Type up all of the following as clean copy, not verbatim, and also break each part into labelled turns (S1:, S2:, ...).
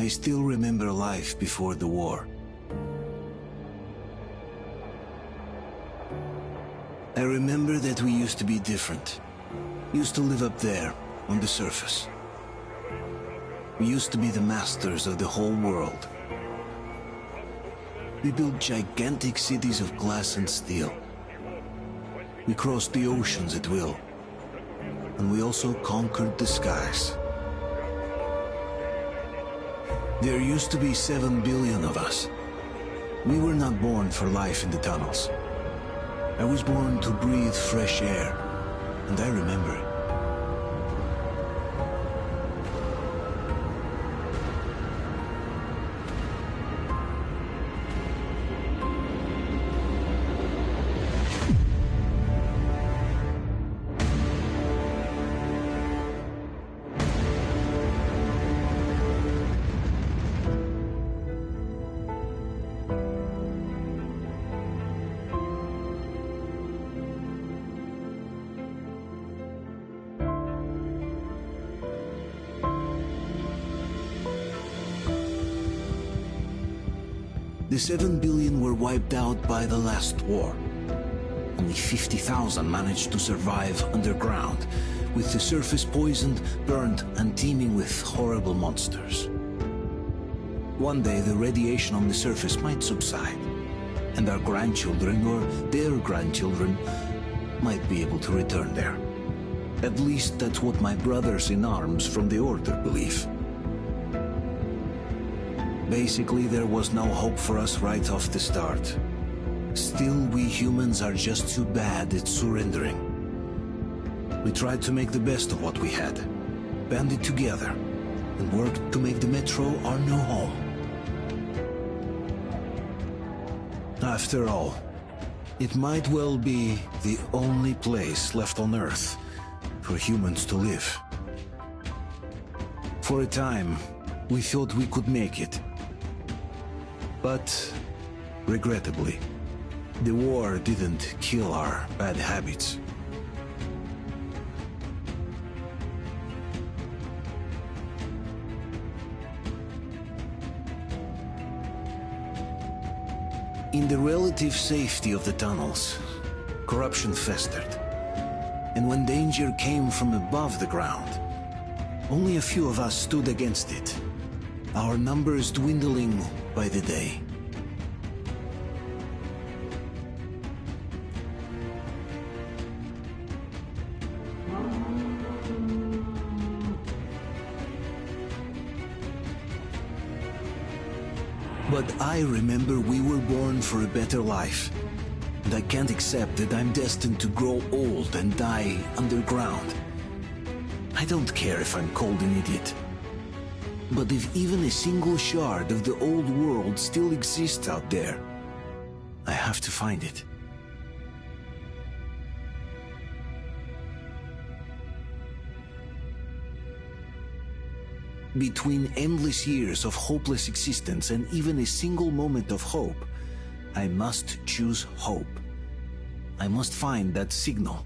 S1: I still remember life before the war. I remember that we used to be different. Used to live up there, on the surface. We used to be the masters of the whole world. We built gigantic cities of glass and steel. We crossed the oceans at will. And we also conquered the skies. There used to be 7 billion of us. We were not born for life in the tunnels. I was born to breathe fresh air, and I remember it. The 7 billion were wiped out by the last war. Only 50,000 managed to survive underground, with the surface poisoned, burned, and teeming with horrible monsters. One day the radiation on the surface might subside, and our grandchildren or their grandchildren might be able to return there. At least that's what my brothers in arms from the Order believe. Basically, there was no hope for us right off the start. Still, we humans are just too bad at surrendering. We tried to make the best of what we had, banded together, and worked to make the Metro our new home. After all, it might well be the only place left on Earth for humans to live. For a time, we thought we could make it. But, regrettably, the war didn't kill our bad habits. In the relative safety of the tunnels, corruption festered. And when danger came from above the ground, only a few of us stood against it, our numbers dwindling by the day. But I remember we were born for a better life, and I can't accept that I'm destined to grow old and die underground. I don't care if I'm called an idiot. But if even a single shard of the old world still exists out there, I have to find it. Between endless years of hopeless existence and even a single moment of hope, I must choose hope. I must find that signal.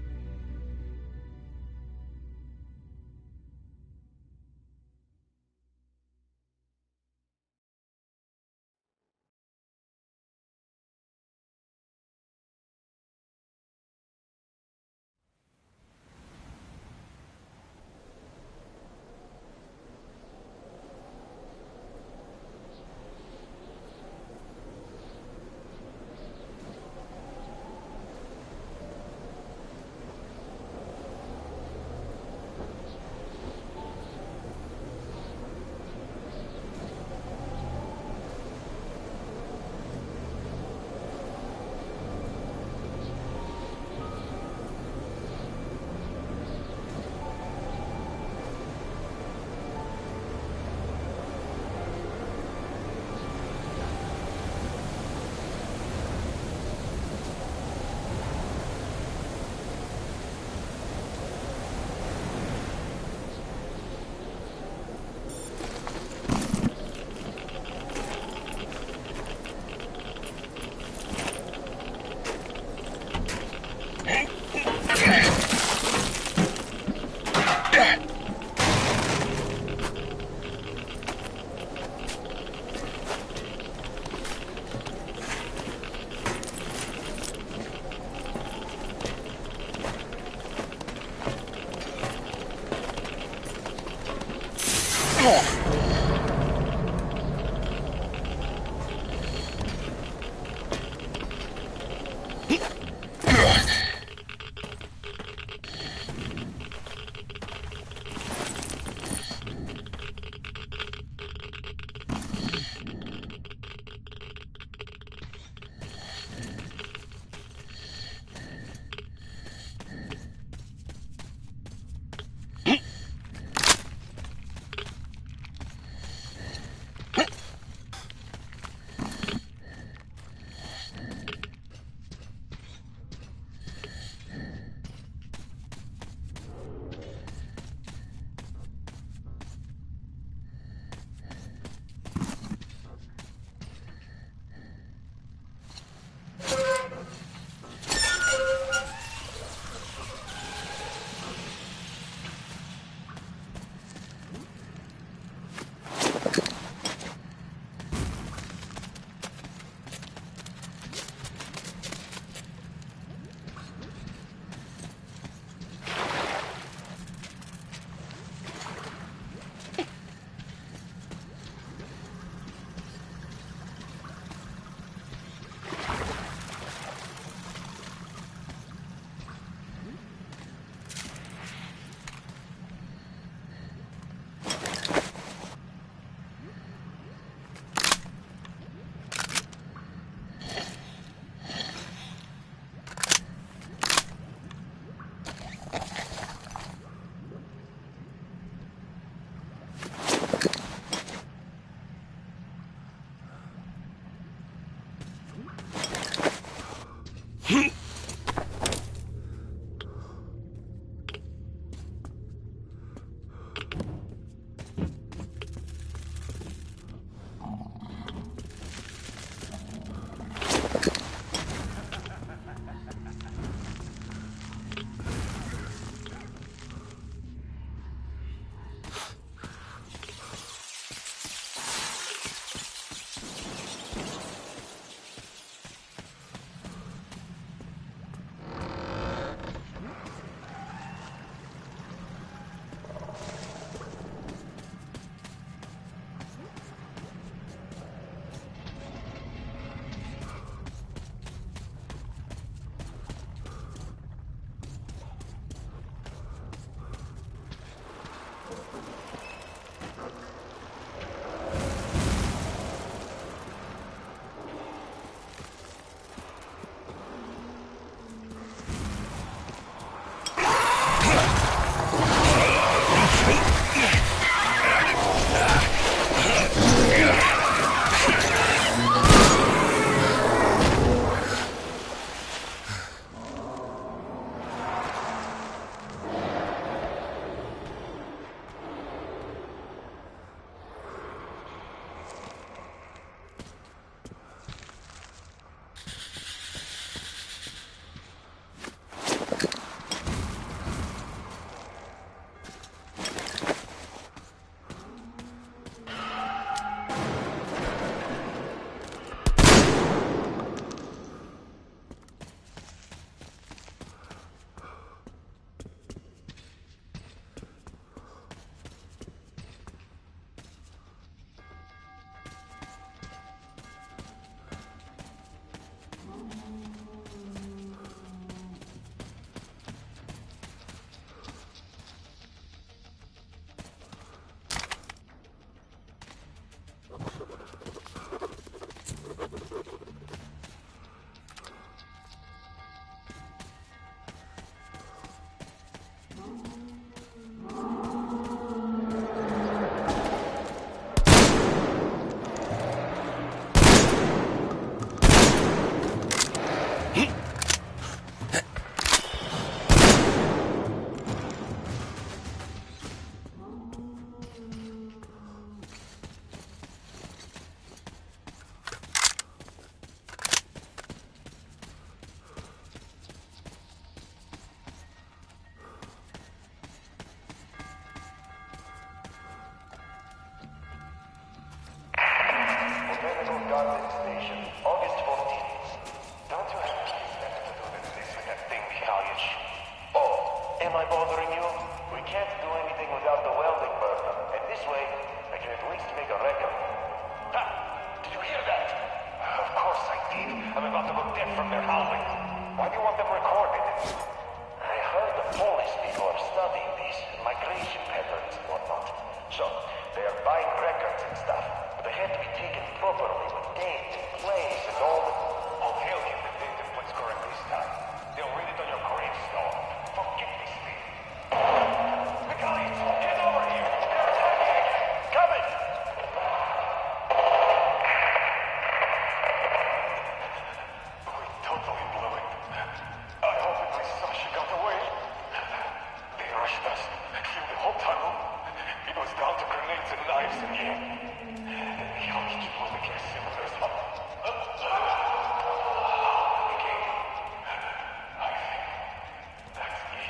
S2: studies, migration patterns and whatnot. So, they are buying records and stuff, but they have to be taken properly with dates and place and all the...
S3: Oh, hell, get the date and place correct this time. They'll read it on your gravestone. Forget this thing. Mikhail, get over here! They're attacking again!
S2: Coming!
S3: We totally blew it. I hope at least Sasha got away. They rushed us through the whole tunnel. It was down to grenades and knives again. How did you blow the gas cylinders up? Again. I think that's it.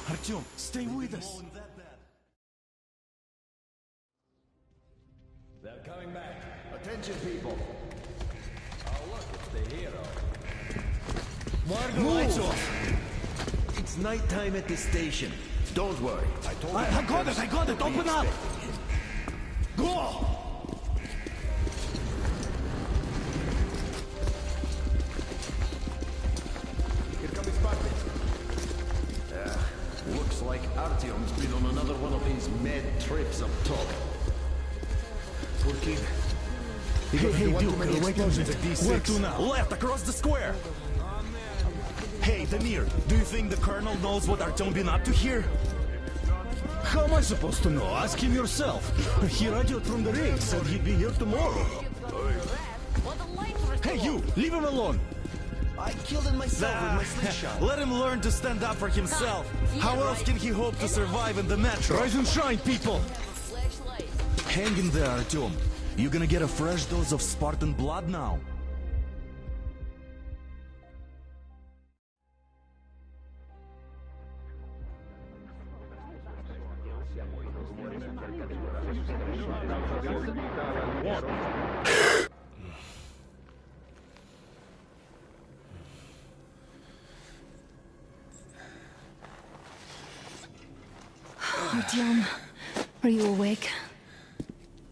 S4: Artyom, stay with us.
S5: They're coming back. Attention, people. Oh, look, it's the hero.
S4: Margo, lights off. It's nighttime at the station.
S5: Don't worry.
S4: I got it. Open up. Go!
S5: Here come his partners. Looks like Artyom's been on another one of his mad trips up top. Poor kid.
S4: Hey, Duke, wait a minute. Where to now? Left, across the square. Hey, Damir, do you think the Colonel knows what Artyom been up to here? How am I supposed to know? Ask him yourself. He radioed from the rig, said he'd be here tomorrow. Hey, you, leave him alone.
S6: I killed him myself with my slingshot.
S4: Let him learn to stand up for himself. How else can he hope to survive in the metro? Rise and shine, people! Hang in there, Artyom. You're gonna get a fresh dose of Spartan blood now.
S7: Artyom, are you awake?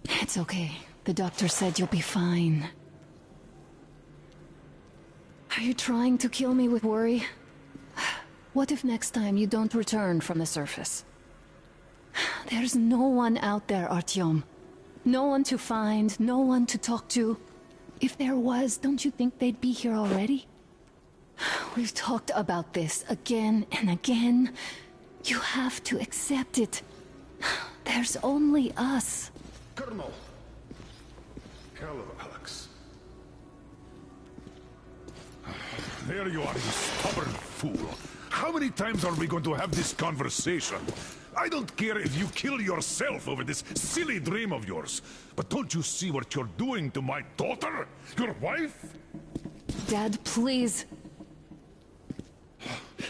S7: It's okay. The doctor said you'll be fine. Are you trying to kill me with worry? What if next time you don't return from the surface? There's no one out there, Artyom. No one to find, no one to talk to. If there was, don't you think they'd be here already? We've talked about this again and again. You have to accept it. There's only us.
S3: Colonel! Hell of a hux. There you are, you stubborn fool. How many times are we going to have this conversation? I don't care if you kill yourself over this silly dream of yours. But don't you see what you're doing to my daughter? Your wife?
S7: Dad, please.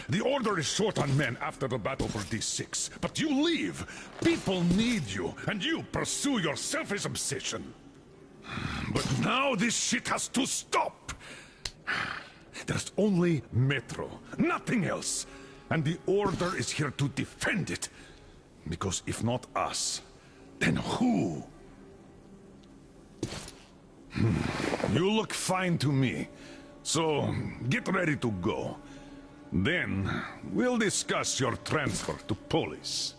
S3: The Order is short on men after the battle for D6. But you leave. People need you, and you pursue your selfish obsession. But now this shit has to stop! There's only Metro, nothing else. And the Order is here to defend it. Because if not us, then who? You look fine to me. So, get ready to go. Then, we'll discuss your transfer to police.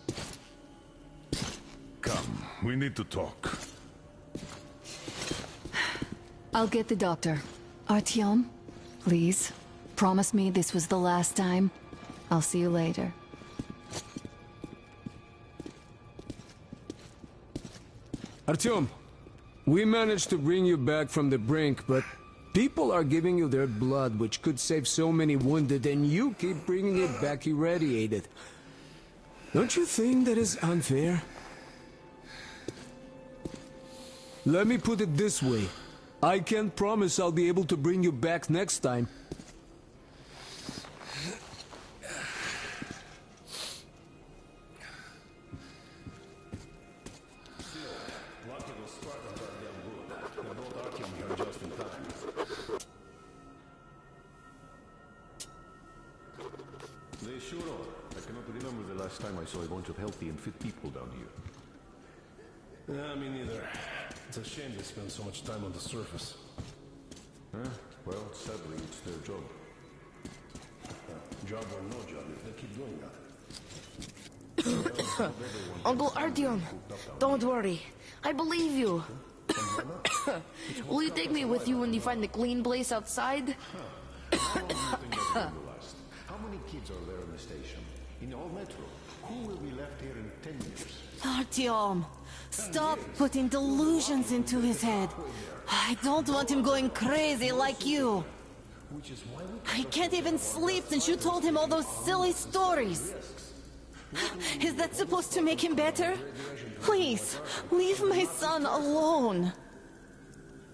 S3: Come, we need to talk.
S7: I'll get the doctor. Artyom, please, promise me this was the last time. I'll see you later.
S8: Artyom, we managed to bring you back from the brink, but people are giving you their blood, which could save so many wounded, and you keep bringing it back irradiated. Don't you think that is unfair? Let me put it this way. I can't promise I'll be able to bring you back next time.
S5: They sure are. I cannot remember the last time I saw a bunch of healthy and fit people down here.
S9: Me neither. It's a shame they spend so much time on the surface.
S5: Well, sadly, it's their job.
S9: Job or no job, if they keep doing that.
S10: Uncle Artyom, don't worry. I believe you. Will you take me with you when you find the clean place outside?
S5: How long do you think that will last? How many kids are there in the station? In the whole metro? Who will be left here in 10 years?
S10: Artyom, stop putting delusions into his head. I don't want him going crazy like you. I can't even sleep since you told him all those silly stories. Is that supposed to make him better? Please, leave my son alone.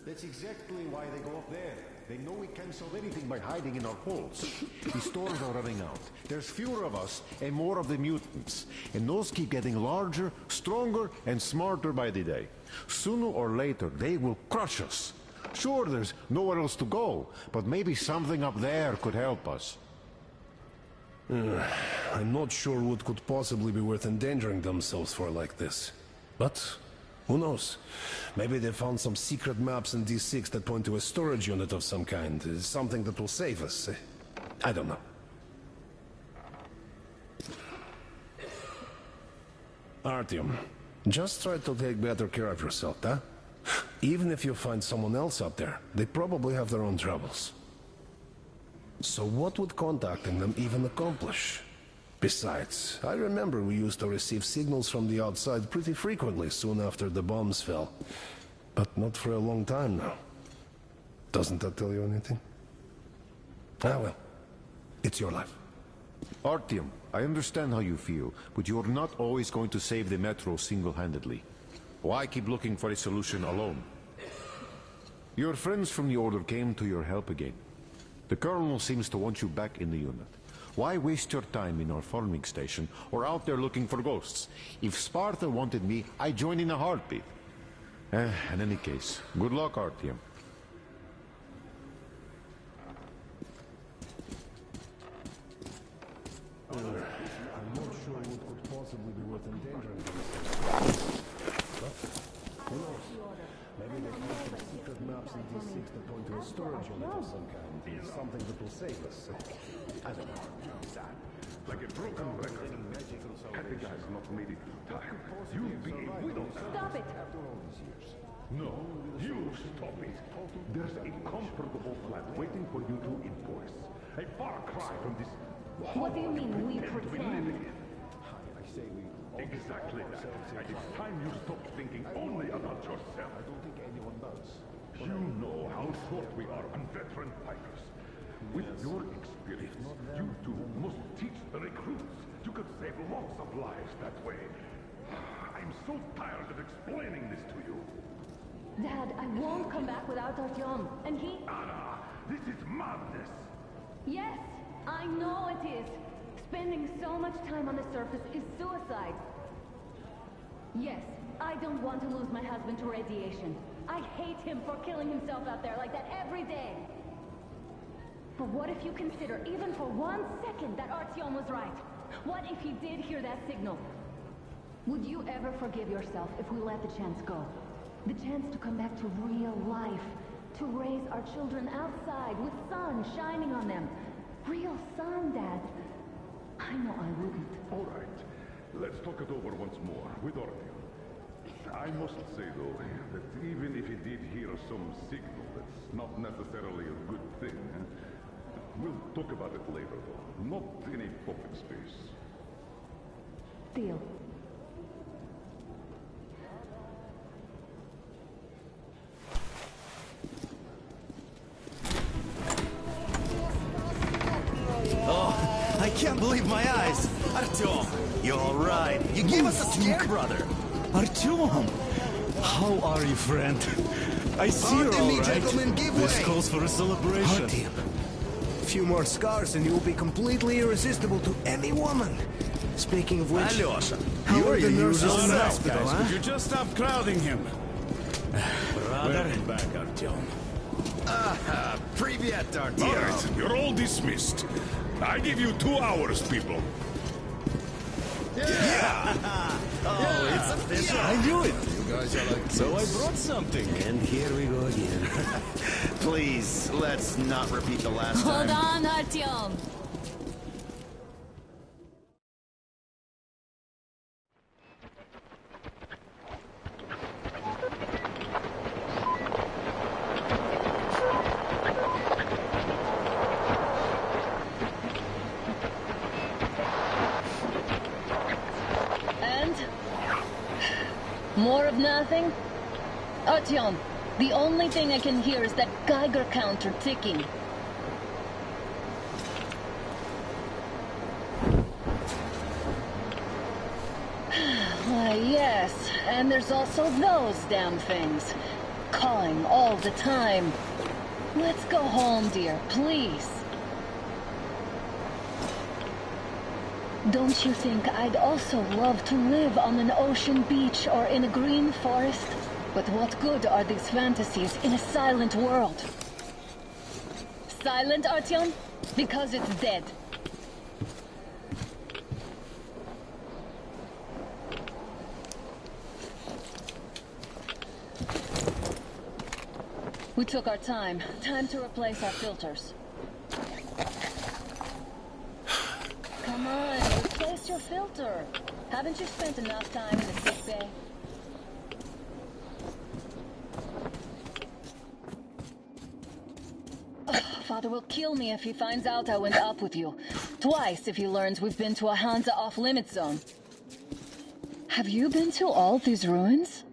S5: That's exactly why they go up there. They know we can't solve anything by hiding in our holes. The stores are running out. There's fewer of us and more of the mutants. And those keep getting larger, stronger, and smarter by the day. Sooner or later, they will crush us. Sure, there's nowhere else to go, but maybe something up there could help us.
S9: I'm not sure what could possibly be worth endangering themselves for like this. But who knows? Maybe they found some secret maps in D6 that point to a storage unit of some kind. Something that will save us. I don't know. Artyom, just try to take better care of yourself, huh? Even if you find someone else out there, they probably have their own troubles. So what would contacting them even accomplish? Besides, I remember we used to receive signals from the outside pretty frequently soon after the bombs fell. But not for a long time now. Doesn't that tell you anything? Ah well, it's your life.
S5: Artyom, I understand how you feel, but you're not always going to save the Metro single-handedly. Why keep looking for a solution alone? Your friends from the Order came to your help again. The Colonel seems to want you back in the unit. Why waste your time in our farming station or out there looking for ghosts? If Sparta wanted me, I'd join in a heartbeat. In any case, good luck, Artyom.
S9: I'm not sure what could possibly be worth endangering themselves. But who knows? Maybe they found some secret maps in D6 that point to a storage unit of some kind. Something that will save us. I don't know.
S3: Like a broken record. Had the guys not made it in time, you'd be a widow.
S11: Stop it!
S3: No, you stop it. There's a comfortable flat waiting for you to enforce. A far cry from this...
S11: What do you mean, we pretend?
S3: Exactly that. And it's time you stop thinking only about yourself.
S5: I don't think anyone does.
S3: You know how short we are on veteran fighters. With your experience, you two must teach the recruits. You could save lots of lives that way. I'm so tired of explaining this to you.
S11: Dad, I won't come back without Artyom. And he...
S3: Anna, this is madness.
S11: Yes, I know it is. Spending so much time on the surface is suicide. Yes, I don't want to lose my husband to radiation. I hate him for killing himself out there like that every day. But what if you consider, even for 1 second, that Artyom was right? What if he did hear that signal? Would you ever forgive yourself if we let the chance go? The chance to come back to real life. To raise our children outside with sun shining on them. Real sun, Dad. I know I wouldn't.
S3: All right. Let's talk it over once more with Artyom. I must say, though, that even if he did hear some signal, that's not necessarily a good thing. We'll talk about it later, though. Not in a public space.
S11: Deal.
S6: Oh, I can't believe my eyes. Artyom, you're all right. You gave us a scare, brother.
S4: Artyom! How are you, friend? I see you're
S6: Pardon me,
S4: all right.
S6: gentlemen, give
S4: This
S6: way.
S4: calls for a celebration.
S6: Artyom, a few more scars and you will be completely irresistible to any woman. Speaking of which,
S4: Alyosha,
S6: how are the nurses in the
S4: All right,
S6: hospital,
S4: guys,
S6: huh?
S4: could you just stop crowding him?
S6: Brother.
S4: Welcome back, Artyom.
S6: Привет, Artyom.
S3: All right, you're all dismissed. I give you 2 hours, people.
S6: Oh, it's official.
S4: I knew it.
S6: You guys are like
S4: So I brought something.
S6: And here we go again. Please, let's not repeat the last
S10: Hold
S6: time.
S10: on, Artyom.
S11: And? More of nothing? Artyom, the only thing I can hear is that Geiger counter ticking. Why, yes, and there's also those damn things. Calling all the time. Let's go home, dear, please. Don't you think I'd also love to live on an ocean beach or in a green forest? But what good are these fantasies in a silent world? Silent, Artyom? Because it's dead. We took our time. Time to replace our filters. Come on, replace your filter. Haven't you spent enough time in the sick bay? Ugh, Father will kill me if he finds out I went up with you. Twice if he learns we've been to a Hansa off-limit zone. Have you been to all these ruins?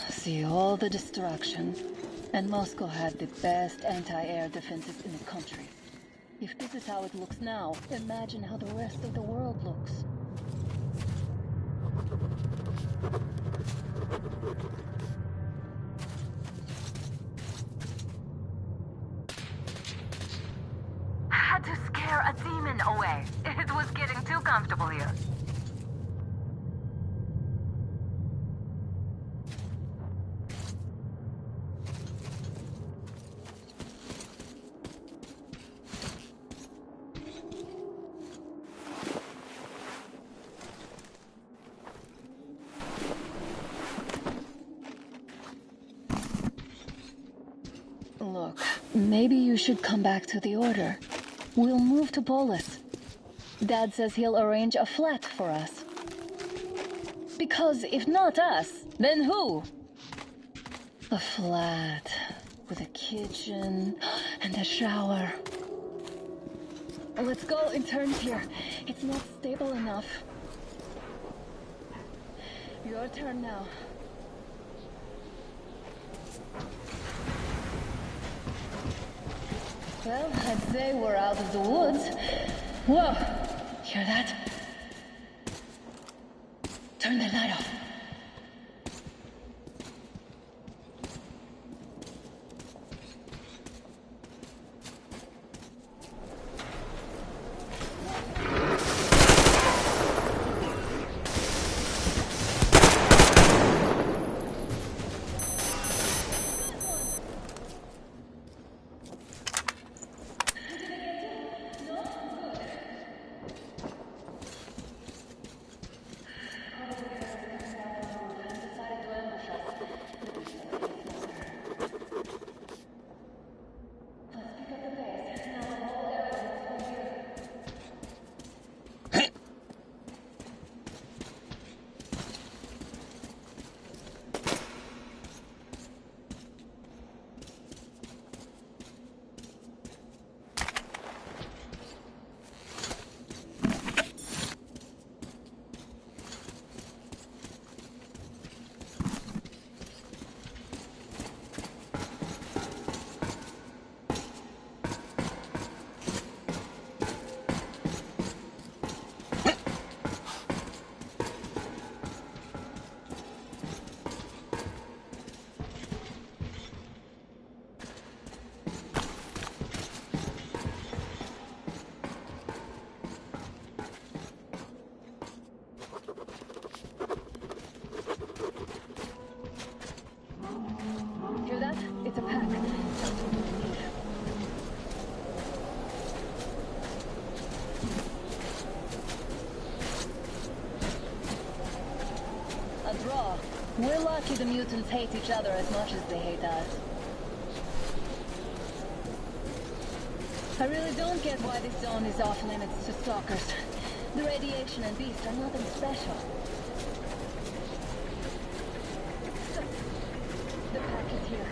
S11: See all the destruction. And Moscow had the best anti-air defenses in the country. If this is how it looks now, imagine how the rest of the world looks.
S12: Had to scare a demon away. It was getting too comfortable here.
S11: Look, maybe you should come back to the Order. We'll move to Polis. Dad says he'll arrange a flat for us. Because if not us, then who? A flat with a kitchen and a shower. Let's go in turns here. It's not stable enough. Your turn now. Well, I'd say we're out of the woods. Whoa! Hear that? Turn the light off. lucky the mutants hate each other as much as they hate us. I really don't get why this zone is off limits to stalkers. The radiation and beasts are nothing special. The pack is here.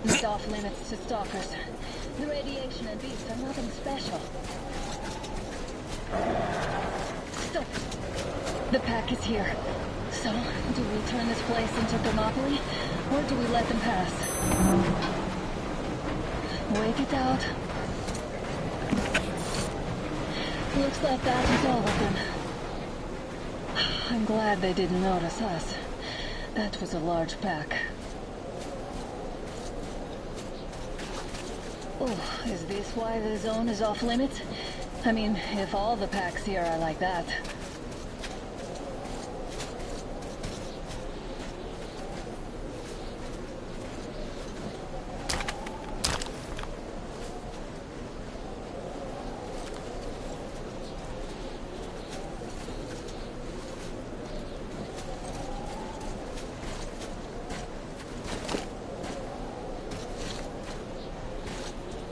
S11: It's off limits to stalkers. The radiation and beasts are nothing special. Stop! The pack is here. So, do we turn this place into Thermopylae, or do we let them pass? Wait it out. Looks like that is all of them. I'm glad they didn't notice us. That was a large pack. Oh, is this why the zone is off limits? I mean, if all the packs here are like that.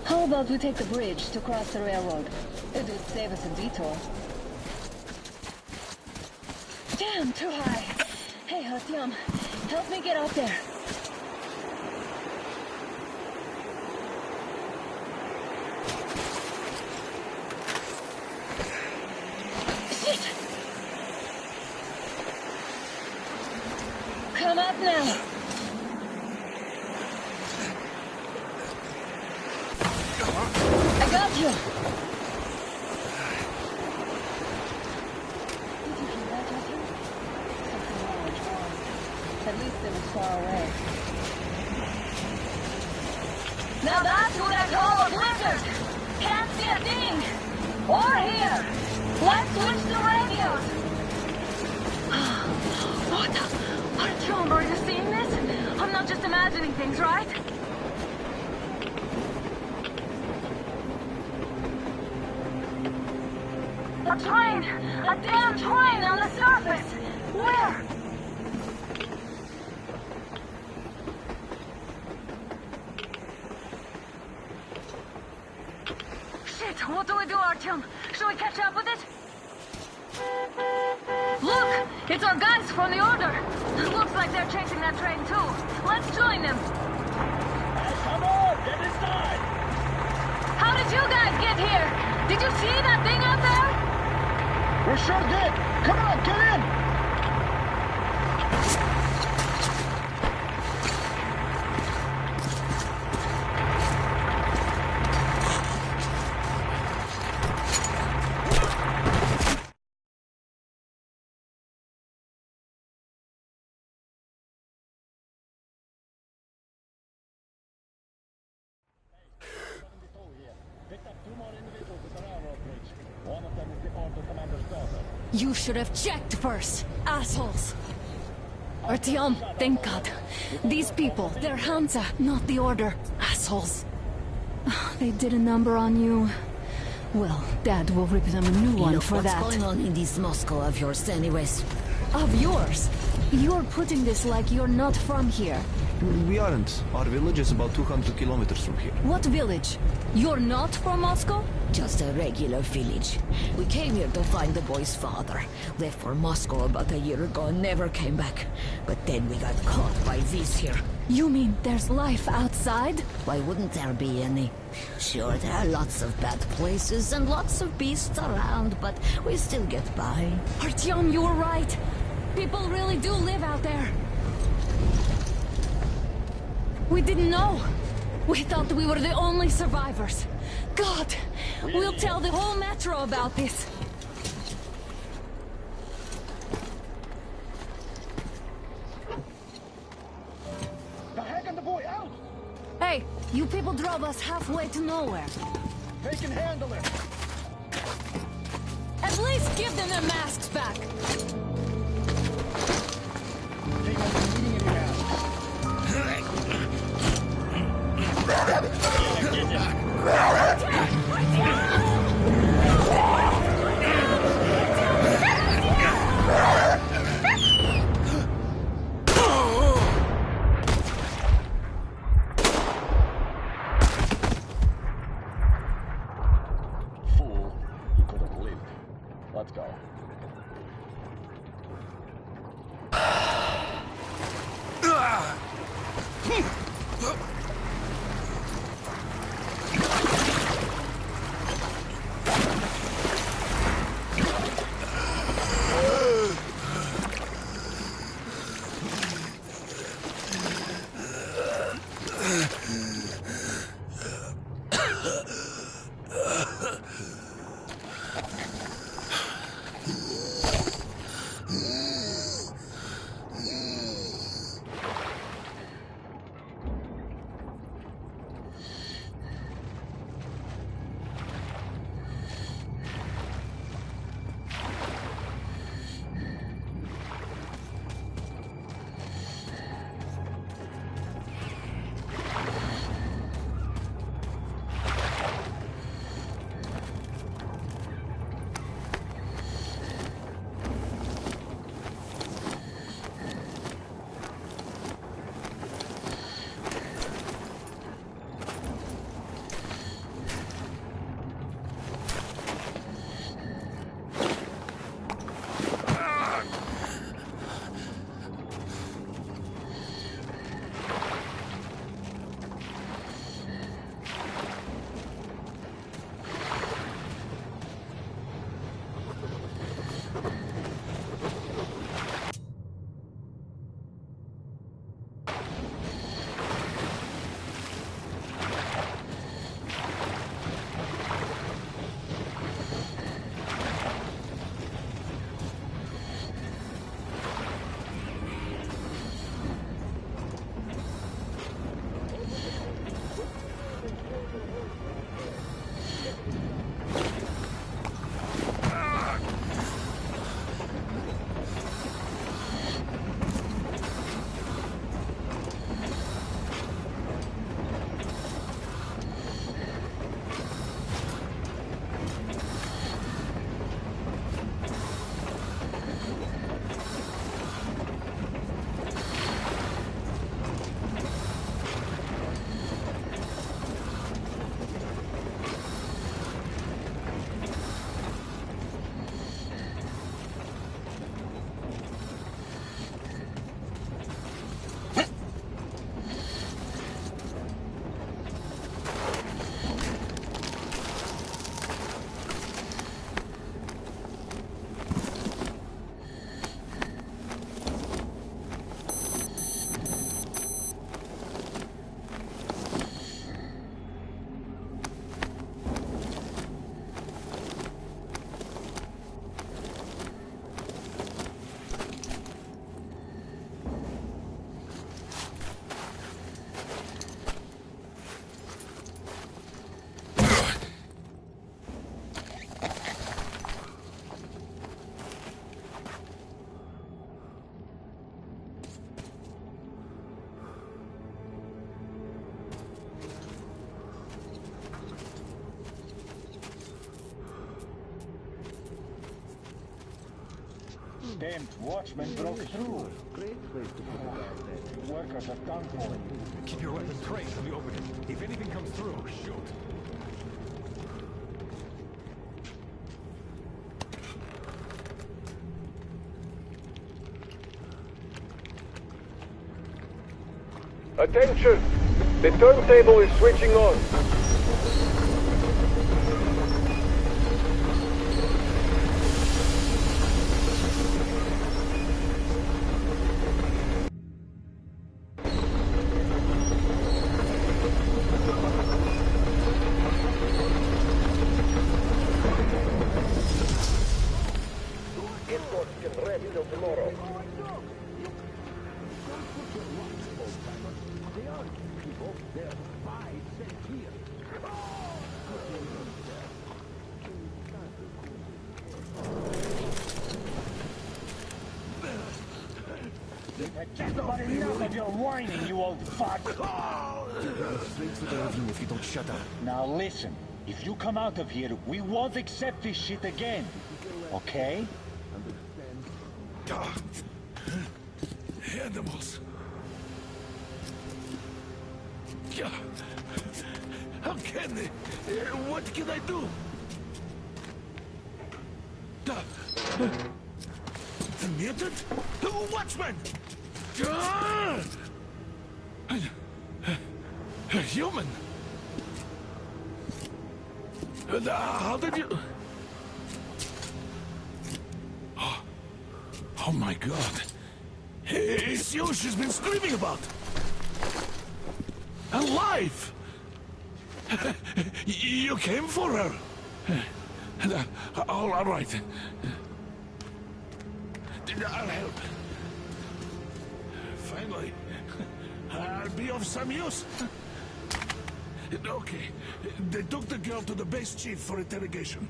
S11: How about we take the bridge to cross the railroad? It would save us a detour. Damn, too high. Hey, Artyom, help me get out there. Shit! Come up now. I got you! Did you hear that, Artyom? Something large, at least far away.
S12: Now that's what I call a blizzard! Can't see a thing! Or hear! Let's switch to radios! What the? Artyom, are you seeing this? I'm not just imagining things, right? A train! A damn train on the surface! Where? Shit, what do we do, Artyom? Should we catch up with it? Look! It's our guys from the Order! Looks like they're chasing that train too. Let's join them!
S3: Come on, get inside!
S12: How did you guys get here? Did you see that thing out there?
S3: We sure did! Come on, get in!
S7: You should have checked first, assholes! Artyom, thank God. These people, they're Hansa, not the Order. Assholes. They did a number on you. Well, Dad will rip them a new one for that.
S10: What's going on in this Moscow of yours anyways?
S7: Of yours? You're putting this like you're not from here.
S13: We aren't. Our village is about 200 kilometers from here.
S7: What village? You're not from Moscow?
S10: Just a regular village. We came here to find the boy's father. Left for Moscow about a year ago and never came back. But then we got caught by this here.
S7: You mean there's life outside?
S10: Why wouldn't there be any? Sure, there are lots of bad places and lots of beasts around, but we still get by.
S7: Artyom, you were right. People really do live out there. We didn't know. We thought we were the only survivors. God, we'll tell the whole metro about this.
S3: The heck and the boy out!
S7: Hey, you people drove us halfway to nowhere.
S3: They can handle it!
S7: At least give them their masks back.
S3: Take over the meeting in your house. Fool, you could have lived. Let's go.
S14: Damned watchman broke through. Great place to put the guy there. Workers are done for it.
S4: Keep your weapon trained on the opening. If anything comes through, shoot.
S15: Attention! The turntable is switching on. Escorts can rest till tomorrow.
S14: Just about enough of your whining, you old fuck!
S4: Straight to the ravine if you don't shut up.
S14: Now listen, if you come out of here, we won't accept this shit again. Okay?
S9: Animals. How can they? What can I do? The mutant? The watchman! A human? How did you... Oh my god. It's you she's been screaming about. Alive! You came for her. All right. I'll help. Finally, I'll be of some use. Okay, they took the girl to the base chief for interrogation.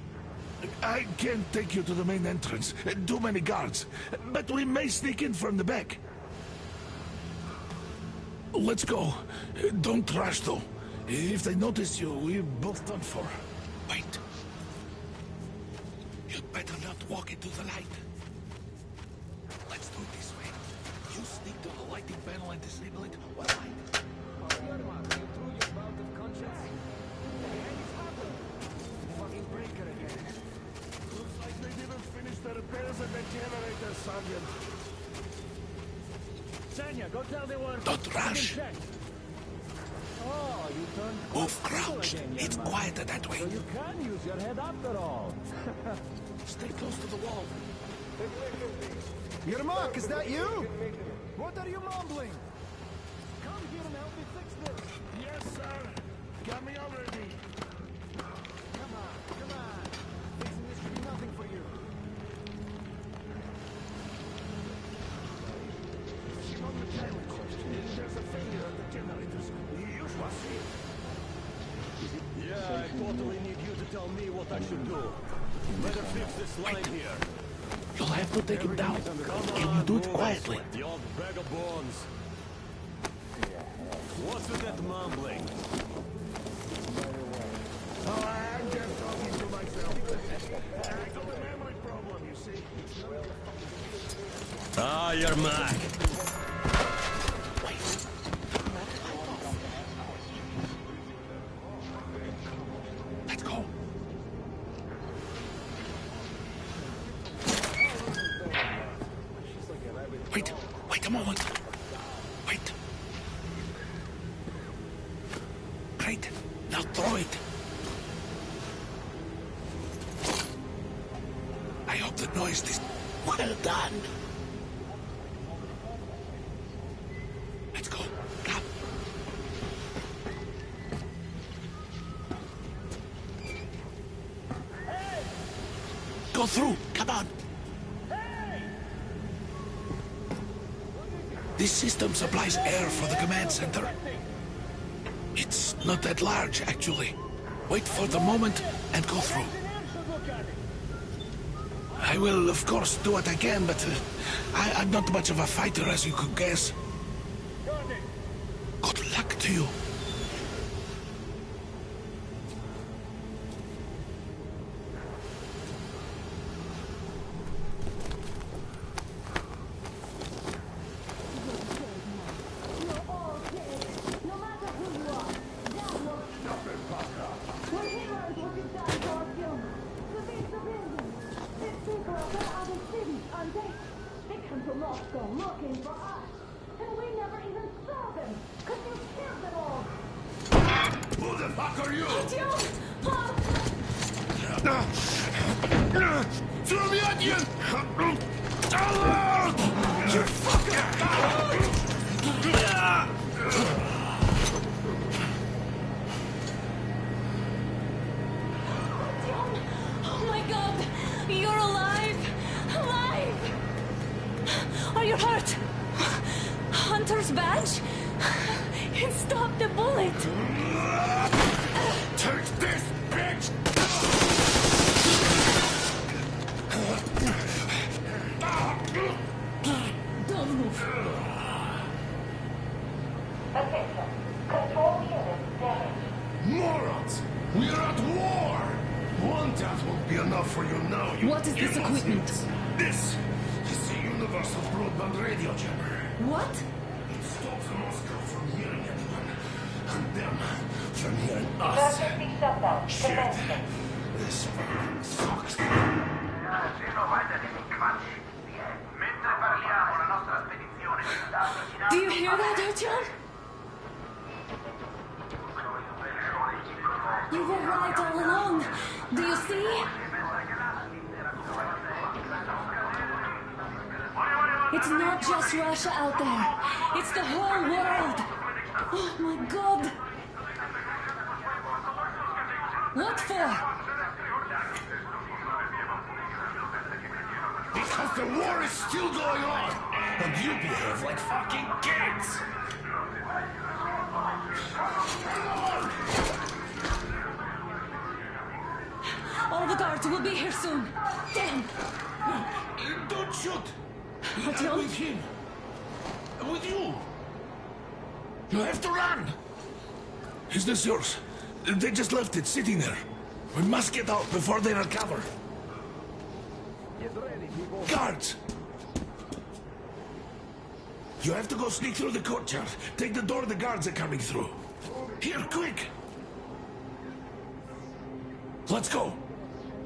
S9: I can't take you to the main entrance. Too many guards. But we may sneak in from the back. Let's go. Don't rush, though. If they notice you, we're both done for. Wait. You'd better not walk into the light. Let's do it this way. You sneak to the lighting panel and disable it while I...
S4: Fucking breaker again.
S9: Looks like they didn't finish the repairs at the generator, Sergeant.
S14: Sanya, go tell the one.
S9: Don't rush.
S14: Oh, you turned
S9: Move crouched. It's quieter that way.
S14: so you can use your head after all.
S9: Stay close to the wall.
S4: Yermak, is that you? What are you mumbling? Come here and help me fix this.
S9: Yes, sir. Got me already.
S4: Come on. Fixing this should be nothing for you.
S9: On the pilot course, there's a failure at the generators. You should see it.
S4: Yeah, I totally need you to tell me what I should do. Better fix this line here.
S9: You'll have to take him down. Can you do it quietly?
S4: The old bag of bones. What's with that mumbling?
S9: Oh, I'm just talking to myself. I got a memory problem, you see.
S4: Ah, Yermak.
S9: Let's go. Wait a moment. Wait. Great. Now throw it. I hope the noise is well done. Let's go. Come. Go through. Come on. This system supplies air for the command center. It's not that large, actually. Wait for the moment and go through. I will, of course, do what I can, but I'm not much of a fighter, as you could guess. Good luck to you. fuck are you? Vermilion! You fucker!
S10: Oh my god! You're alive! Alive! Are you hurt? Hunter's badge? It stopped the bullet!
S9: Take this, bitch!
S10: Don't move.
S11: Attention. Control unit damaged.
S9: Morons! We're at war! One death won't be enough for you now, you
S10: What is this equipment?
S9: This is the universal broadband radio jammer.
S10: What?
S9: It stops Moscow from hearing anyone, and them from hearing us.
S11: Emergency shutdown.
S9: Shit!
S11: Commencing.
S9: This sucks.
S10: Do you hear that, Artyom? You were right all along. Do you see? It's not just Russia out there. It's the whole world. Oh my god. What for?
S9: Because the war is still going on, and you behave like fucking kids!
S10: All the guards will be here soon. Damn.
S9: Don't shoot!
S10: Artyom?
S9: I'm with him. I'm with you. You have to run. Is this yours? They just left it sitting there. We must get out before they recover. Guards! You have to go sneak through the courtyard. Take the door the guards are coming through. Here, quick! Let's go.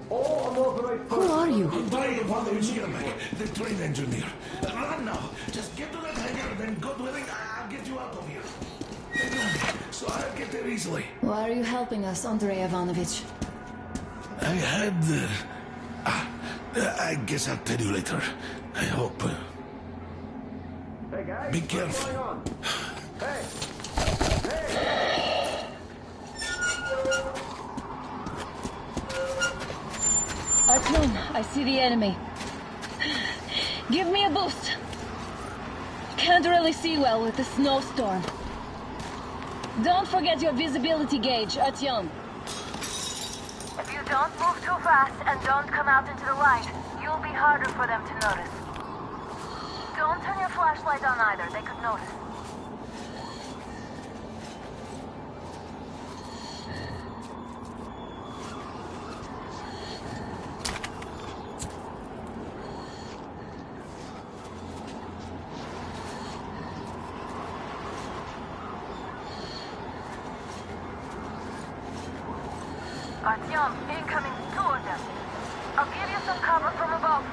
S7: Who are you?
S9: Andrei Ivanovich Yermak, the train engineer. Run now. Just get to that hangar, then God willing, I'll get you out of here. So I'll get there easily.
S7: Why are you helping us, Andrei Ivanovich?
S9: I had... I guess I'll tell you later. I hope.
S15: Hey guys,
S9: Be careful.
S12: Artyom, I see the enemy. Give me a boost. Can't really see well with the snowstorm. Don't forget your visibility gauge, Artyom.
S11: If you don't move too fast and don't come out into the light, you'll be harder for them to notice. Don't turn your flashlight on either, they could notice. Artyom, incoming, 2 of them. I'll give you some cover from above.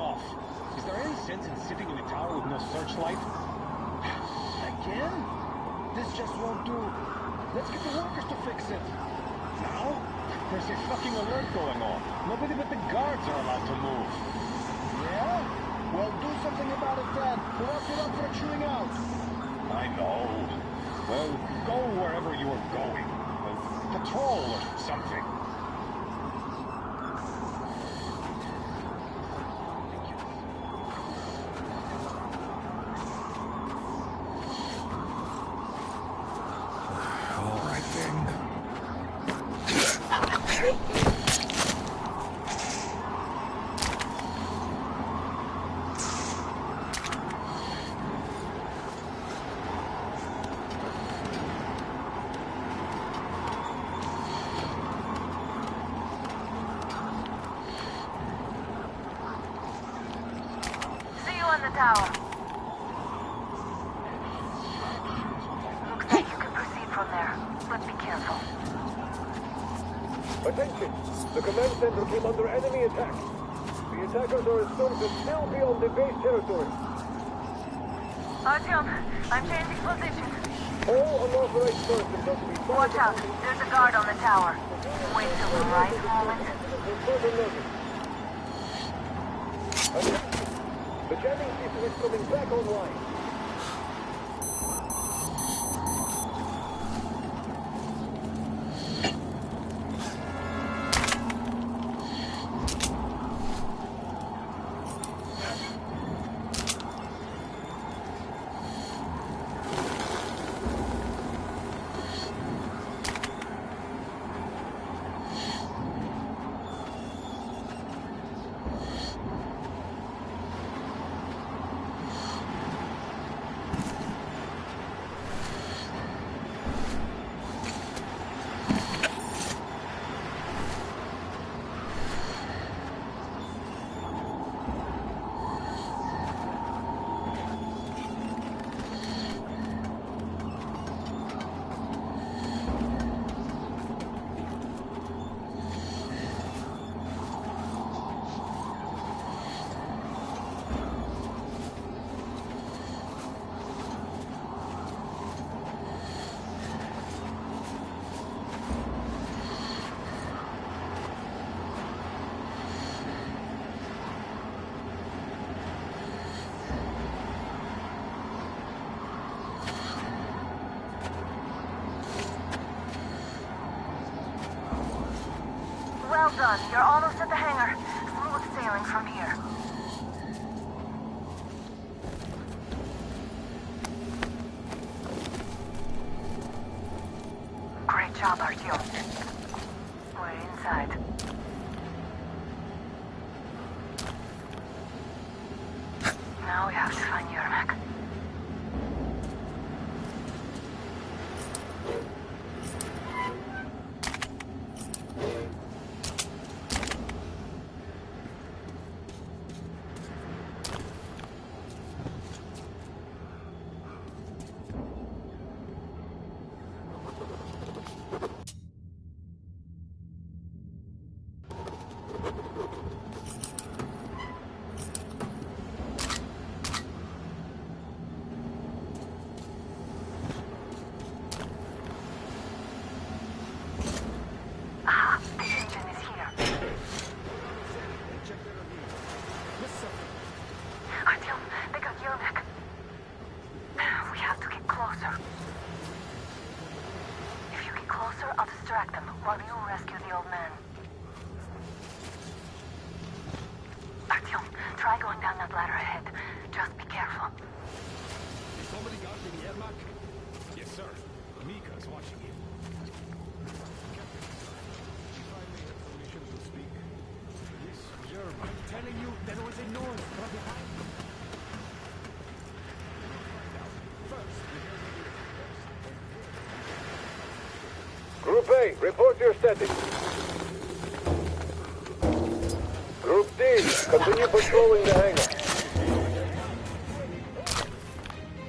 S14: off. Is there any sense in sitting in a tower with no searchlight? Again? This just won't do. Let's get the workers to fix it. Now? There's a fucking alert going on. Nobody but the guards are allowed to move. Yeah? Well, do something about it then. Or else you're up for chewing out. I know. Well, go wherever you are going. Patrol or something.
S9: All right then.
S11: On the tower. Looks like you can proceed from there, but be careful.
S15: Attention! The command center came under enemy attack. The attackers are assumed to still be on the base territory.
S11: Artyom, I'm changing position.
S15: All unauthorized persons are to be...
S11: Watch out, there's a guard on the tower. Wait till the right moment.
S15: Attention! The jamming system is coming back online.
S11: Well done. You're almost at the hangar. Smooth sailing from here. Great job, Artyom. We're inside. Now we have to find Yermak.
S15: Group A, report your status. Group D, continue patrolling the hangar.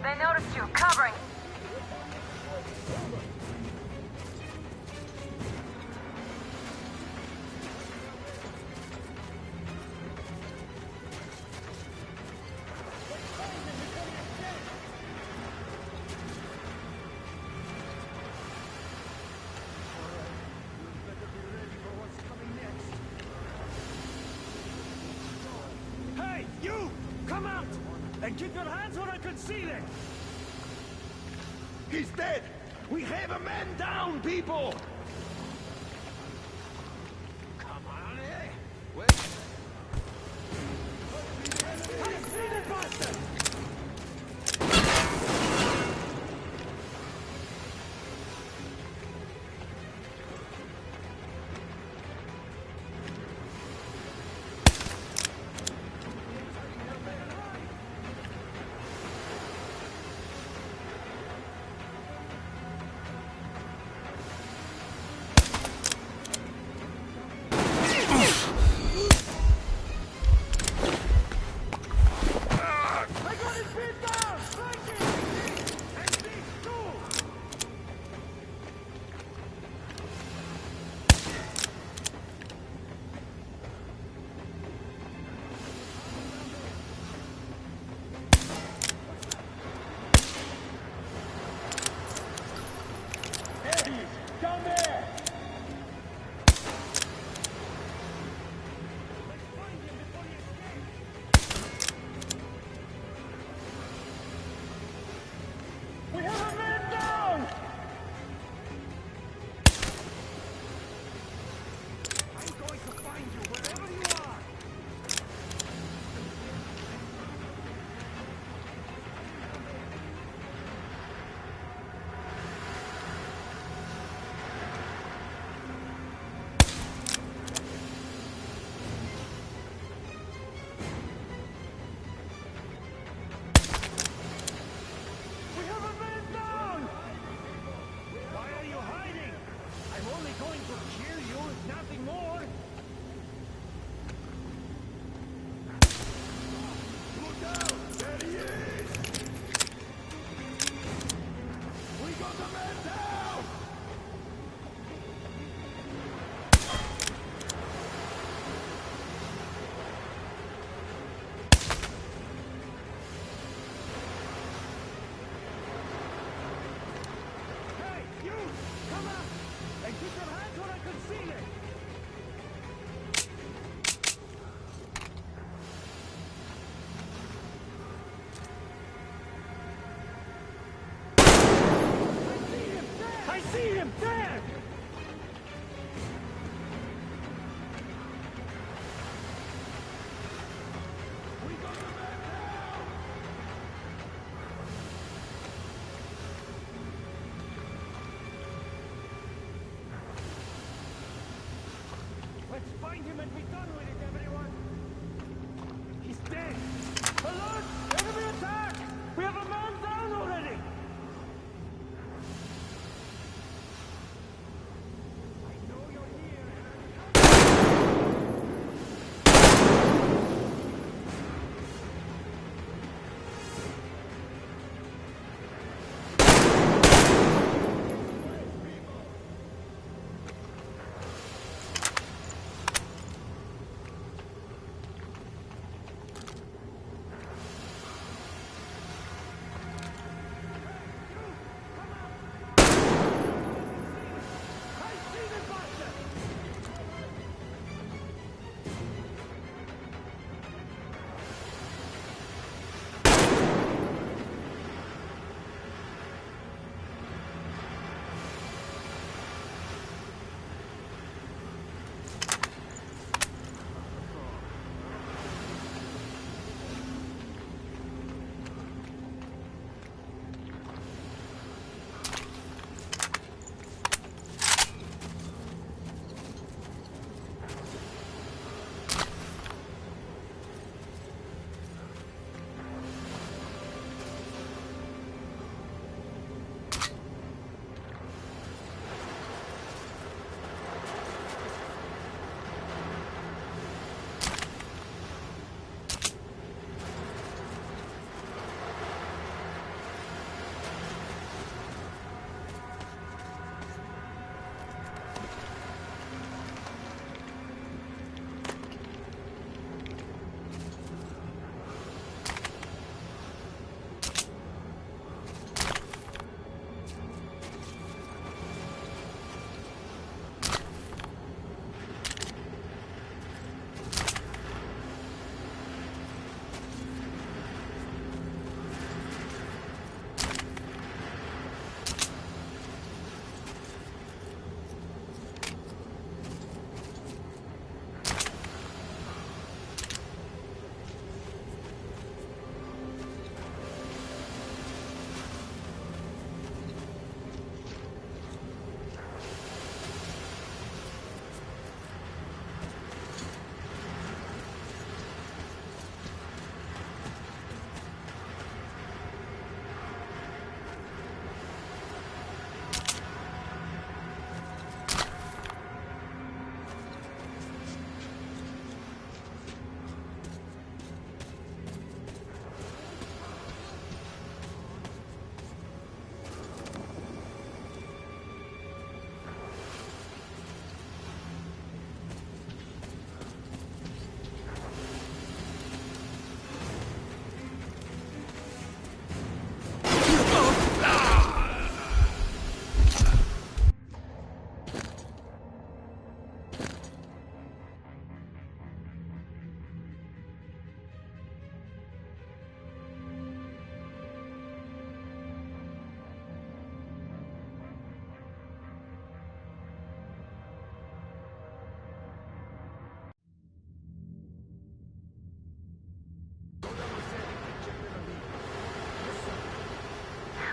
S11: They noticed you. Covering.
S4: Come out! And keep your hands where I can see them!
S16: He's dead! We have a man down, people!
S4: Come on, eh? I see the bastard!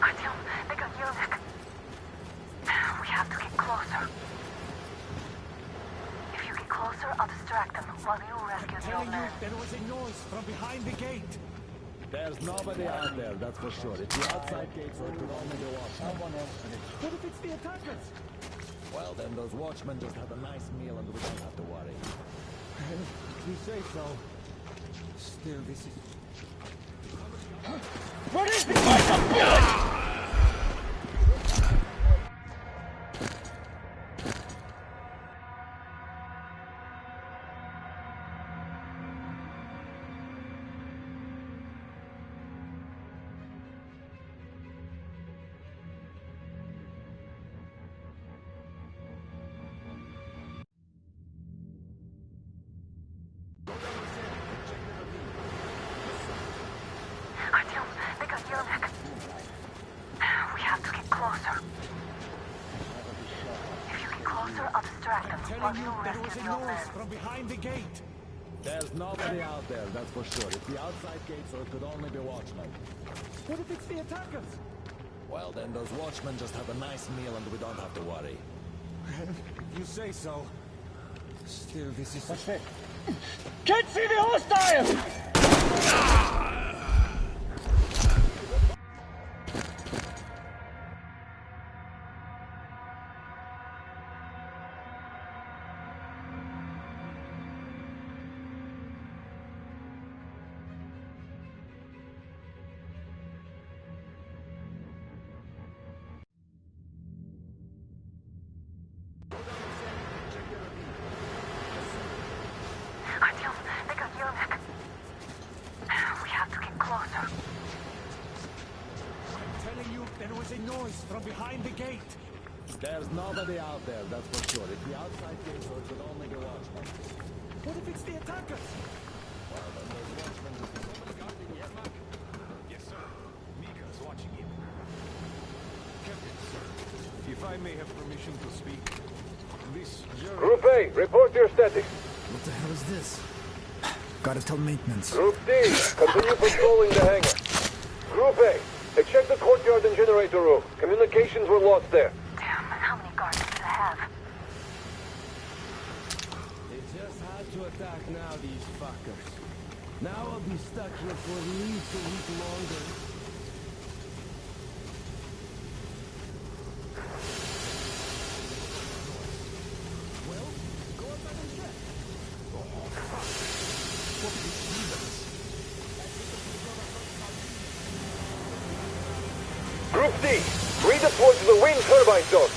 S11: Artyom, they got Yelnik. We have to get closer. If you get closer, I'll distract them while you rescue the old man.
S4: There was a noise from behind the gate.
S17: There's nobody out there, that's for sure. It's the outside gate, so it could only be watchmen.
S4: Someone else. What if it's the attackers?
S17: Well, then those watchmen just have a nice meal and we don't have to worry.
S4: You say so. Still, this is...
S16: What is this?
S11: Artyom, they got Yelnik. We have to get closer. If you get closer, I'll distract them while you rescue the old man.
S4: From behind the gate.
S17: There's nobody out there, that's for sure. It's the outside gate, so it could only be watchmen.
S4: What if it's the attackers?
S17: Well, then those watchmen just have a nice meal and we don't have to worry.
S4: You say so. Still, this is...
S16: What's it? Can't see the hostiles!
S11: Artyom, they got Yelnik. We have to get closer.
S4: I'm telling you, there was a noise from behind the gate.
S17: There's nobody out there, that's for sure. It's the outside gate, so it could only be watchmen.
S4: What if it's the attackers?
S17: Well, then those watchmen just...
S3: Somebody guarding Yermak? Yes, sir. Mika's watching him. Captain, sir, if I may have permission to speak, this...
S15: Group A, report your status.
S18: What the hell is this? Gotta tell maintenance.
S15: Group D, continue patrolling the hangar. Group A, check the courtyard and generator room. Communications were lost there.
S11: Damn, how many guards do they have?
S6: They just had to attack now, these fuckers. Now I'll be stuck here for at least a week longer.
S4: Well, go outside and check.
S15: Group D, redeploy to the wind turbine zone.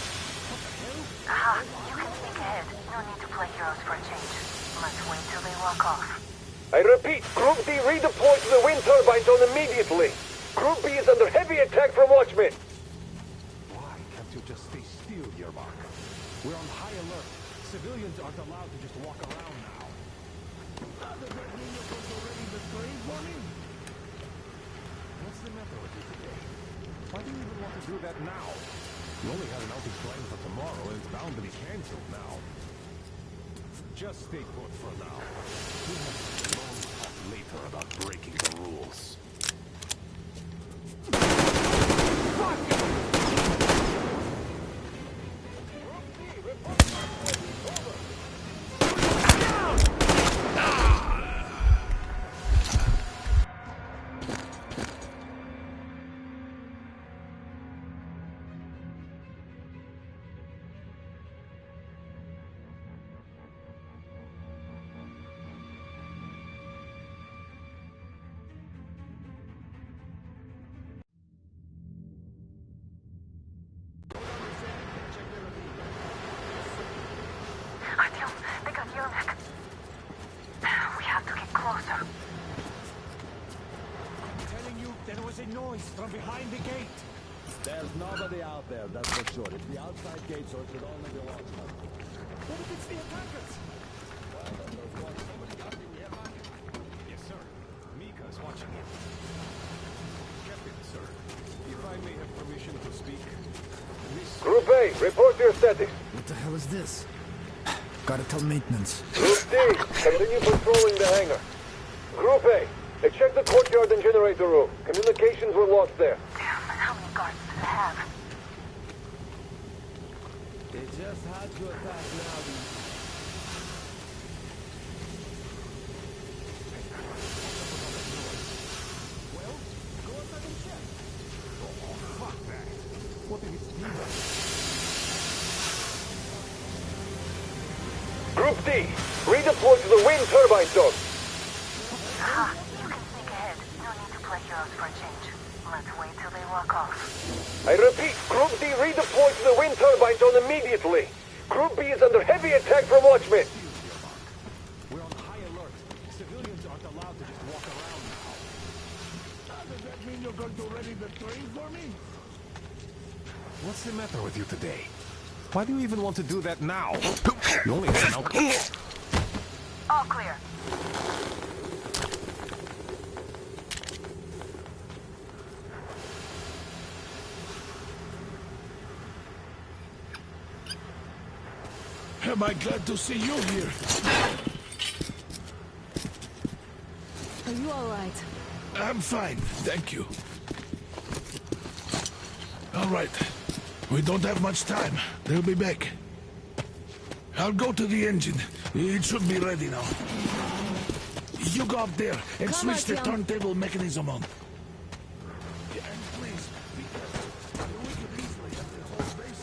S11: Aha, you can sneak ahead. No need to play heroes for a change. Let's wait till they walk off.
S15: I repeat, Group D redeploy to the wind turbine zone immediately. Group B is under heavy attack from watchmen.
S3: Why can't you just stay still, Yermak? We're on high alert. Civilians aren't allowed to just walk around now. What's the matter with you today? Why do you even want to do that now? We only had an outage planned for tomorrow, and it's bound to be cancelled now. Just stay put for now. We have a long talk later about breaking the rules.
S11: Artyom, they got Yelnik. We have to get closer.
S4: I'm telling you, there was a noise from behind the gate.
S17: There's nobody out there, that's for sure. It's the outside gate, so it could only be watchmen.
S4: What if it's the attackers?
S17: Well, then those watchmen...
S3: Somebody guarding Yermak? Yes, sir. Mika's watching him. Captain, sir, if I may have permission to speak, this...
S15: Group A, report your status.
S18: What the hell is this? Gotta tell maintenance.
S15: Group D, continue patrolling the hangar. Group A, check the courtyard and generator room. Communications were lost there.
S11: Damn, how many guards do they have?
S17: They just had to attack now.
S4: Well, go outside and check. Oh, fuck that. What if it's Steven?
S15: Group D, redeploy to the wind turbine zone.
S11: Aha, you can sneak ahead. No need to play heroes for a change. Let's wait till they walk off.
S15: I repeat, Group D redeploy to the wind turbine zone immediately. Group B is under heavy attack from Watchmen.
S4: We're on high alert. Civilians aren't allowed to just walk around now.
S3: Does that mean you're going to ready the train for me?
S4: What's the matter with you today? Why do you even want to do that now? You only have an outcome.
S11: All clear.
S3: Am I glad to see you here?
S10: Are you all right?
S3: I'm fine, thank you. All right. We don't have much time. They'll be back. I'll go to the engine. It should be ready now. You go up there and switch the turntable mechanism on. Yeah, and please, be careful. We could easily have the whole base.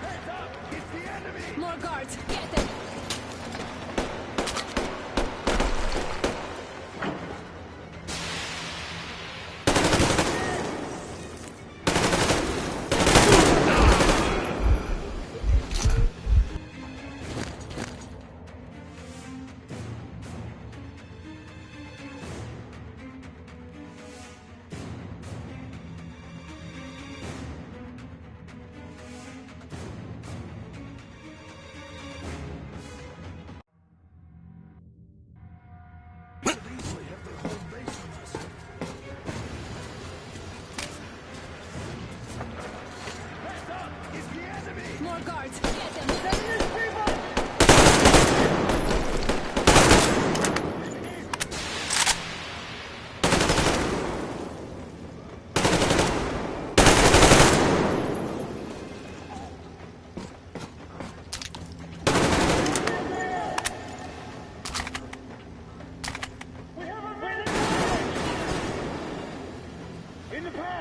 S3: Heads up! It's the enemy!
S10: More guards! Get them! More guards! Get them!
S16: In the path!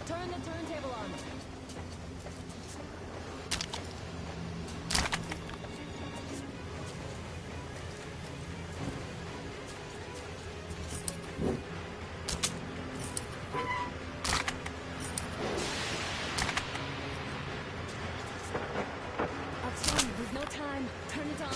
S10: Turn the turntable on.
S11: Outside, there's no time. Turn it on.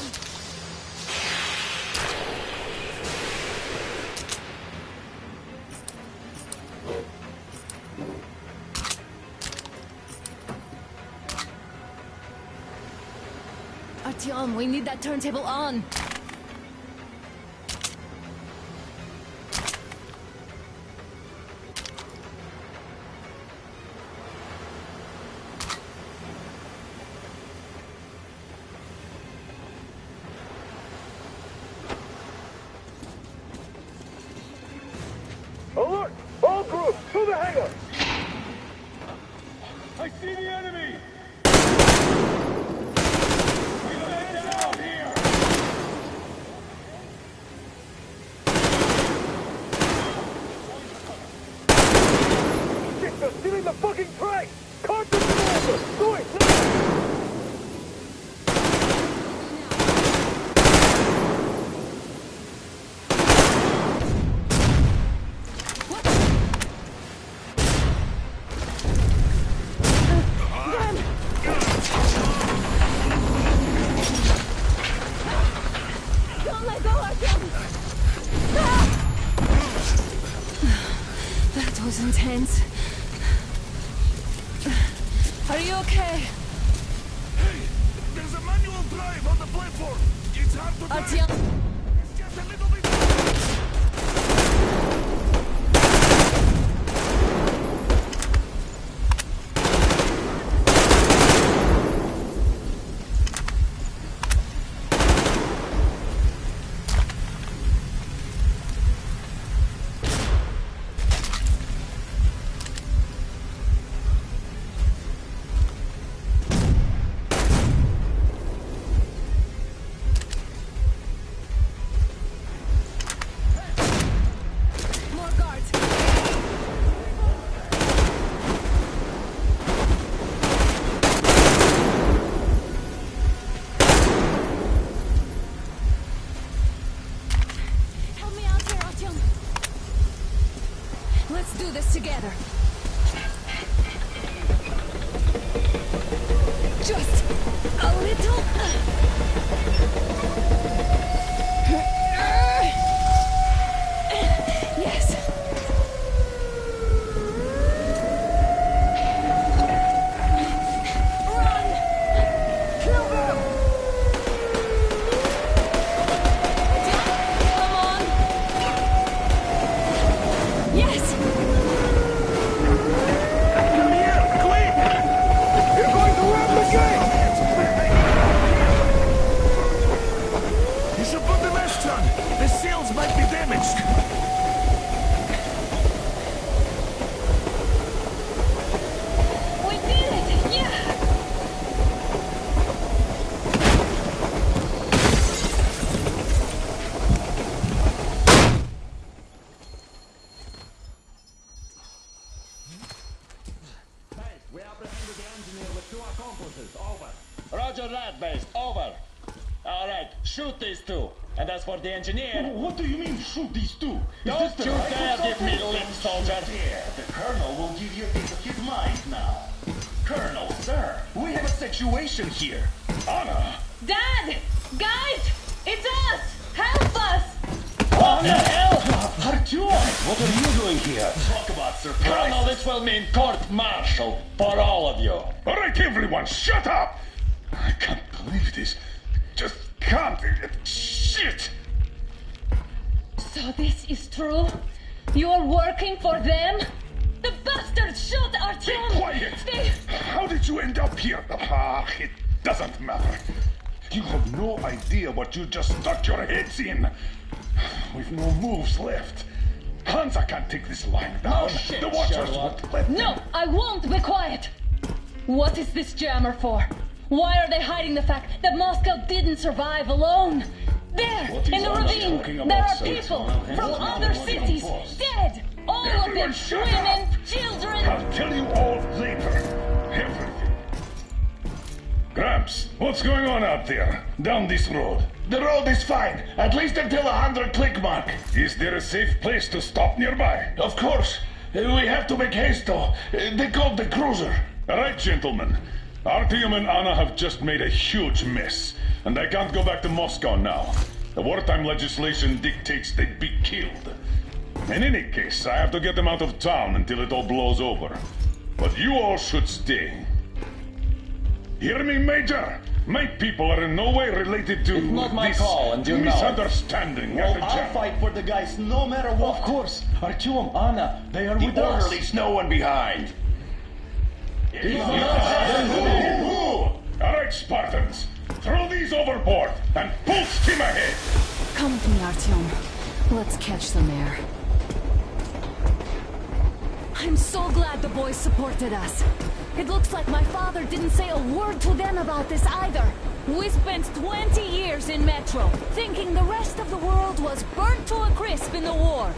S10: Artyom, we need that turntable on.
S15: Alert! All groups, to the hangar!
S16: I see the enemy! We lay down here!
S15: leaving the fucking train! Cart the over! Do it now!
S11: Don't let go, Artyom!
S7: That was intense. Are you okay?
S4: Hey, there's a manual drive on the platform. It's hard to drive.
S7: Artyom!
S4: It's just a little bit...
S7: More guards! Help me out here, Artyom! Let's do this together! Just a little... Yes. Run! Kill them! Come on! Yes!
S4: Come here, quick!
S15: You're going to ram the gate!
S4: You should put the mesh on. The seals might be damaged.
S12: We did it! Yeah!
S17: We apprehended the engineer with 2 accomplices. Over.
S16: Roger that, base. Over. All right, shoot these 2. And as for the engineer...
S3: What do you mean, shoot these 2?
S16: Don't you dare give me lip, soldier!
S3: Yeah, the Colonel will give you a piece of his mind now. Colonel, sir, we have a situation here. Anna!
S12: Dad! Guys! It's us! Help us!
S16: What the hell?
S3: Artyom, what are you doing here? Talk about surprise.
S16: Colonel, this will mean court-martial for all of you.
S3: All right, everyone, shut up! I can't believe this. Just can't. Shit!
S12: So this is true? You're working for them? The bastards shot Artyom!
S3: Be quiet! How did you end up here? It doesn't matter. You have no idea what you just stuck your heads in. We've no moves left. Hansa can't take this line down.
S16: shit,
S3: The Watchers
S16: Sherlock.
S3: won't let them.
S12: No, I won't be quiet! What is this jammer for? Why are they hiding the fact that Moscow didn't survive alone? There,
S3: What is
S12: in the
S3: Anna
S12: ravine,
S3: talking
S12: there
S3: about,
S12: are
S3: sir?
S12: people
S3: It's
S12: from
S3: not
S12: other
S3: what
S12: cities,
S3: you post.
S12: dead! All of them,
S3: Everyone shut
S12: women, children!
S3: I'll tell you all later. Everything. Gramps, what's going on out there? Down this road? The road is fine, at least until 100 click mark. Is there a safe place to stop nearby? Of course. We have to make haste though. They called the cruiser. All right, gentlemen. Artyom and Anna have just made a huge mess, and I can't go back to Moscow now. The wartime legislation dictates they'd be killed. In any case, I have to get them out of town until it all blows over. But you all should stay. Hear me, Major? My people are in no way related to
S16: It's not my
S3: this
S16: call, and you know it.
S3: misunderstanding at
S16: Well,
S3: the
S16: I'll
S3: jam.
S16: fight for the guys no matter what. Of course. Artyom, Anna, they are with us.
S3: Leaves no one behind. All right, Spartans. Throw these overboard and full steam ahead.
S7: Come with me, Artyom. Let's catch the mayor. I'm so glad the boys supported us. It looks like my father didn't say a word to them about this either. We spent 20 years in Metro, thinking the rest of the world was burnt to a crisp in the war.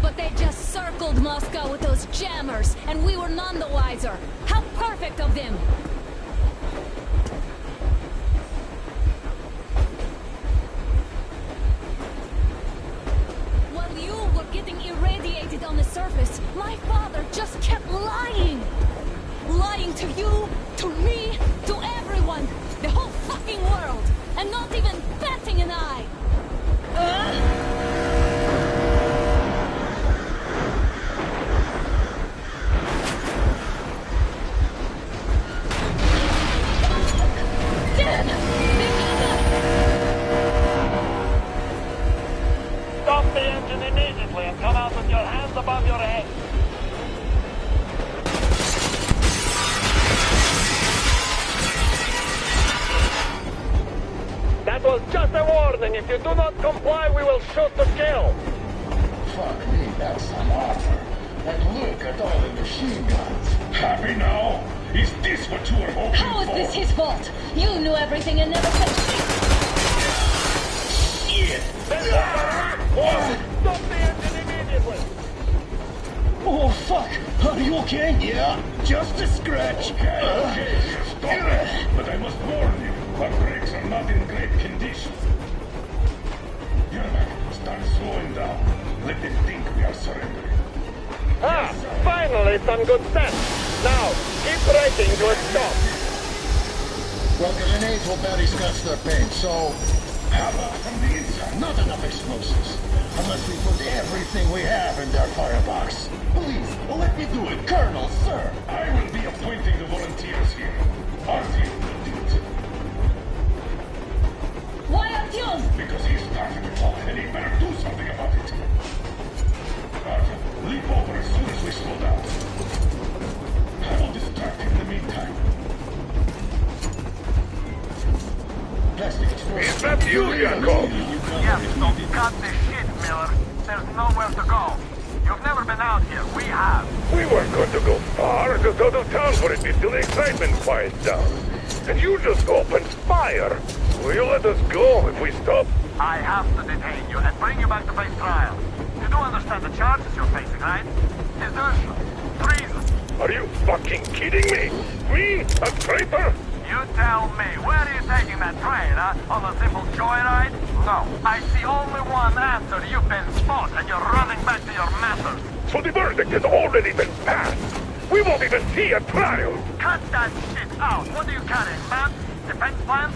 S11: But they just circled Moscow with those jammers, and we were none the wiser. How perfect of them! While you were getting irradiated on the surface, my father just kept lying! Lying to you, to me, to everyone! The whole fucking world! And not even batting an eye!
S2: Stop the engine immediately and come out with your hands above your head. That was just a warning. If you do not comply, we will shoot to kill.
S16: Fuck me, that's some offer. And look at all the machine guns. Happy now? Is this what you were hoping for?
S12: How is this his fault? You knew everything and never said shit!
S16: Shit!
S2: Stop the engine immediately!
S16: Oh, fuck! Are you okay? Yeah, just a scratch. Okay, stop it. But I must warn you, our brakes are not in great condition. Yermak, start slowing down. Let them think we are surrendering.
S2: Ah, finally some good sense. Now, keep braking to a stop.
S16: Well, grenades will barely scratch their paint, so... How about from the inside? Not enough explosives. Unless we put everything we have in their firebox. Please, let me do it, Colonel, sir. I will be appointing the volunteers here. Artyom will do it.
S12: Why Artyom?
S16: Because he's starting it all, and he better do something about it. Artyom, leap over as soon as we slow down. I will distract him in the meantime. Plastic explosive.
S2: Is that you, Yakov?
S3: Yes, so cut the shit, Miller. There's nowhere to go. You've never been out here. We have.
S15: We weren't going to go far, just out of town for a bit till the excitement quiets down. And you just opened fire. Will you let us go if we stop?
S3: I have to detain you and bring you back to face trial. You do understand the charges you're facing, right? Desertion. Treason.
S15: Are you fucking kidding me? Me? A traitor?
S3: You tell me, where are you taking that train, huh? On a simple joyride? No. I see only one answer. You've been spot and you're running back to your masters.
S15: So the verdict has already been passed. We won't even see a trial.
S3: Cut that shit out. What are you carrying, man? Defense plans?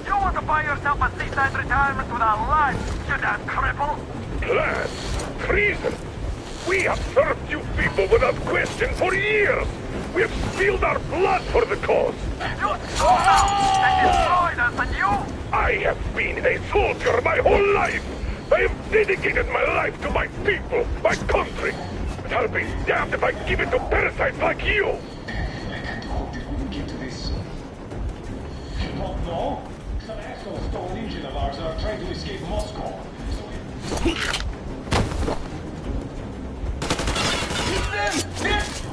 S3: You want to buy yourself a seaside retirement without life, you damn cripple?
S15: Plan? Treason? We have served you people without question for years. We have spilled our blood for the cause.
S3: You sold out and destroyed us, and you?
S15: I have been a soldier my whole life. I have dedicated my life to my people, my country. But I'll be damned if I give it to parasites like you.
S16: I can't hope that we will get to this. You don't know? Some assholes stole an engine of ours and are trying to escape Moscow. So we... Hit them! Hit!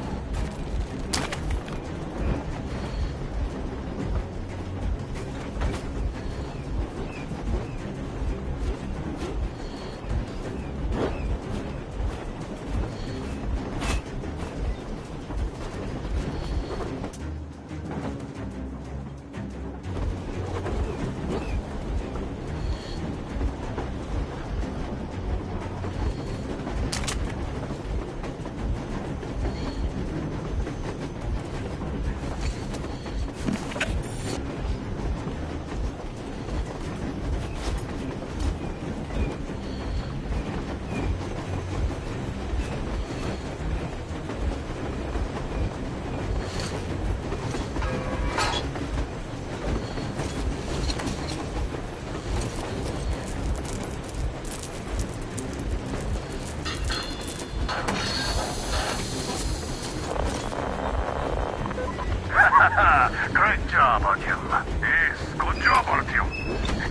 S3: Great job, Artyom. Yes, good job, Artyom.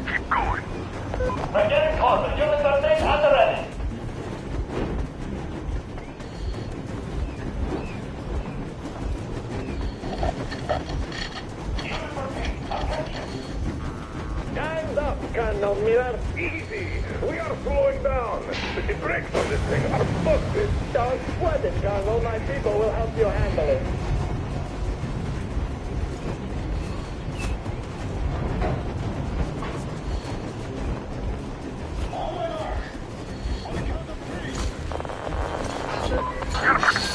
S3: Keep going.
S2: We're getting closer. Units are safe and ready.
S15: Time's up, Colonel Miller. Easy. We are slowing down. The brakes on this thing are busted.
S2: Don't sweat it, Congo. My people will help you handle it.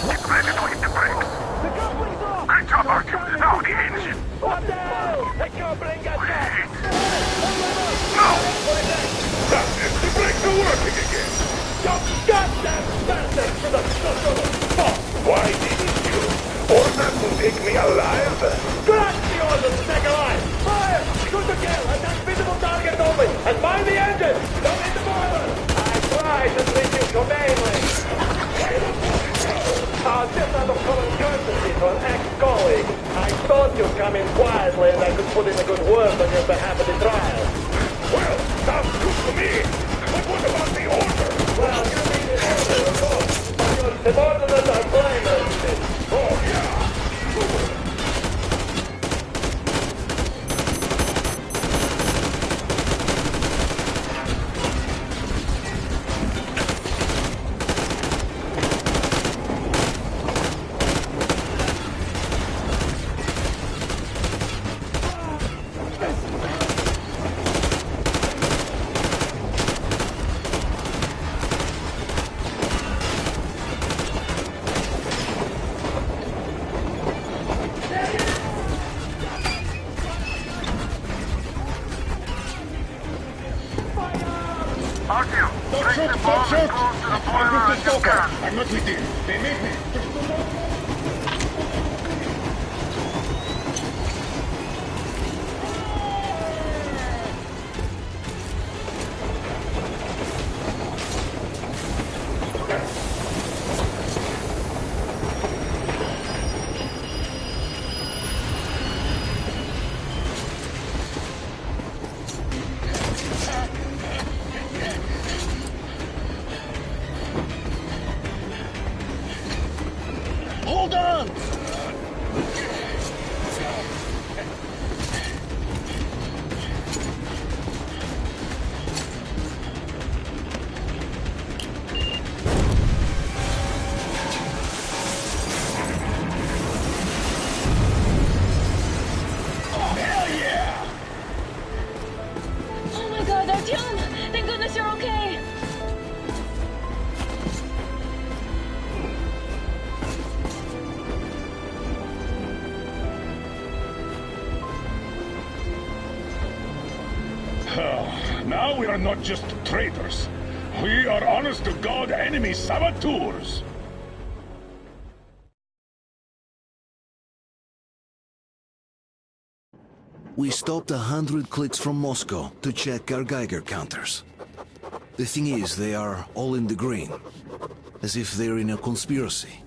S15: Get ready to hit the brakes.
S2: The coupling's off!
S15: Great job, Artyom. Now the engine.
S2: What the hell? The coupling got shot!
S15: No! The brakes are working again.
S2: You goddamn bastard to the fuck!
S15: Why didn't you? Order to take me alive?
S2: Scratch the order to take alive! Fire! Shoot to kill! Attack visible target only! And mind the engine! Don't hit the boiler! I tried to treat you humanely! Just out of common courtesy to an ex-colleague. I thought you'd come in quietly and I could put in a good word on your behalf at the trial.
S15: Well, sounds good to me. But what about the order?
S2: Well, you need the order, of course. But your subordinates are blameless.
S15: Oh, yeah. Artyom,
S16: Don't shoot! Don't shoot! I'm with the stalker! I'm not with you! They made me!
S2: Hold on!
S12: Oh my god, Artyom! Thank goodness you're okay!
S15: Now we are not just traitors. We are honest-to-God enemy saboteurs.
S1: We stopped 100 clicks from Moscow to check our Geiger counters. The thing is, they are all in the green, as if they're in a conspiracy.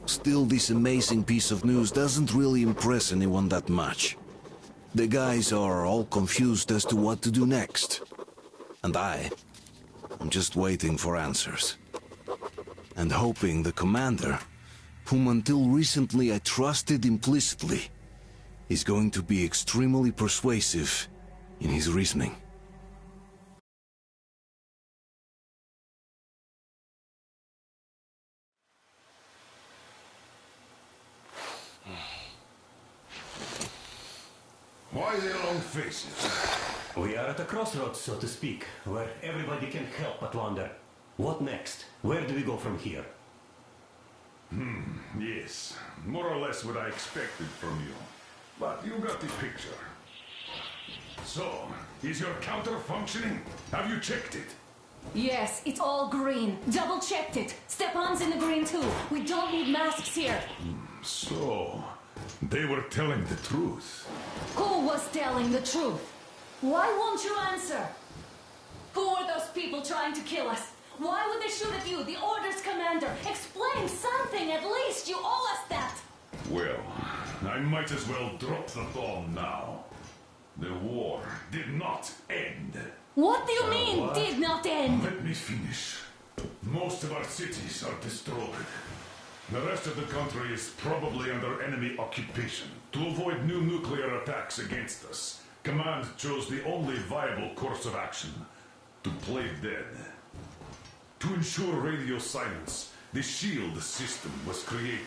S1: Still, this amazing piece of news doesn't really impress anyone that much. The guys are all confused as to what to do next. And I'm just waiting for answers. And hoping the commander, whom until recently I trusted implicitly, is going to be extremely persuasive in his reasoning.
S3: Why the long faces?
S19: We are at a crossroads, so to speak, where everybody can help but wonder. What next? Where do we go from here?
S3: Yes. More or less what I expected from you. But you got the picture. So, is your counter functioning? Have you checked it?
S11: Yes, it's all green. Double checked it. Stepan's in the green too. We don't need masks here.
S3: So, they were telling the truth.
S11: Who was telling the truth? Why won't you answer? Who were those people trying to kill us? Why would they shoot at you, the Order's commander? Explain something, at least. You owe us that.
S3: Well, I might as well drop the bomb now. The war did not end.
S11: What do you mean, did not end?
S3: Let me finish. Most of our cities are destroyed. The rest of the country is probably under enemy occupation. To avoid new nuclear attacks against us, Command chose the only viable course of action: to play dead. To ensure radio silence, the SHIELD system was created.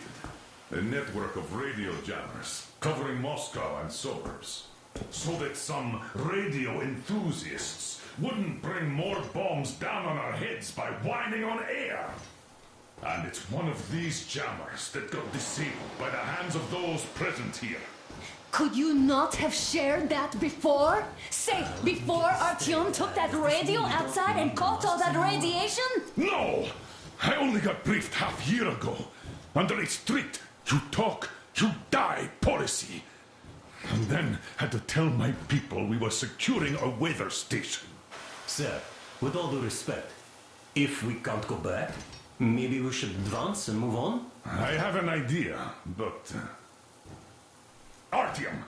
S3: A network of radio jammers covering Moscow and suburbs. So that some radio enthusiasts wouldn't bring more bombs down on our heads by whining on air. And it's one of these jammers that got disabled by the hands of those present here.
S11: Could you not have shared that before? Say, before Artyom took that radio outside and caught all that radiation?
S3: No! I only got briefed half-year ago. Under a strict, you talk, you die policy. And then had to tell my people we were securing a weather station.
S19: Sir, with all due respect, if we can't go back, maybe we should advance and move on?
S3: I have an idea, but... Artyom,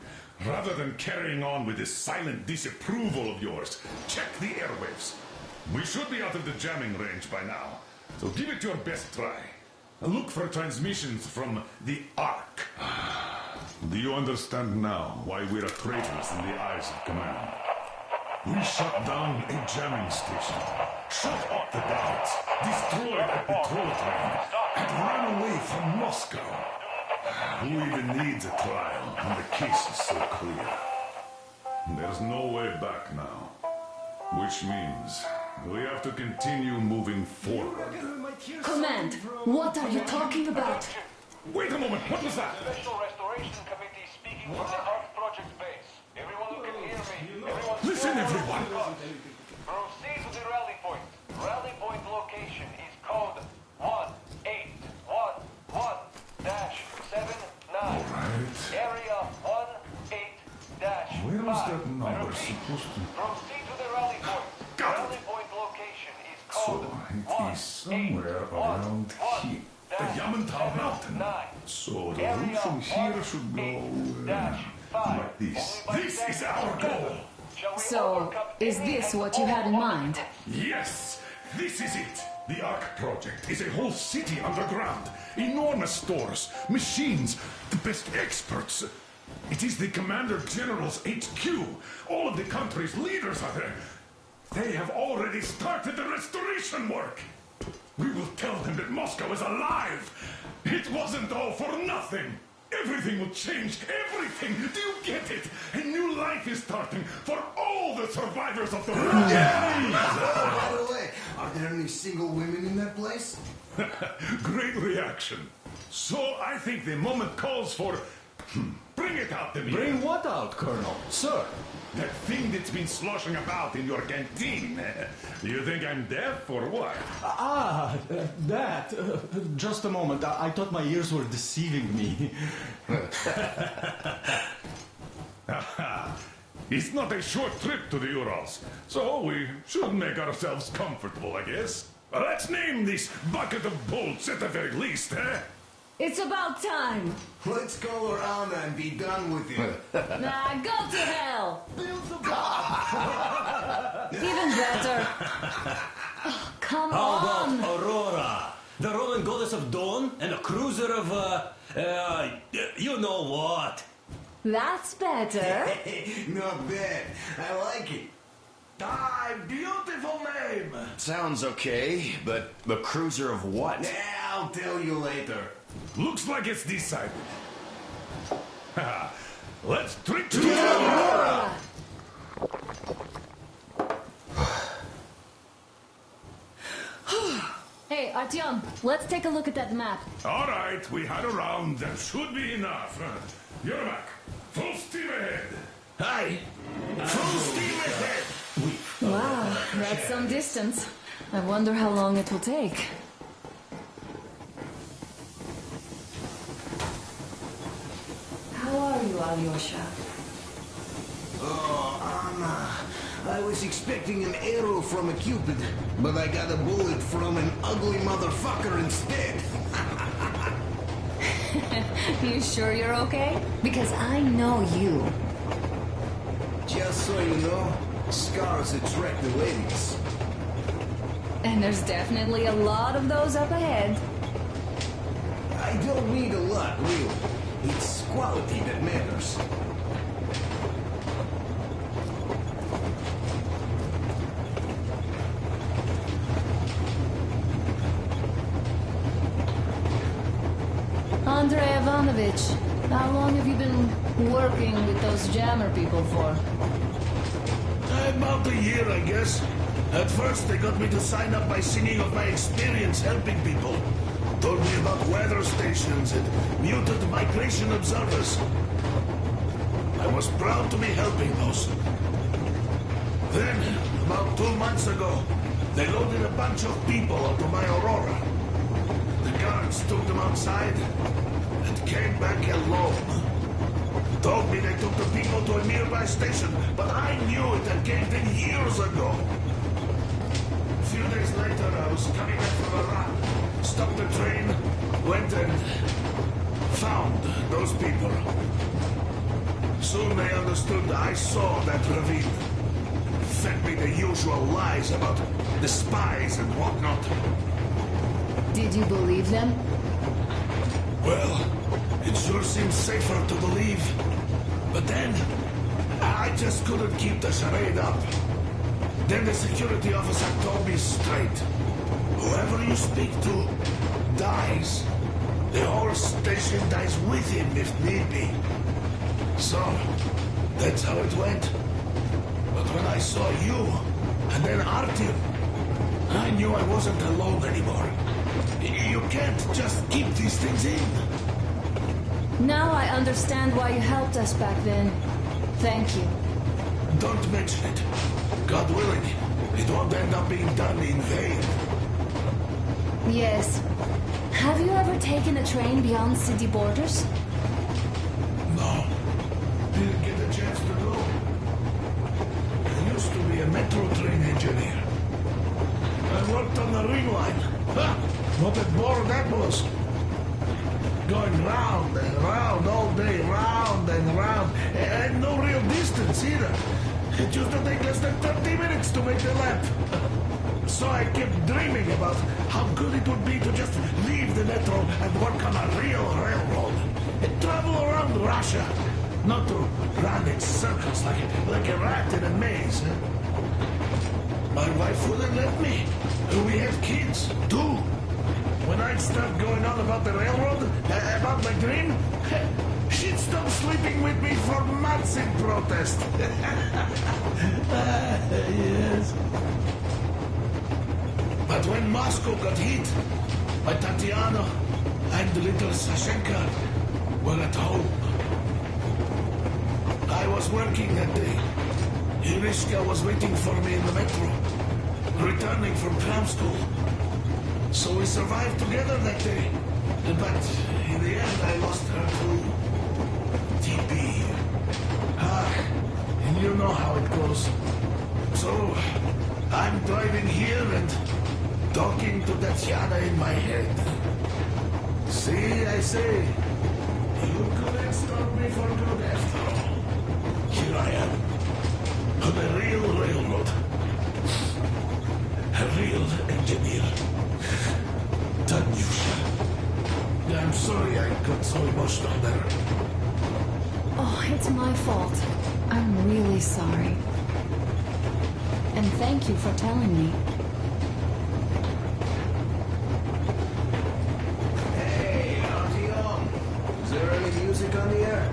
S3: rather than carrying on with this silent disapproval of yours, check the airwaves. We should be out of the jamming range by now, so give it your best try. Look for transmissions from the Ark. Do you understand now why we're traitors in the eyes of command? We shut down a jamming station, shut up the guards, destroyed a patrol train, and ran away from Moscow. Who even needs a trial when the case is so clear? There's no way back now. Which means we have to continue moving forward.
S11: Command, what are you talking about?
S3: Wait a moment, what was that?
S2: Special Restoration Committee speaking from the Ark Project base. Everyone who can hear me, everyone...
S3: Listen, everyone!
S2: Proceed to the rally point. Rally point location is code 1811-79. Area 18-5.
S3: Where was that number supposed to...
S2: Proceed to the rally point. Rally point location is code
S3: So it is somewhere around here. The Yamantau Mountain. So the route from here should go like this. This is our goal.
S7: So, is this what you had in mind?
S3: Yes, this is it. The Ark Project is a whole city underground. Enormous stores, machines, the best experts. It is the Commander General's HQ. All of the country's leaders are there. They have already started the restoration work. We will tell them that Moscow is alive. It wasn't all for nothing. Everything will change. Everything. Do you get it? A new life is starting for all the survivors of the war.
S6: By the way, are there any single women in that place?
S3: Great reaction. So I think the moment calls for... Bring it out, Demir.
S4: Bring what out, Colonel? Sir?
S3: That thing that's been sloshing about in your canteen. You think I'm deaf or what?
S4: That. Just a moment. I thought my ears were deceiving me.
S3: It's not a short trip to the Urals, so we should make ourselves comfortable, I guess. Let's name this bucket of bolts at the very least, eh?
S11: It's about time.
S6: Let's call her Anna and be done with it.
S11: Nah, go to hell. Even better. Oh, come
S19: How
S11: on.
S19: about Aurora? The Roman goddess of dawn and a cruiser of, you know what?
S11: That's better.
S6: Not bad. I like it.
S17: Beautiful name.
S6: Sounds okay, but the cruiser of what? I'll tell you later.
S3: Looks like it's decided. Let's drink to Aurora!
S11: Hey, Artyom, let's take a look at that map.
S3: All right, we had a round. That should be enough. You're back. Full steam ahead.
S19: Hi.
S3: Full steam ahead.
S7: Wow, that's some distance. I wonder how long it will take. How are you, Alyosha?
S6: Oh, Anna. I was expecting an arrow from a Cupid, but I got a bullet from an ugly motherfucker instead.
S7: You sure you're okay? Because I know you.
S6: Just so you know, scars attract the ladies.
S7: And there's definitely a lot of those up ahead.
S6: I don't need a lot, really. It's quality that matters.
S7: Ivanovich, how long have you been working with those jammer people for?
S20: About a year, I guess. At first, they got me to sign up by singing of my experience helping people. Told me about weather stations and mutant migration observers. I was proud to be helping those. Then, about 2 months ago, they loaded a bunch of people onto my Aurora. The guards took them outside and came back alone. Told me they took the people to a nearby station, but I knew it had caved in years ago. A few days later, I was coming back from a run, stopped the train, went and found those people. Soon they understood I saw that ravine. Fed me the usual lies about the spies and whatnot.
S7: Did you believe them?
S20: Well, it sure seems safer to believe. But then, I just couldn't keep the charade up. Then the security officer told me straight. Whoever you speak to dies. The whole station dies with him if need be. So, that's how it went. But when I saw you, and then Artyom, I knew I wasn't alone anymore. You can't just keep these things in.
S7: Now I understand why you helped us back then. Thank you.
S20: Don't mention it. God willing, it won't end up being done in vain.
S7: Yes. Have you ever taken a train beyond city borders?
S20: No. Didn't get a chance to go. I used to be a metro train engineer. I worked on the ring line. Ha! What a bore that was. Going round and round all day, round and round. And no real distance either. It used to take less than 30 minutes to make the lap. So I kept dreaming about how good it would be to just leave the metro and work on a real railroad. And travel around Russia. Not to run in circles like a rat in a maze. My wife wouldn't let me. We had kids, too. When I'd start going on about the railroad, about my dream, she'd stop sleeping with me for months in protest. Yes. But when Moscow got hit, my Tatiana and little Sashenka were at home. I was working that day. Irishka was waiting for me in the metro, returning from cram school. So we survived together that day. But in the end, I lost her to TB. And you know how it goes. So I'm driving here and talking to Tatiana in my head. See, I say, you couldn't stop me for good after all. Here I am, on a real railroad. A real engineer. Tanyusha. I'm sorry I got so emotional there.
S7: Oh, it's my fault. I'm really sorry. And thank you for telling me.
S6: Hey, Artyom. Is there any music on the air?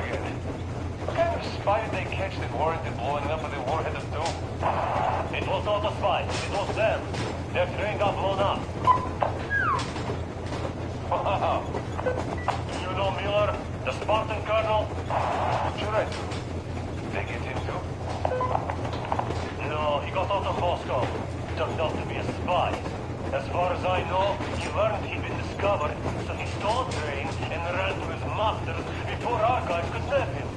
S3: again. What kind of spy did they catch that warranted blowing up of the warhead of doom?
S19: It was not a spy. It was them. Their train got blown up.
S3: Wow.
S19: Do you know Miller, the Spartan colonel?
S3: Sure I do. They get him too?
S19: No, he got out of Moscow. Turned out to be a spy. As far as I know, he learned he'd been discovered, so he stole a train and ran to his masters before our guys could nab him.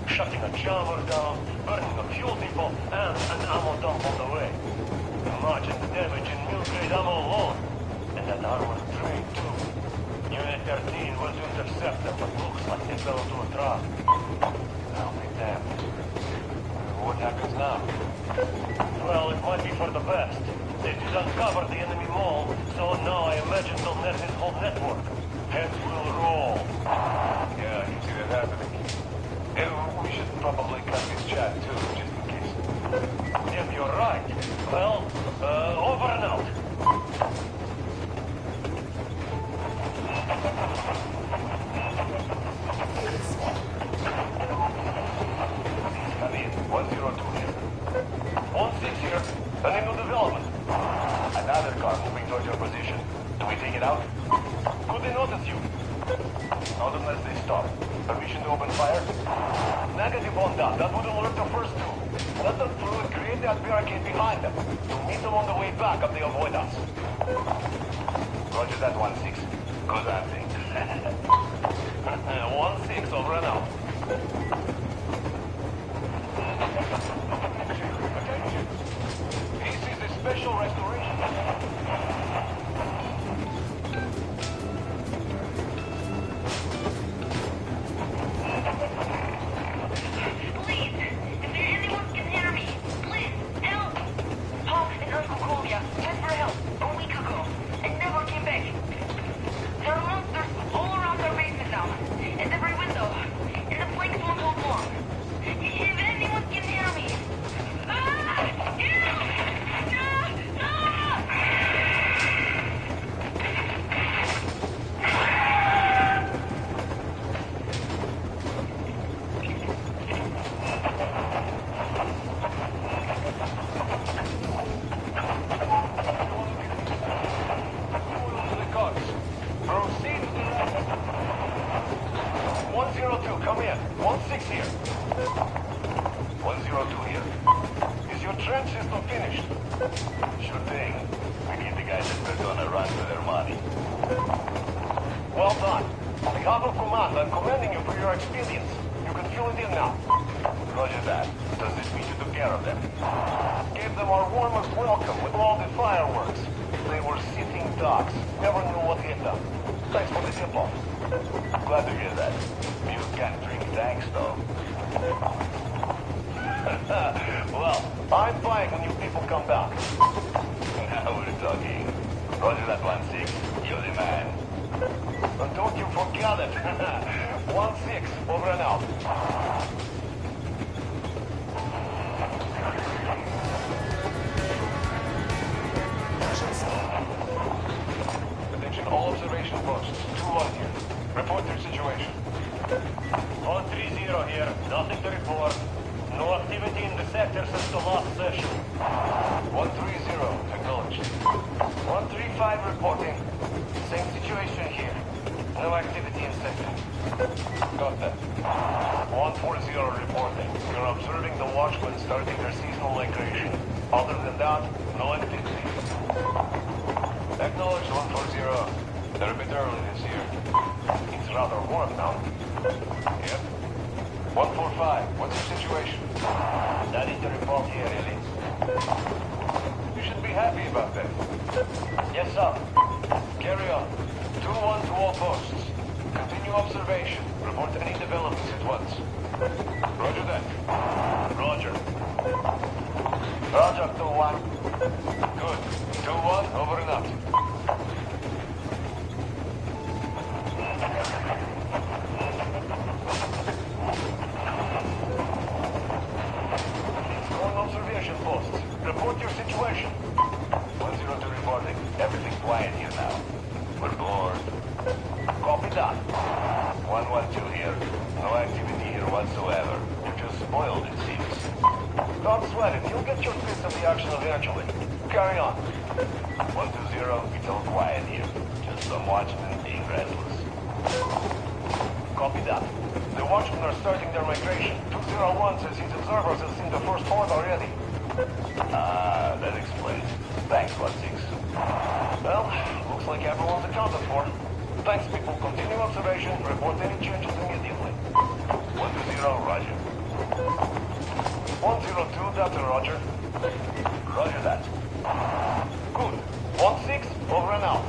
S19: Shutting a jammer down, burning a fuel depot, and an ammo dump on the way. Imagine the damage in mill-grade ammo alone. And an armored train, too. Unit 13 went to intercept them, but looks like they fell into a trap.
S3: I'll be damned. What happens now?
S19: Well, it might be for the best. They did uncover the enemy mole, so now I imagine they'll net his whole network. Heads will roll.
S3: Yeah, you see that happening. We should probably cut this chat too, just in case.
S19: If you're right. Well, over and out.
S3: Come in. 102 here.
S19: 16 here. An new development.
S3: Another car moving towards your position. Do we take it out?
S19: Could they notice you?
S3: Not unless they stop. Permission to open fire?
S19: Negative on that. That would alert the first two. Let them through and create that barricade behind them. You'll meet them on the way back if they avoid us.
S3: Roger that, 1-6. Good hunting.
S19: 1-6, over and out.
S3: Attention! This is a special restoration. Copy that. 112 here. No activity here. here whatsoever. You're just spoiled, it seems. Don't sweat it. You'll get your fist of the action eventually. Carry on. 120, it's all quiet here. Just some watchmen being restless. Copy that. The watchmen are starting their migration. 201 says his observers have seen the first horde already. Ah, that explains. Thanks, 16. Well, looks like everyone's accounted for. Thanks, people. Continue observation. Report any changes immediately. 120, roger. 102, that's a roger. Roger that. Good. 16, over and out.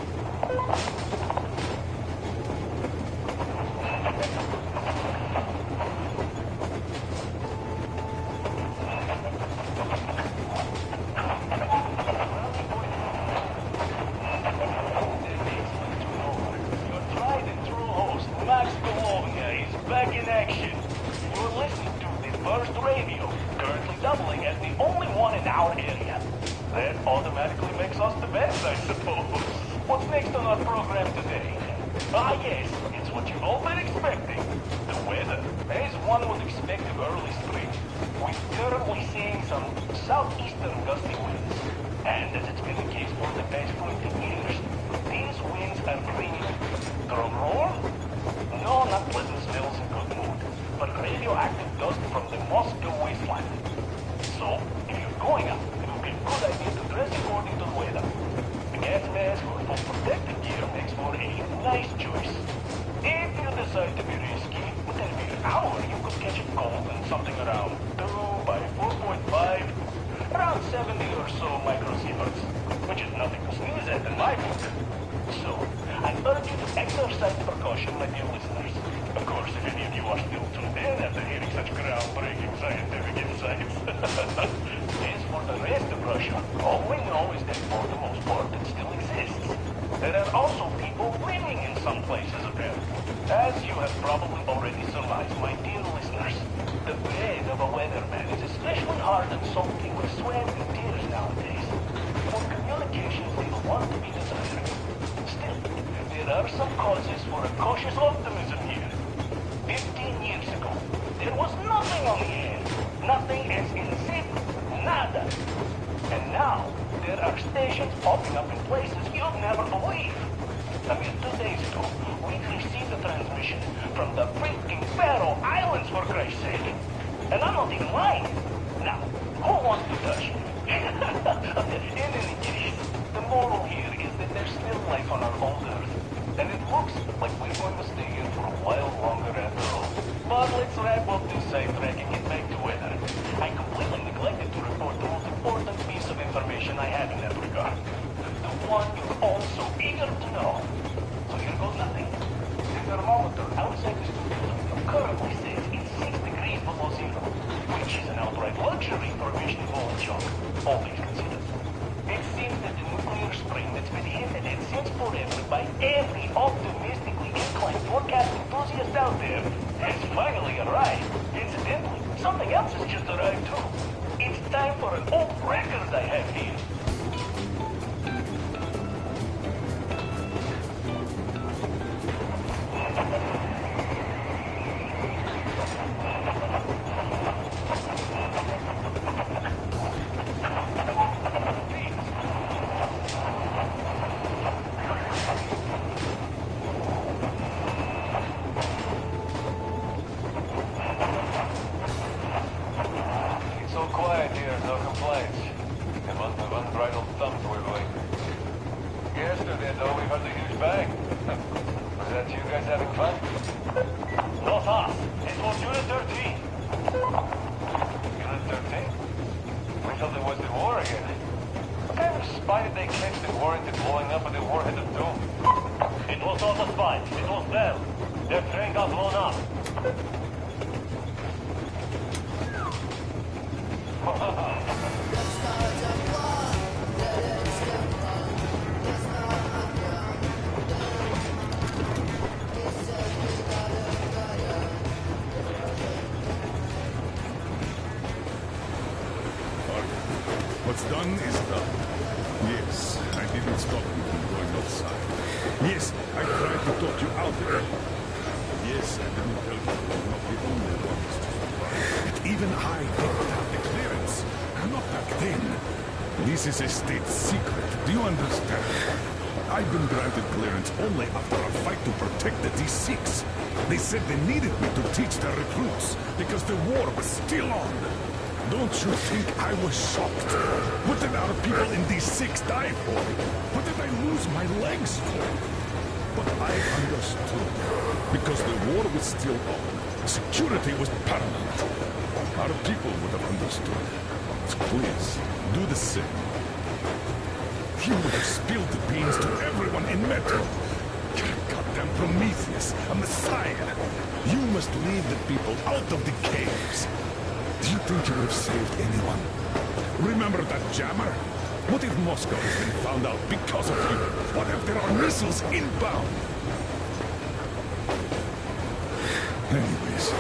S15: What's done is done. Yes, I didn't stop you from going outside. Yes, I tried to talk you out of it. Yes, I didn't tell you you're not the only one Even I didn't have the clearance. Not back then. This is a state secret. Do you understand? I've been granted clearance only after a fight to protect the D6. They said they needed me to teach their recruits because the war was still on. Don't you think I was shocked? What did our people in D6 die for? What did I lose my legs for? But I understood. Because the war was still on. Security was paramount. Our people would have understood. So please, do the same. You would have spilled the beans to everyone in Metro. Goddamn Prometheus, a messiah. You must lead the people out of the caves. Do you think you would have saved anyone? Remember that jammer? What if Moscow has been found out because of you? What if there are missiles inbound? Anyways,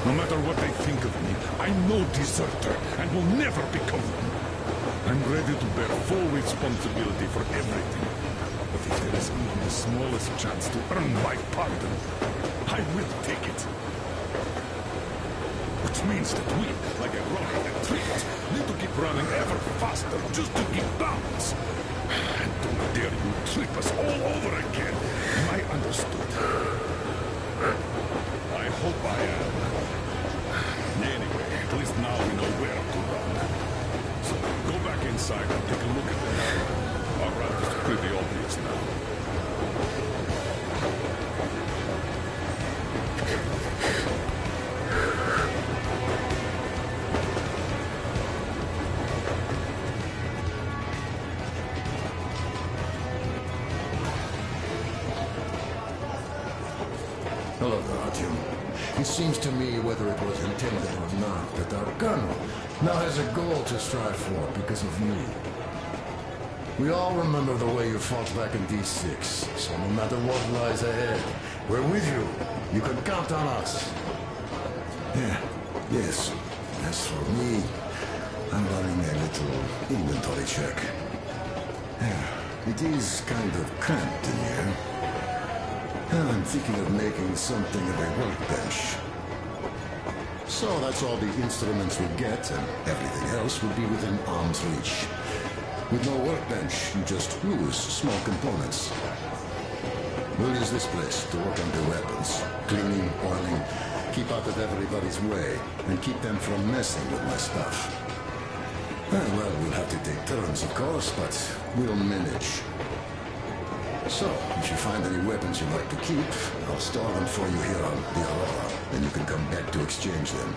S15: no matter what they think of me, I'm no deserter and will never become one. I'm ready to bear full responsibility for everything. But if there is even the smallest chance to earn my pardon, I will take it. Which means that we, like a rocket that tripped, need to keep running ever faster just to keep balance. And don't dare you trip us all over again. Am I understood? I hope I am. Anyway, at least now we know where to run. So go back inside and take a look at the map. Our route is pretty obvious now.
S16: Hello there, Artyom. It seems to me, whether it was intended or not, that our colonel now has a goal to strive for because of you. We all remember the way you fought back in D6, so no matter what lies ahead, we're with you. You can count on us. Yes. As for me, I'm running a little inventory check. It is kind of cramped in here. I'm thinking of making something of a workbench. So that's all the instruments we get, and everything else will be within arm's reach. With no workbench, you just lose small components. We'll use this place to work on the weapons. Cleaning, oiling, keep out of everybody's way, and keep them from messing with my stuff. Well, we'll have to take turns, of course, but we'll manage. So, if you find any weapons you'd like to keep, I'll store them for you here on the Aurora. Then you can come back to exchange them.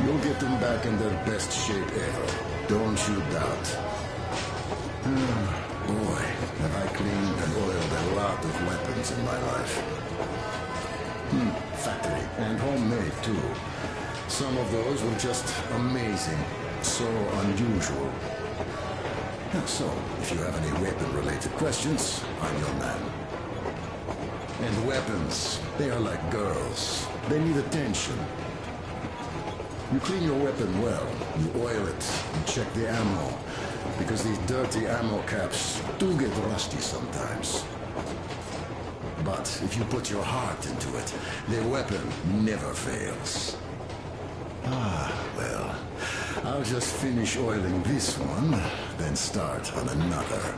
S16: You'll get them back in their best shape ever. Don't you doubt. Boy, have I cleaned and oiled a lot of weapons in my life. Factory and homemade, too. Some of those were just amazing. So unusual. So, if you have any weapon-related questions, I'm your man. And weapons, they are like girls. They need attention. You clean your weapon well, you oil it, you check the ammo, because these dirty ammo caps do get rusty sometimes. But if you put your heart into it, the weapon never fails. Well, I'll just finish oiling this one, then start on another.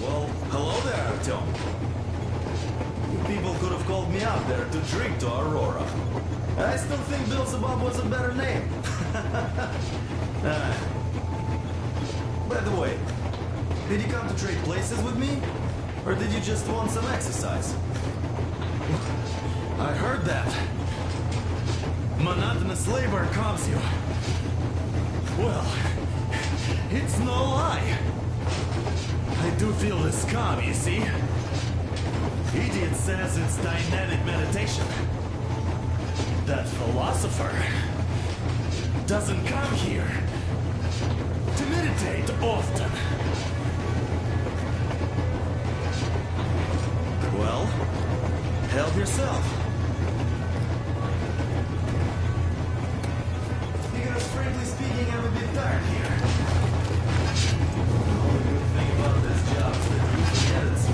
S13: Well, hello there, Artyom. You people could have called me out there to drink to Aurora. I still think Beelzebub was a better name. By the way, did you come to trade places with me? Or did you just want some exercise? I heard that. Monotonous labor calms you. Well, it's no lie. I do feel this calm, you see? Idiot says it's dynamic meditation. That philosopher doesn't come here to meditate often. Well, help yourself. Because frankly speaking, I'm a bit tired here. The only good thing about this job is that you forget it's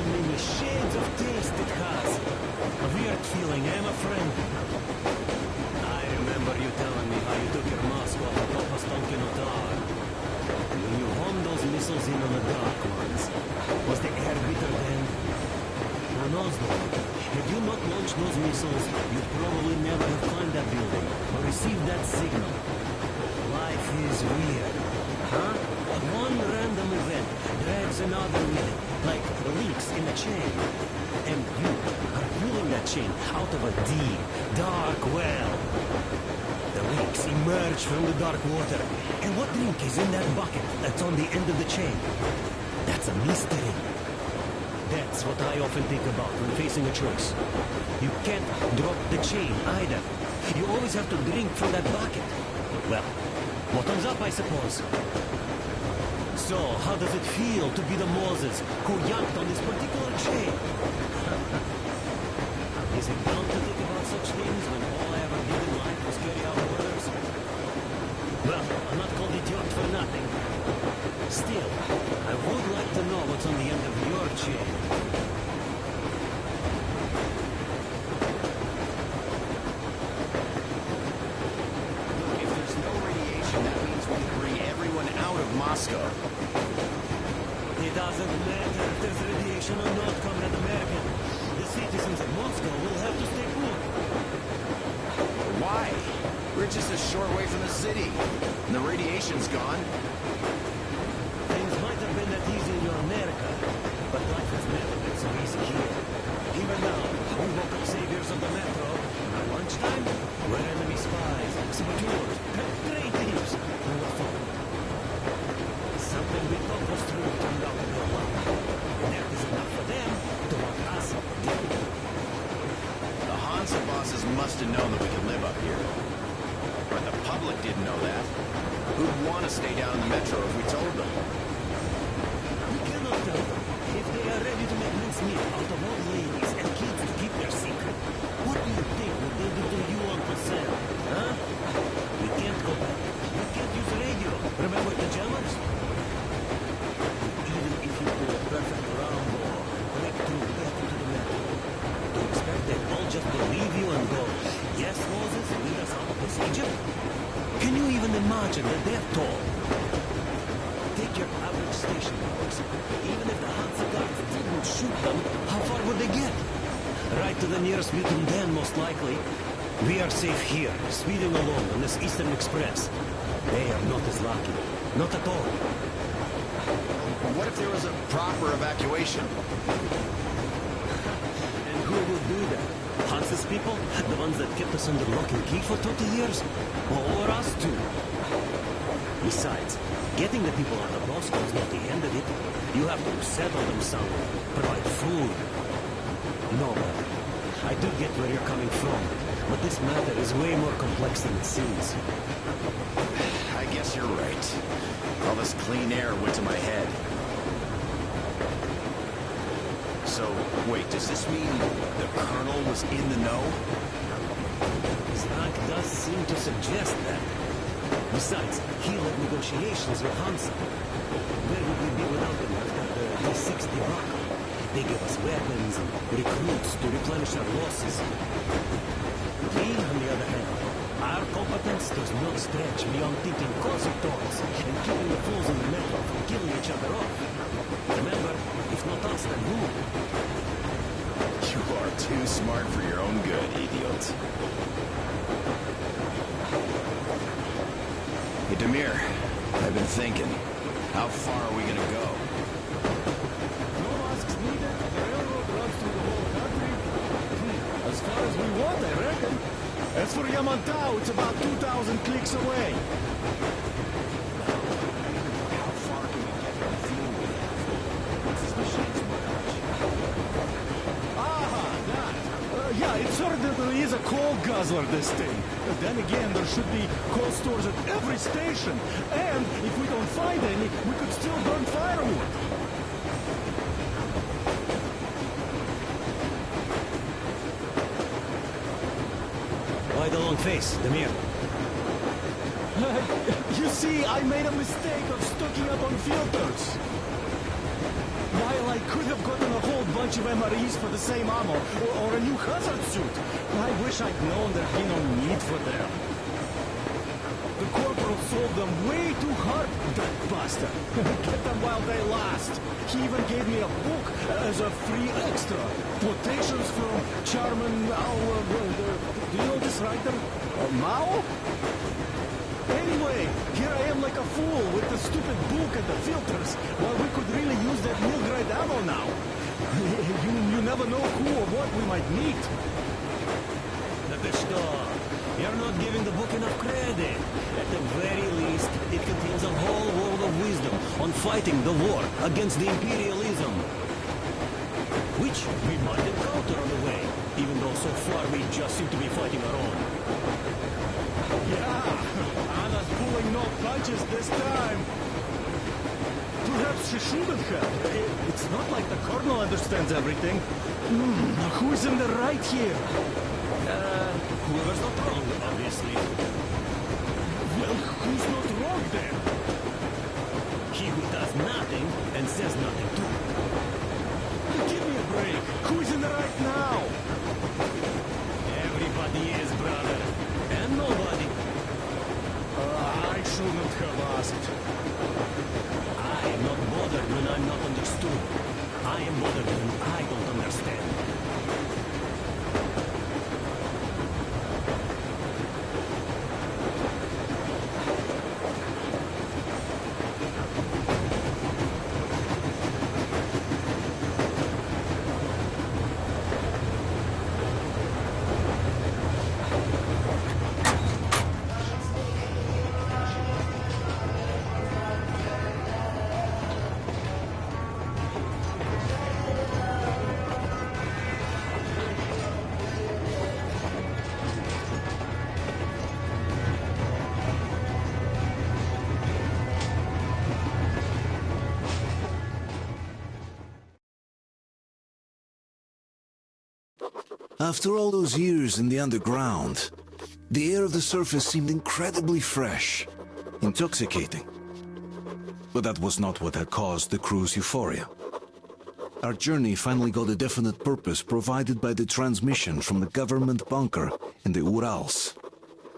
S21: many shades of taste it has. A weird feeling, my friend. I remember you telling me how you took your mask off at Topastonkino Tower. When you homed those missiles in on the dark ones, was the air bitter then? Who knows though? Had you not launched those missiles, you'd probably never have climbed that building or received that signal. Life is weird, huh? One random event drags another with it, like the links in a chain. And you are pulling that chain out of a deep, dark well. The links emerge from the dark water. And what link is in that bucket that's on the end of the chain? That's a mystery. That's what I often think about when facing a choice. You can't drop the chain either. You always have to drink from that bucket. Well, bottoms up, I suppose. So, how does it feel to be the Moses who yanked on this particular chain? Is it dumb to think about such things when all I ever did in life was carry out orders? Well, I'm not called idiot for nothing. Still, I would like to know what's on the end of your chain.
S22: Look, if there's no radiation, that means we can bring everyone out of Moscow.
S21: It doesn't matter if there's radiation or not, Comrade American. The citizens of Moscow will have to stay put.
S22: Why? We're just a short way from the city. And the radiation's gone.
S21: Things might have been that easy in your America, but life has never been so easy here. Even now, we woke up saviors of the metro. At lunchtime, we're enemy spies, saboteurs, train thieves. We were followed. Something we thought was true turned out to be a lie. And that is enough for them to want us dead.
S22: The Hansa bosses must have known that we could live up here. But the public didn't know that. Who'd want to stay down in the metro if we told them?
S21: We cannot tell them. If they are ready to make mincemeat out of old ladies and kids to keep their secret, what do you think would they do to you, Uncle Sam? Huh? We can't go back. We can't use the radio. Remember the jammers? Even if you pull a perfect round or break through back into the metro, do you expect they'd all just believe you and go, yes, Moses, lead us out of this Egypt? Can you even imagine the death toll? Take your average station house. Even if the Hansa guards didn't shoot them, how far would they get? Right to the nearest mutant den, most likely. We are safe here, speeding along on this Eastern Express. They are not as lucky. Not at all.
S22: What if there was a proper evacuation?
S21: And who would do that? Hansa's people? The ones that kept us under lock and key for 20 years? Or us too? Besides, getting the people out of Moscow is not the end of it. You have to settle them somewhere, provide food. No, brother. I do get where you're coming from, but this matter is way more complex than it seems.
S22: I guess you're right. All this clean air went to my head. So, wait, does this mean the Colonel was in the know?
S21: His rank does seem to suggest that. Besides, he led negotiations with Hansa. Where would we be without them after the D-6 debacle? They gave us weapons and recruits to replenish our losses. We, on the other hand, our competence does not stretch beyond thinking cozy thoughts and keeping the fools in the metro from killing each other off. Remember, if not us, then who?
S22: You are too smart for your own good, idiot. Hey, Demir, I've been thinking. How far are we gonna go?
S4: No masks needed. The railroad runs through the whole country. As far as we want, I reckon. As for Yamantau, it's about 2,000 clicks away.
S22: How far can we get from the fuel we have? What's this machine's mileage?
S4: Yeah, it certainly is a coal guzzler, this thing. But then again, there should be coal stores at every station. And if we don't find any, we could still burn firewood.
S21: Why the long face, Demir?
S4: You see, I made a mistake of stocking up on filters. While I could have gotten a whole
S21: bunch of MREs for the same ammo, or a new hazard suit. I wish I'd known there'd be no need for them. The corporal sold them way too hard, that bastard. Get them while they last. He even gave me a book as a free extra. Quotations from Charman Mao. Do you know this writer? Mao? Anyway, here I am like a fool with the stupid book and the filters, while we could really use that mil-grade ammo now. You never know who or what we might meet. You're not giving the book enough credit. At the very least, it contains a whole world of wisdom on fighting the war against the imperialism. Which we might encounter on the way, even though so far we just seem to be fighting our own. Yeah, Anna's pulling no punches this time. Perhaps she shouldn't have. It's not like the Colonel understands everything. Who's in the right here? Whoever's not wrong, obviously. Well, who's not wrong then? He who does nothing and says nothing too. Give me a break. Who's in the right now? Everybody is, brother. And nobody. I shouldn't have asked. I am not bothered when I'm not understood. I am bothered when I don't understand.
S1: After all those years in the underground, the air of the surface seemed incredibly fresh, intoxicating. But that was not what had caused the crew's euphoria. Our journey finally got a definite purpose provided by the transmission from the government bunker in the Urals.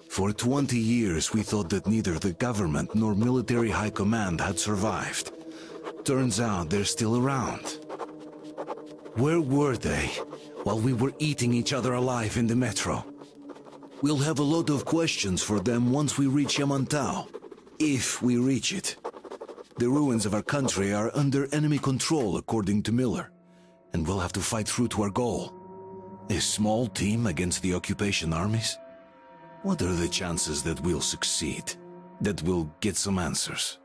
S1: For 20 years we thought that neither the government nor military high command had survived. Turns out they're still around. Where were they while we were eating each other alive in the metro? We'll have a lot of questions for them once we reach Yamantau, if we reach it. The ruins of our country are under enemy control, according to Miller, and we'll have to fight through to our goal. A small team against the occupation armies? What are the chances that we'll succeed, that we'll get some answers?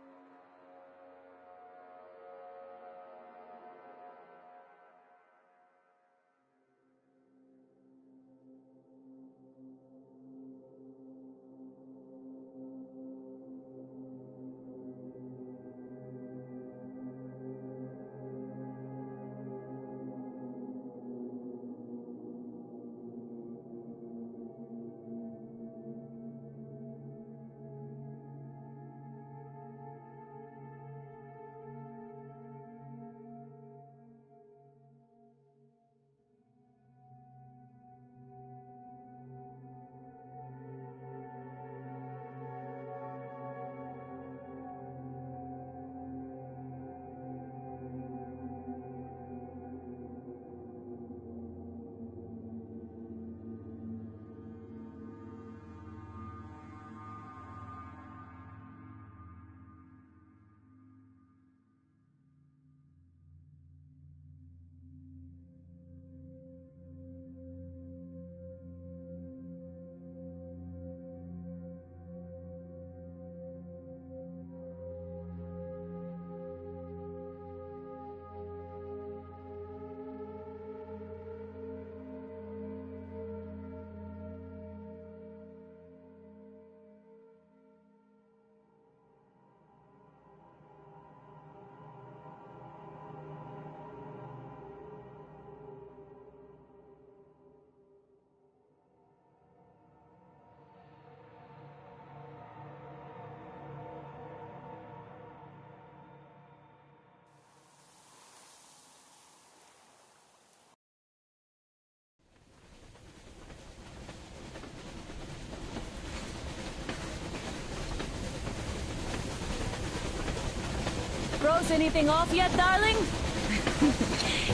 S12: froze anything off yet, darling?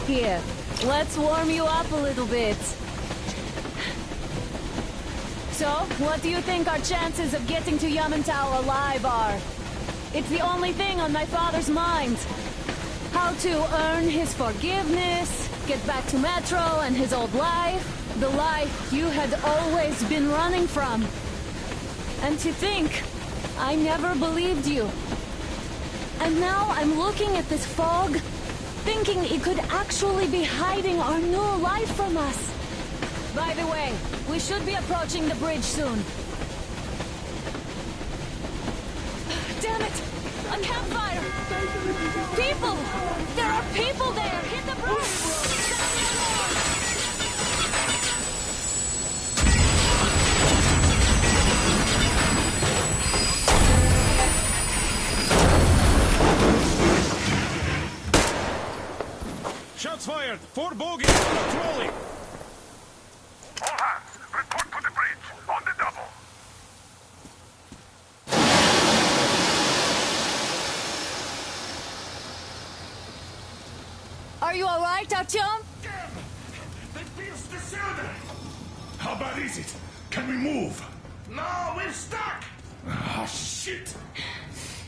S12: Here, let's warm you up a little bit. So, what do you think our chances of getting to Yamantau alive are? It's the only thing on my father's mind. How to earn his forgiveness, get back to Metro and his old life. The life you had always been running from. And to think, I never believed you. And now I'm looking at this fog, thinking it could actually be hiding our new life from us. By the way, we should be approaching the bridge soon. Damn it! A campfire! People! There are people there! Hit the bridge!
S15: Shots fired! 4 bogeys on the trolley!
S3: All hands, report to the bridge, on the double.
S12: Are you alright, Artyom?
S15: Damn! They pierced the cylinder! How bad is it? Can we move?
S20: No, we're stuck!
S15: Ah, shit!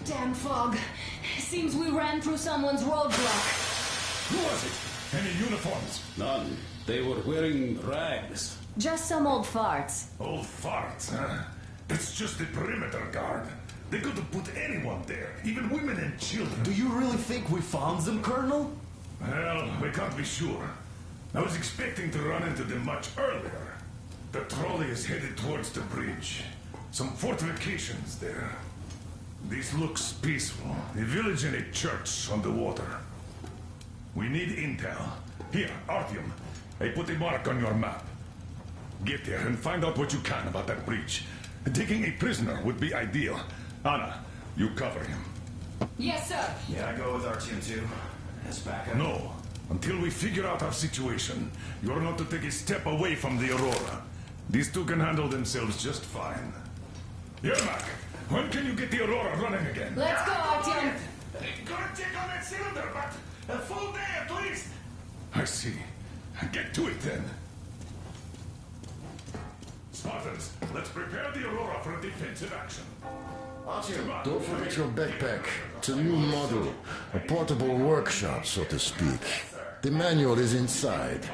S12: Damn fog. Seems we ran through someone's roadblock.
S15: Who was it? Any uniforms?
S5: None. They were wearing rags.
S12: Just some old farts.
S15: Old farts, huh? That's just the perimeter guard. They could have put anyone there, even women and children.
S13: Do you really think we found them, Colonel?
S15: Well, we can't be sure. I was expecting to run into them much earlier. The trolley is headed towards the bridge. Some fortifications there. This looks peaceful. A village and a church on the water. We need intel. Here, Artyom. I put a mark on your map. Get there and find out what you can about that bridge. Taking a prisoner would be ideal. Anna, you cover him.
S12: Yes, sir.
S13: Yeah, I go with Artyom too. As backup.
S15: No. Until we figure out our situation, you're not to take a step away from the Aurora. These two can handle themselves just fine. Yermak, when can you get the Aurora running again?
S12: Let's go, Artyom.
S15: Gotta check on that cylinder, but a full day at least. I see. Get to it then. Spartans, let's prepare the Aurora for a defensive action.
S16: Artyom, don't forget your backpack. It's a new model. A portable workshop, so to speak. The manual is inside.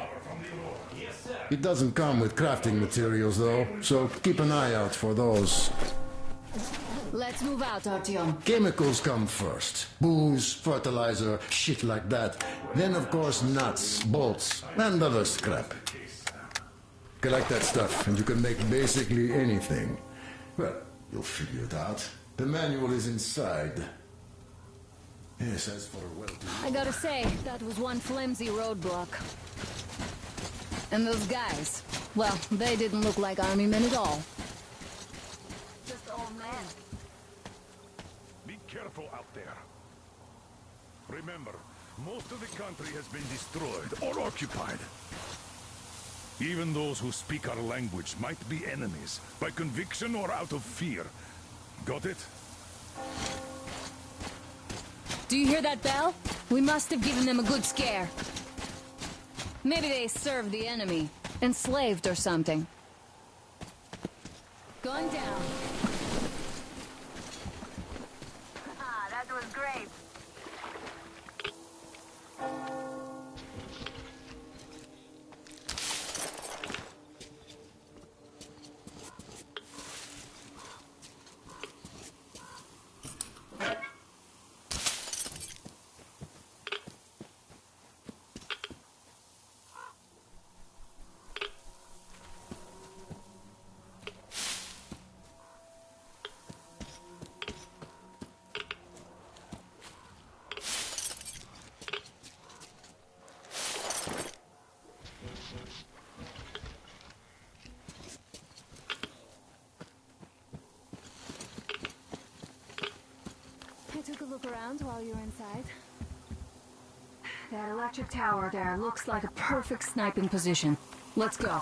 S16: It doesn't come with crafting materials, though, so keep an eye out for those.
S12: Let's move out, Artyom.
S16: Chemicals come first. Booze, fertilizer, shit like that. Then, of course, nuts, bolts, and other scrap. Collect that stuff, and you can make basically anything. Well, you'll figure it out. The manual is inside. Yes, as for a well-to-do...
S12: I gotta say, that was one flimsy roadblock. And those guys, well, they didn't look like army men at all. Just old men.
S15: Be careful out there. Remember, most of the country has been destroyed or occupied. Even those who speak our language might be enemies, by conviction or out of fear. Got it?
S12: Do you hear that bell? We must have given them a good scare. Maybe they served the enemy, enslaved or something. Going down.
S11: Ah, that was great.
S7: I took a look around while you were inside. That electric tower there looks like a perfect sniping position. Let's go.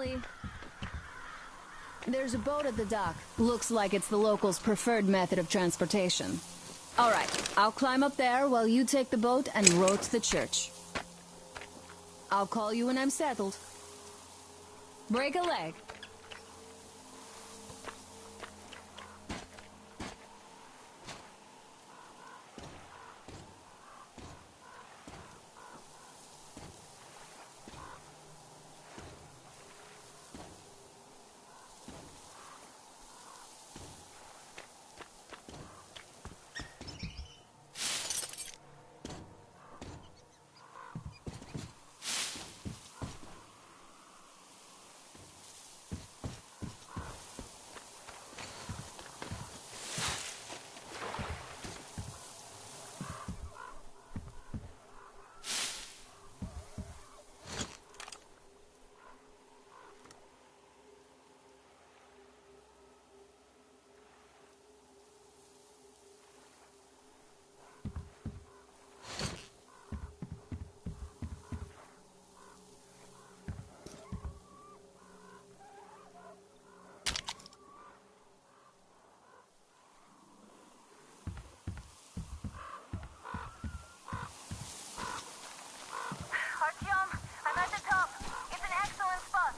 S7: Finally. There's a boat at the dock. Looks like it's the locals' preferred method of transportation. All right, I'll climb up there while you take the boat and row to the church. I'll call you when I'm settled. Break a leg.
S11: I'm at the top. It's an excellent spot.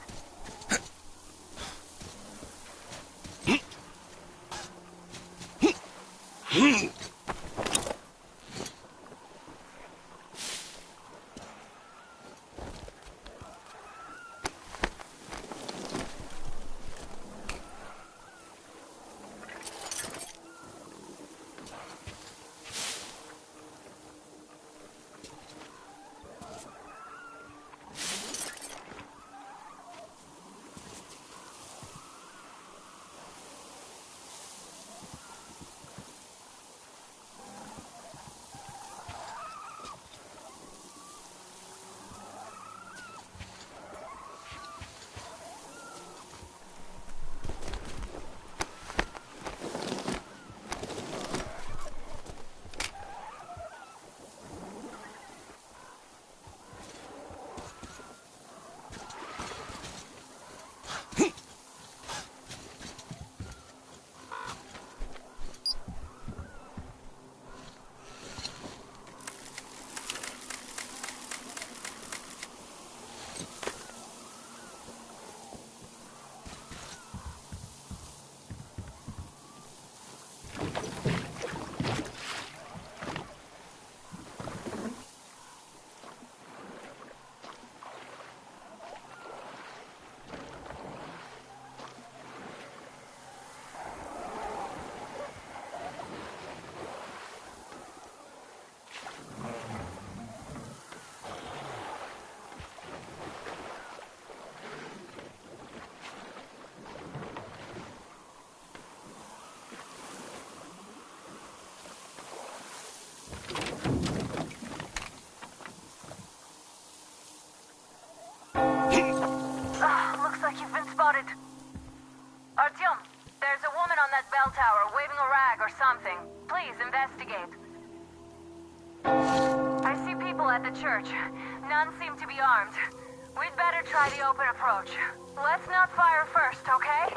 S11: Looks like you've been spotted. Artyom, there's a woman on that bell tower waving a rag or something. Please investigate. I see people at the church. None seem to be armed. We'd better try the open approach. Let's not fire first, okay?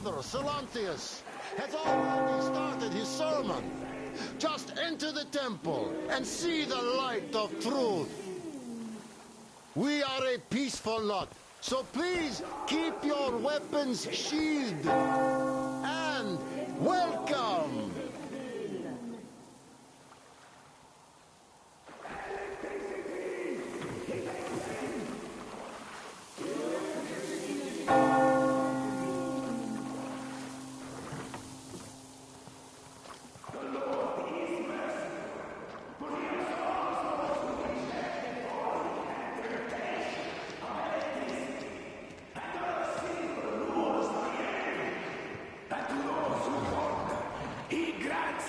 S16: brother, Silantius, has already started his sermon. Just enter the temple and see the light of truth. We are a peaceful lot, so please keep your weapons sheathed. And welcome!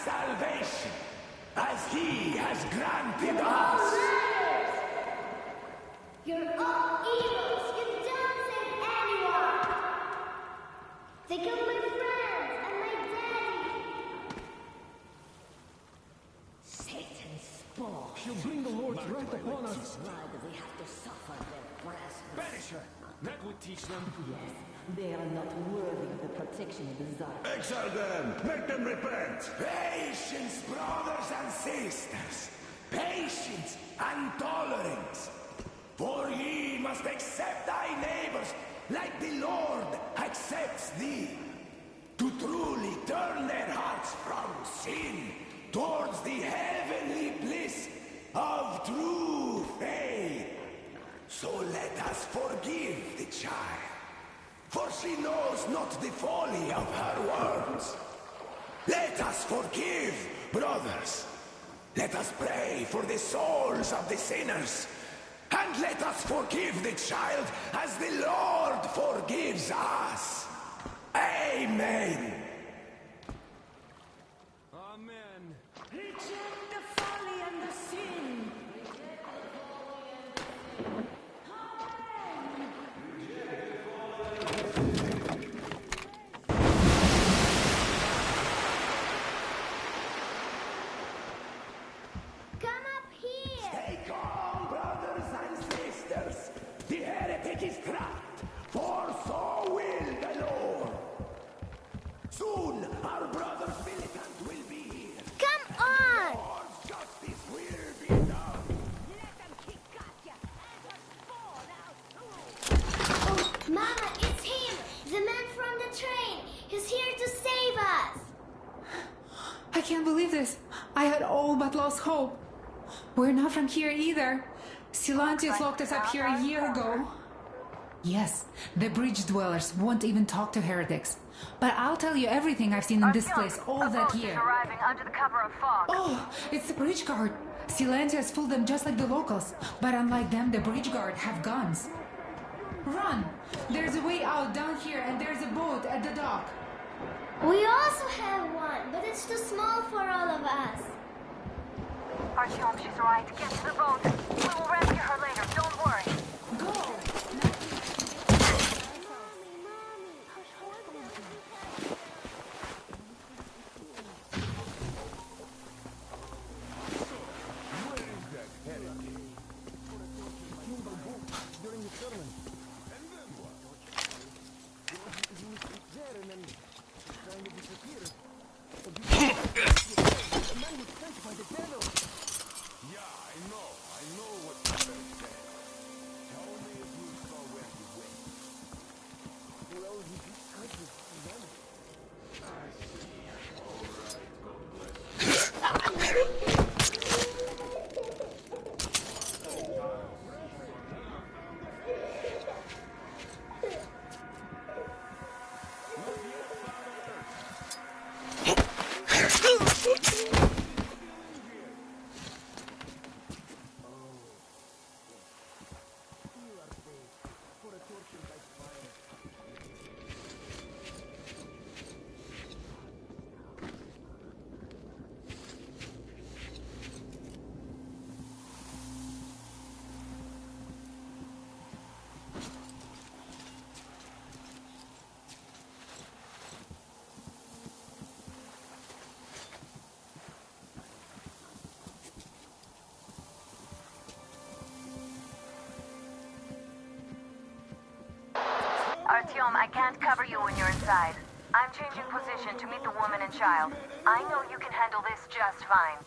S2: Salvation, as he has granted us.
S8: You're all evils. You don't save anyone. They killed my friends and my daddy.
S14: Satan's spawn.
S2: She'll bring the Lord's wrath upon us.
S14: Why do we have to suffer their blasphemy?
S2: Banish her. That would teach them.
S14: Yes, they are not worthy of the protection of the Tsar.
S2: Exile them. Make them repent. Patience, brothers and sisters. Patience and tolerance. For ye must accept thy neighbors like the Lord accepts thee. To truly turn their hearts from sin towards the heavenly bliss of true faith. So let us forgive the child, for she knows not the folly of her words. Let us forgive, brothers. Let us pray for the souls of the sinners. And let us forgive the child as the Lord forgives us. Amen.
S21: Amen.
S14: Reject the folly and the sin.
S8: Come up here.
S2: Stay calm, brothers and sisters. The heretic is trapped, for so will the Lord. Soon our brother militant will be here.
S8: Come on.
S2: Lord's justice will be done.
S8: Oh, Mama, it's him. The man from the train. He's here to save us.
S23: I can't believe this. I had all but lost hope. We're not from here either. Silantius locked us up here a year ago. Yes, the bridge dwellers won't even talk to heretics. But I'll tell you everything I've seen in this place all that year.
S11: Arriving under the cover of fog.
S23: Oh, it's the bridge guard. Silantius fooled them just like the locals. But unlike them, the bridge guard have guns. Run! There's a way out down here and there's a boat at the dock.
S8: We also have one, but it's too small for all of us.
S11: Artyom, she's right. Get to the boat. We will rescue her later. Don't worry.
S23: Go!
S2: During the sermon. And then what? He was there and then trying to disappear. A man was sent by the devil.
S15: Yeah, I know what the devil said. Tell me if you saw where he went.
S2: Well, he discussed with them.
S15: I see. All right, God bless you.
S11: Artyom, I can't cover you when you're inside.
S9: I'm changing position to meet the woman and child. I know you can handle this just fine.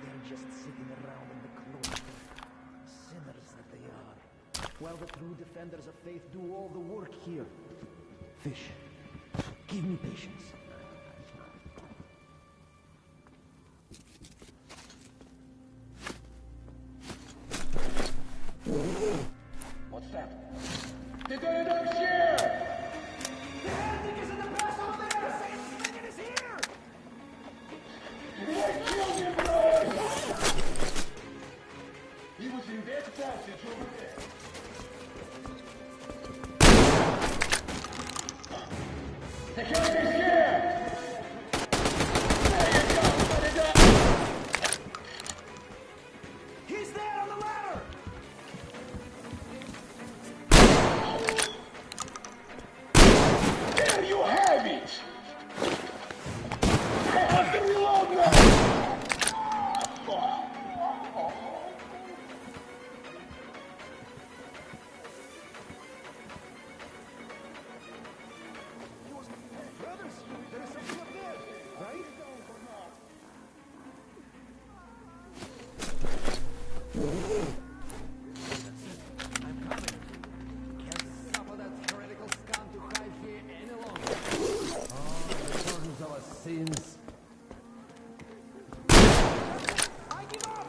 S17: They're just sitting around in the cloister. Sinners that they are. While the true defenders of faith do all the work here. Fish, give me patience.
S16: What's that? The Dynamic's here!
S2: The heretic is in the press over there! Saint Stephen is here!
S16: They killed him, bro! He was in that passage over there. The heretic is here! There you go, put it up!
S2: He's there on the ladder!
S16: There you have it! I have to reload now!
S17: Brothers, there is something up there, right? I'm coming. Can't suffer that heretical scum to hide here any longer. Oh, the burdens of our sins.
S2: I give up!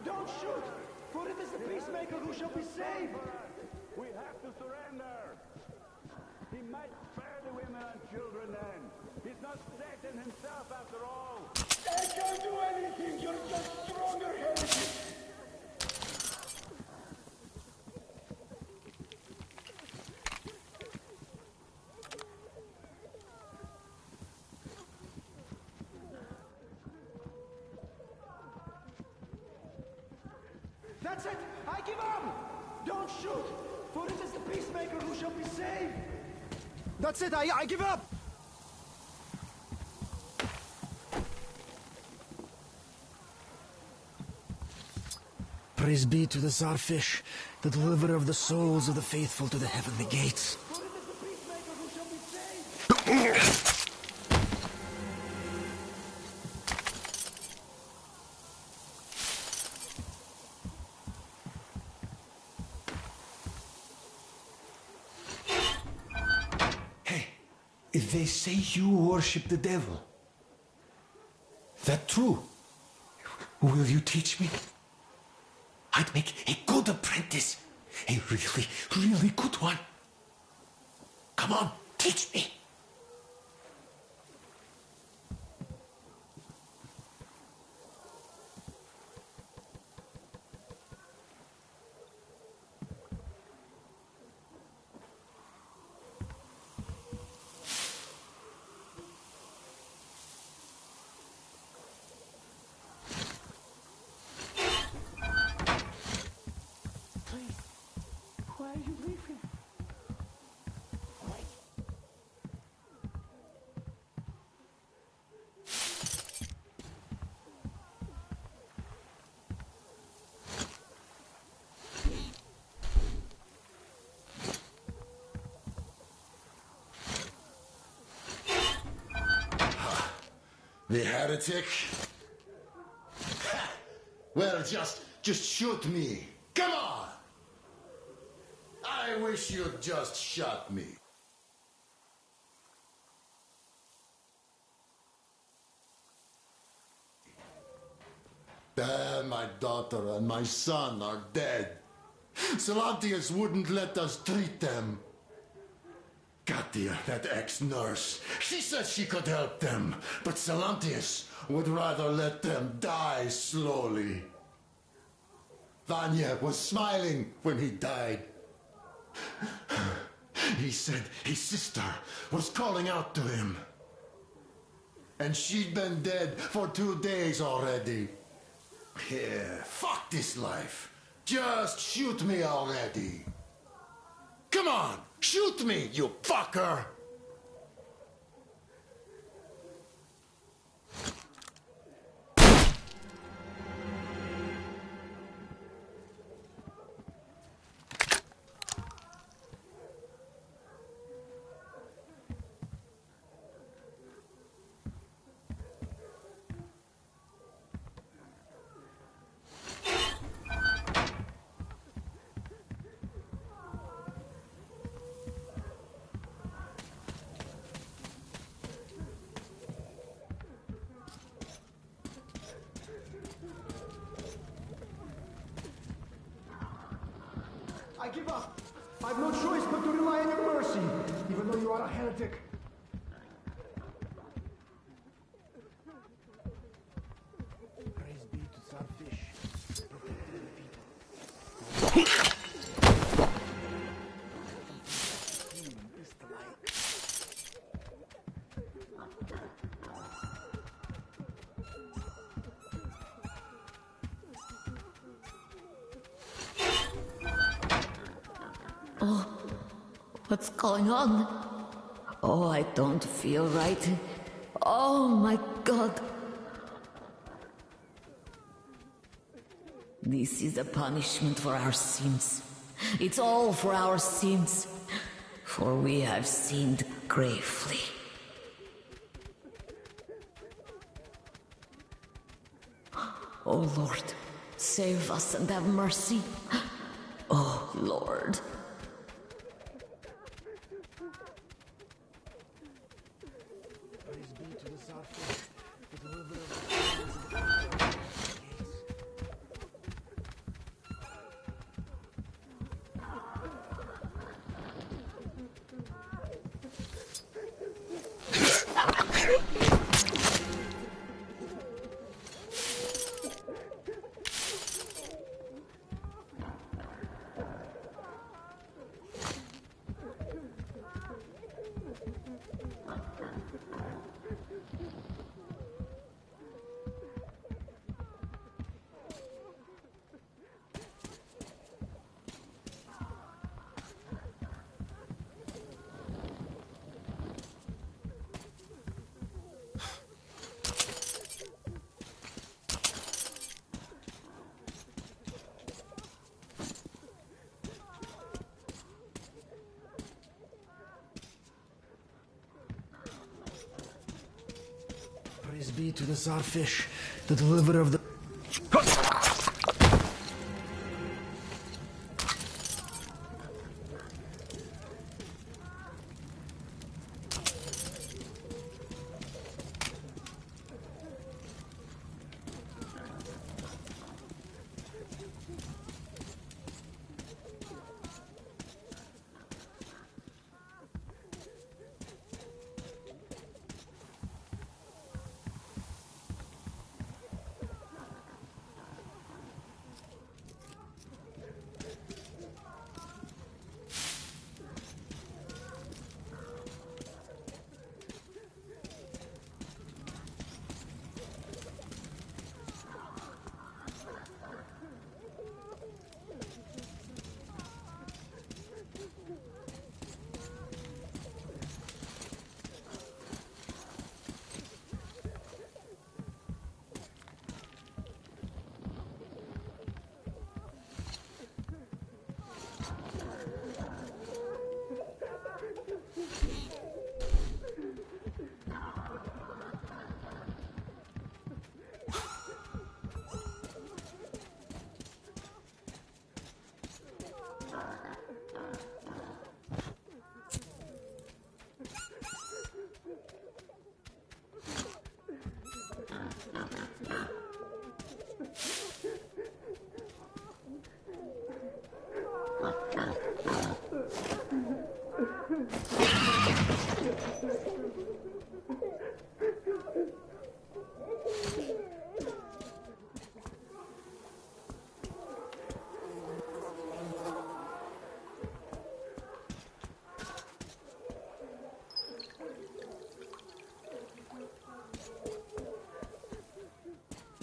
S2: Don't shoot! For it is the peacemaker who shall be saved!
S3: We have to surrender! He might spare the women and children then. He's not Satan himself after all.
S16: I can't do anything! You're just stronger heretic!
S2: That's it! I give up! Don't shoot! For it is the peacemaker who shall be saved!
S17: That's it, I give up! Praise be to the Czarfish, the deliverer of the souls of the faithful to the heavenly gates.
S2: For it is the peacemaker who shall be saved!
S6: Hey, if they say you worship the devil, that true? Will you teach me? I'd make a good apprentice. A really, really good one. Come on, teach me.
S2: Why are you leaving?
S6: The heretic? Well, just shoot me. Come on! I wish you'd just shot me. My daughter and my son are dead. Salantius wouldn't let us treat them. Katia, that ex-nurse, she said she could help them, but Salantius would rather let them die slowly. Vanya was smiling when he died. He said his sister was calling out to him. And she'd been dead for 2 days already. Yeah, fuck this life. Just shoot me already. Come on, shoot me, you fucker!
S17: I give up. I've no choice but to rely on your mercy, even though you are a heretic. Praise be to Starfish, protecting the people.
S10: Oh, what's going on? Oh, I don't feel right. Oh my God. This is a punishment for our sins. It's all for our sins. For we have sinned gravely. Oh Lord, save us and have mercy. Oh Lord.
S17: Praise be to the Starfish, the deliverer of Praise be to the Starfish,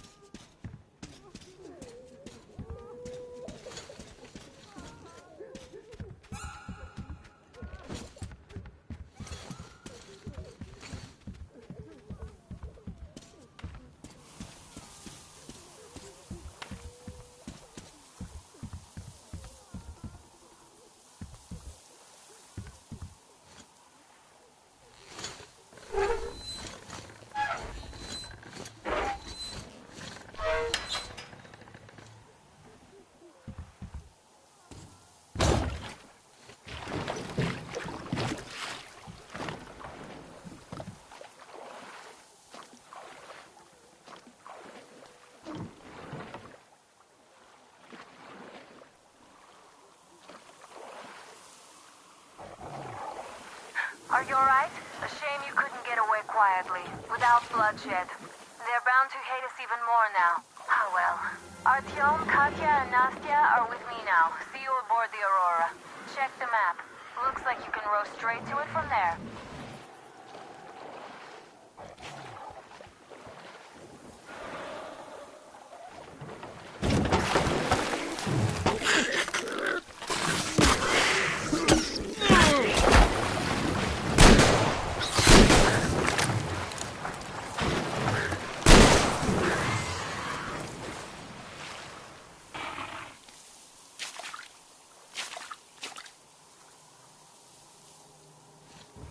S17: the deliverer of the...
S9: Are you alright? A shame you couldn't get away quietly, without bloodshed. They're bound to hate us even more now. Oh well. Artyom, Katya, and Nastya are with me now. See you aboard the Aurora. Check the map. Looks like you can row straight to it from there.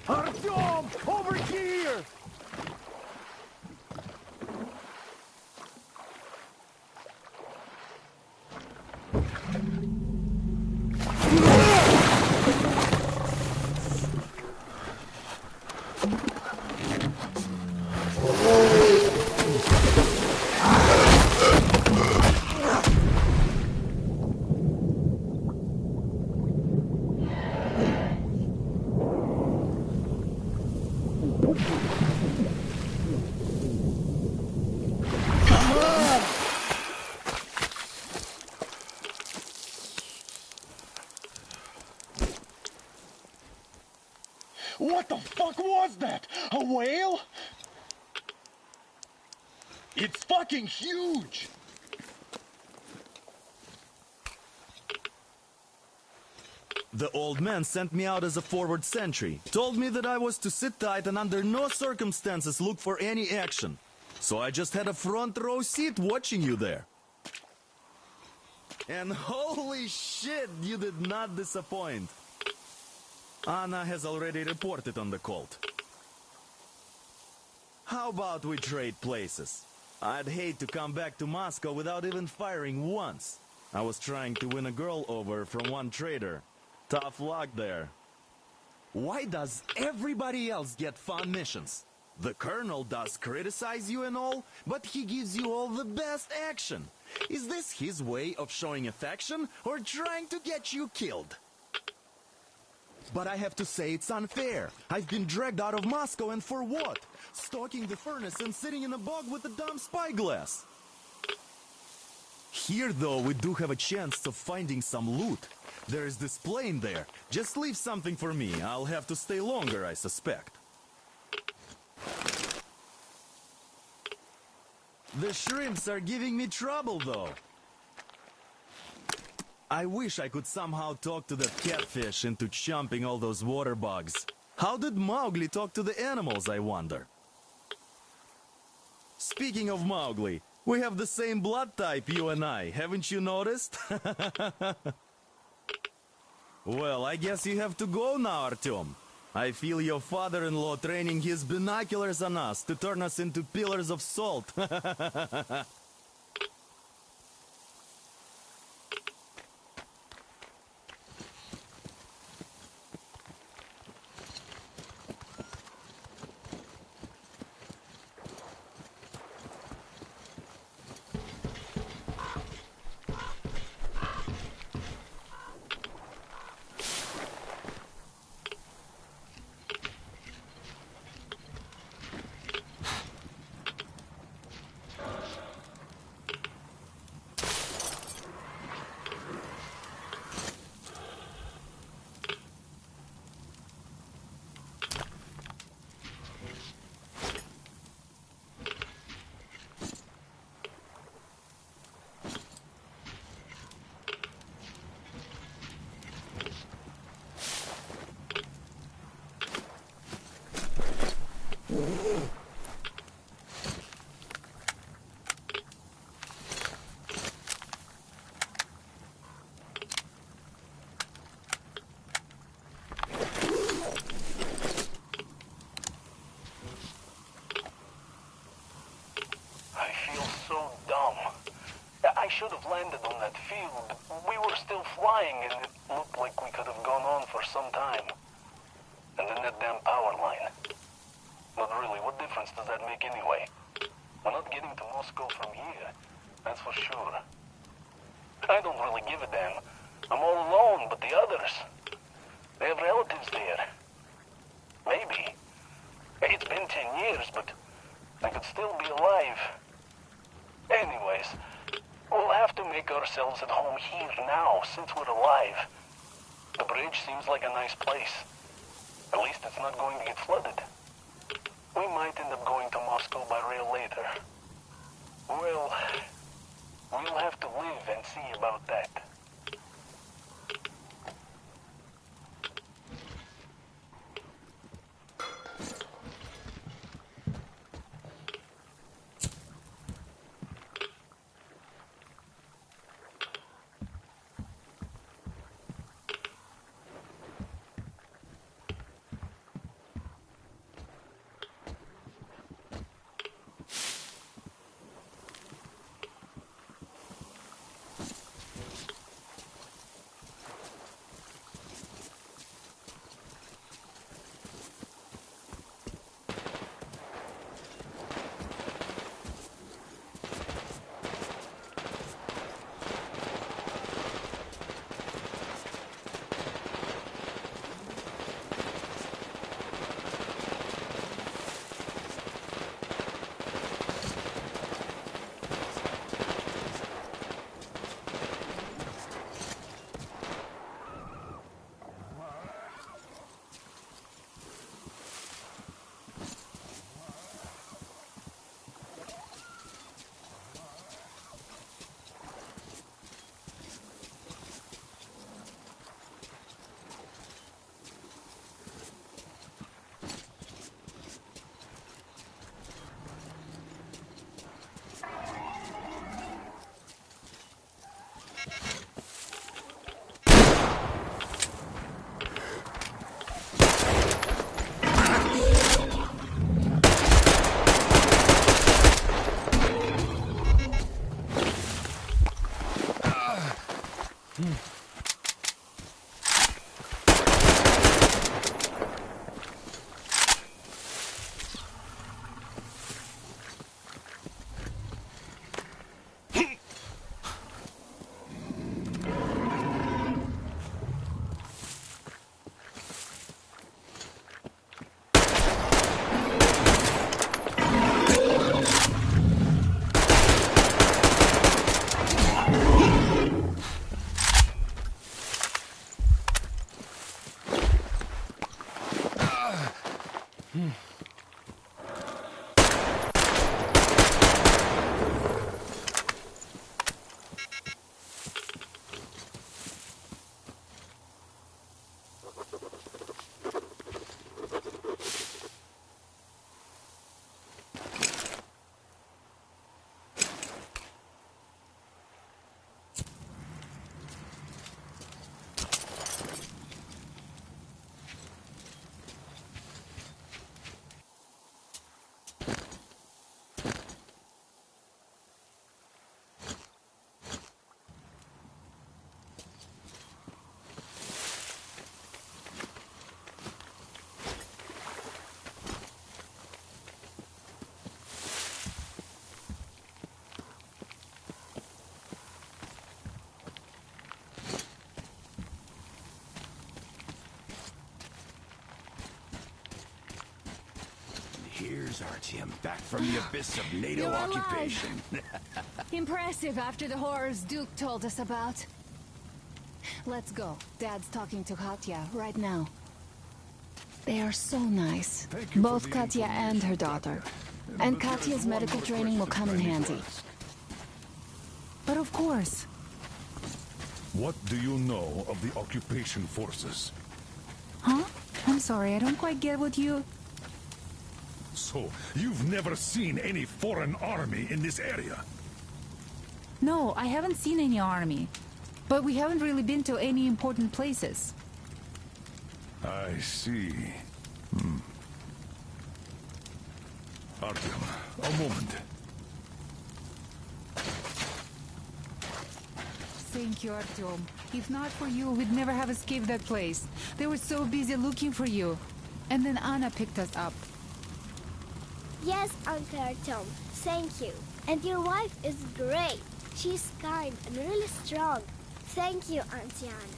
S4: Artyom! Over here!
S15: What the fuck was that? A whale? It's fucking huge!
S13: The old man sent me out as a forward sentry. Told me that I was to sit tight and under no circumstances look for any action. So I just had a front row seat watching you there. And holy shit, you did not disappoint. Anna has already reported on the cult. How about we trade places? I'd hate to come back to Moscow without even firing once. I was trying to win a girl over from one trader. Tough luck there. Why does everybody else get fun missions? The Colonel does criticize you and all, but he gives you all the best action. Is this his way of showing affection or trying to get you killed? But I have to say it's unfair. I've been dragged out of Moscow, and for what? Stalking the furnace and sitting in a bog with a dumb spyglass. Here, though, we do have a chance of finding some loot. There is this plane there. Just leave something for me. I'll have to stay longer, I suspect. The shrimps are giving me trouble, though. I wish I could somehow talk to that catfish into chomping all those water bugs. How did Mowgli talk to the animals, I wonder? Speaking of Mowgli, we have the same blood type, you and I. Haven't you noticed? Well, I guess you have to go now, Artyom. I feel your father-in-law training his binoculars on us to turn us into pillars of salt.
S3: should have landed on that field. We were still flying, and it looked like we could have gone on for some time. And then that damn power line. But really, what difference does that make anyway? We're not getting to Moscow from here, that's for sure. I don't really give a damn. I'm all alone, but the others, they have relatives there. Maybe.
S18: 10 years, but I could still be alive. Anyways, we'll have to make ourselves at home here now, since we're alive. The bridge seems like a nice place. At least it's not going to get flooded. We might end up going to Moscow by rail later. Well, we'll have to live and see about that.
S2: Here's Artyom, back from the abyss of NATO
S7: You're
S2: occupation.
S7: Impressive after the horrors Duke told us about. Let's go. Dad's talking to Katya right now. They are so nice. Both Katya and her daughter. And Katya's medical training will come in handy. But of course.
S15: What do you know of the occupation forces?
S23: Huh? I'm sorry, I don't quite get what you...
S15: So, you've never seen any foreign army in this area?
S23: No, I haven't seen any army. But we haven't really been to any important places.
S15: I see. Artyom, a moment.
S23: Thank you, Artyom. If not for you, we'd never have escaped that place. They were so busy looking for you. And then Anna picked us up.
S8: Yes, Uncle Artyom. Thank you. And your wife is great. She's kind and really strong. Thank you, Auntie Anna.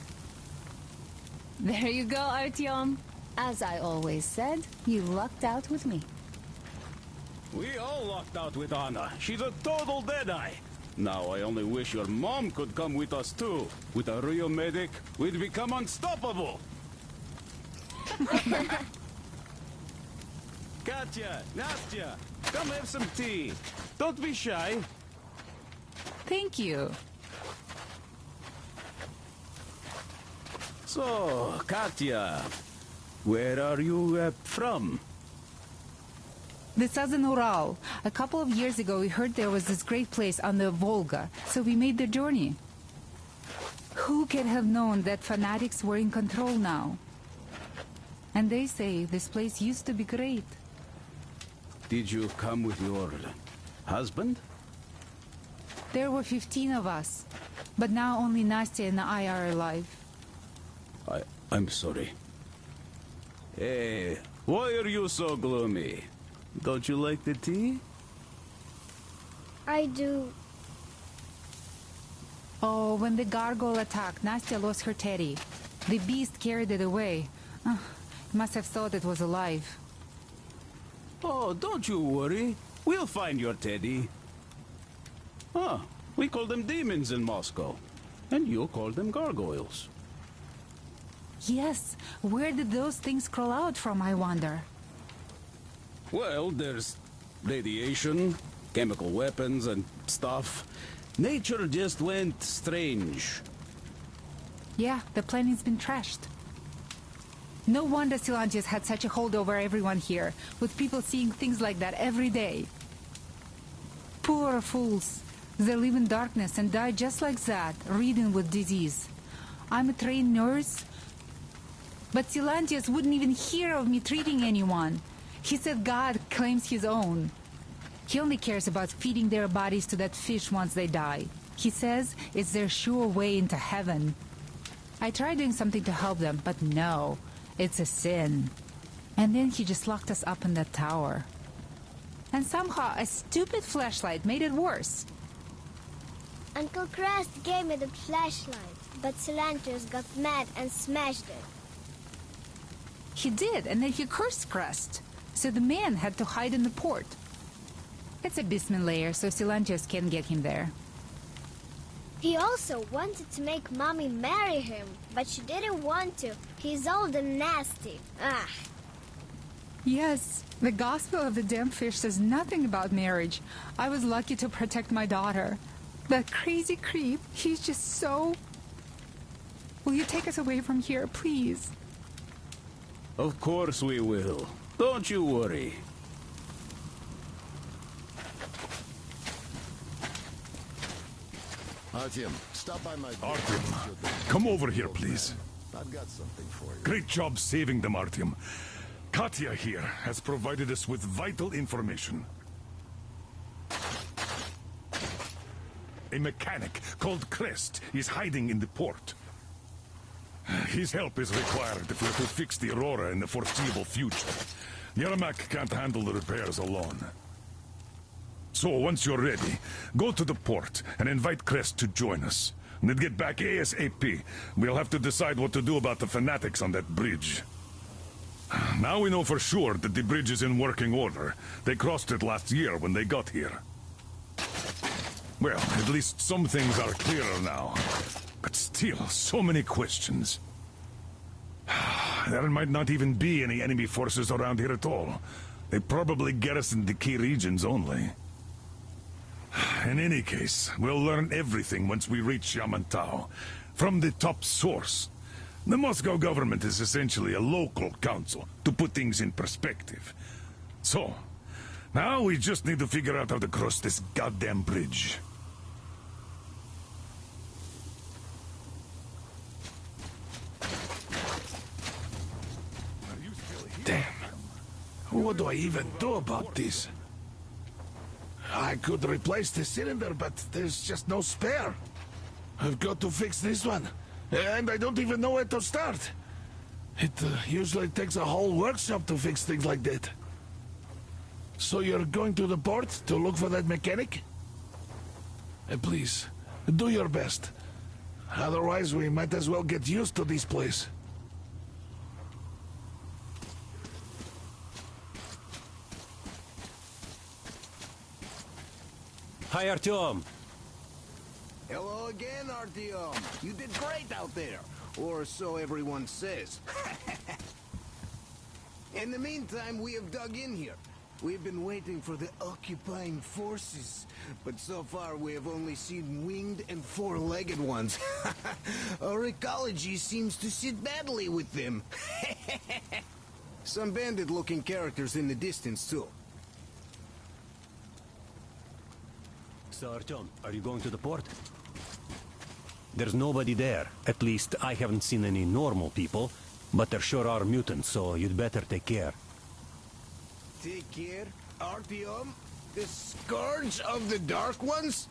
S7: There you go, Artyom. As I always said, you lucked out with me.
S5: We all locked out with Anna. She's a total deadeye. Now I only wish your mom could come with us too. With a real medic, we'd become unstoppable. Katya, Nastya, come have some tea. Don't be shy.
S23: Thank you.
S5: So, Katya, where are you from?
S23: The southern Ural. A couple of years ago, we heard there was this great place on the Volga, so we made the journey. Who could have known that fanatics were in control now? And they say this place used to be great.
S5: Did you come with your husband?
S23: There were 15 of us, but now only Nastya and I are alive.
S5: I'm sorry. Hey, why are you so gloomy? Don't you like the tea?
S8: I do.
S23: Oh, when the gargoyle attacked, Nastya lost her teddy. The beast carried it away. Must have thought it was alive.
S5: Oh, don't you worry. We'll find your teddy. We call them demons in Moscow. And you call them gargoyles.
S23: Yes, where did those things crawl out from, I wonder?
S5: Well, there's radiation, chemical weapons and stuff. Nature just went strange.
S23: Yeah, the planet's been trashed. No wonder Silantius had such a hold over everyone here, with people seeing things like that every day. Poor fools. They live in darkness and die just like that, ridden with disease. I'm a trained nurse, but Silantius wouldn't even hear of me treating anyone. He said God claims his own. He only cares about feeding their bodies to that fish once they die. He says it's their sure way into heaven. I tried doing something to help them, but no, it's a sin. And then he just locked us up in that tower. And somehow a stupid flashlight made it worse.
S8: Uncle Crest gave me the flashlight, but Silantius got mad and smashed it.
S23: He did, and then he cursed Crest. So the man had to hide in the port. It's a basement layer, so Silantius can't get him there.
S8: He also wanted to make Mommy marry him, but she didn't want to. He's old and nasty. Ah.
S23: Yes, the Gospel of the Damned Fish says nothing about marriage. I was lucky to protect my daughter. That crazy creep, he's just so... Will you take us away from here, please?
S5: Of course we will. Don't you worry.
S6: Artyom, stop by my...
S15: Artyom, come over here, please.
S6: I've got something for you.
S15: Great job saving them, Artyom. Katya here has provided us with vital information. A mechanic called Crest is hiding in the port. His help is required if we're to fix the Aurora in the foreseeable future. Yermak can't handle the repairs alone. So, once you're ready, go to the port and invite Crest to join us. And then get back ASAP. We'll have to decide what to do about the fanatics on that bridge. Now we know for sure that the bridge is in working order. They crossed it last year when they got here. Well, at least some things are clearer now. But still, so many questions. There might not even be any enemy forces around here at all. They probably garrison the key regions only. In any case, we'll learn everything once we reach Yamantau. From the top source. The Moscow government is essentially a local council, to put things in perspective. So, now we just need to figure out how to cross this goddamn bridge.
S20: Damn. What do I even do about this? I could replace the cylinder, but there's just no spare. I've got to fix this one. And I don't even know where to start. It usually takes a whole workshop to fix things like that. So you're going to the port to look for that mechanic? Please, do your best. Otherwise, we might as well get used to this place.
S21: Hi, Artyom.
S1: Hello again, Artyom. You did great out there. Or so everyone says. In the meantime, we have dug in here. We've been waiting for the occupying forces. But so far, we have only seen winged and four-legged ones. Our ecology seems to sit badly with them. Some bandit-looking characters in the distance, too.
S21: So, Artyom, are you going to the port? There's nobody there. At least, I haven't seen any normal people. But there sure are mutants, so you'd better take care.
S1: Take care, Artyom? The scourge of the Dark Ones?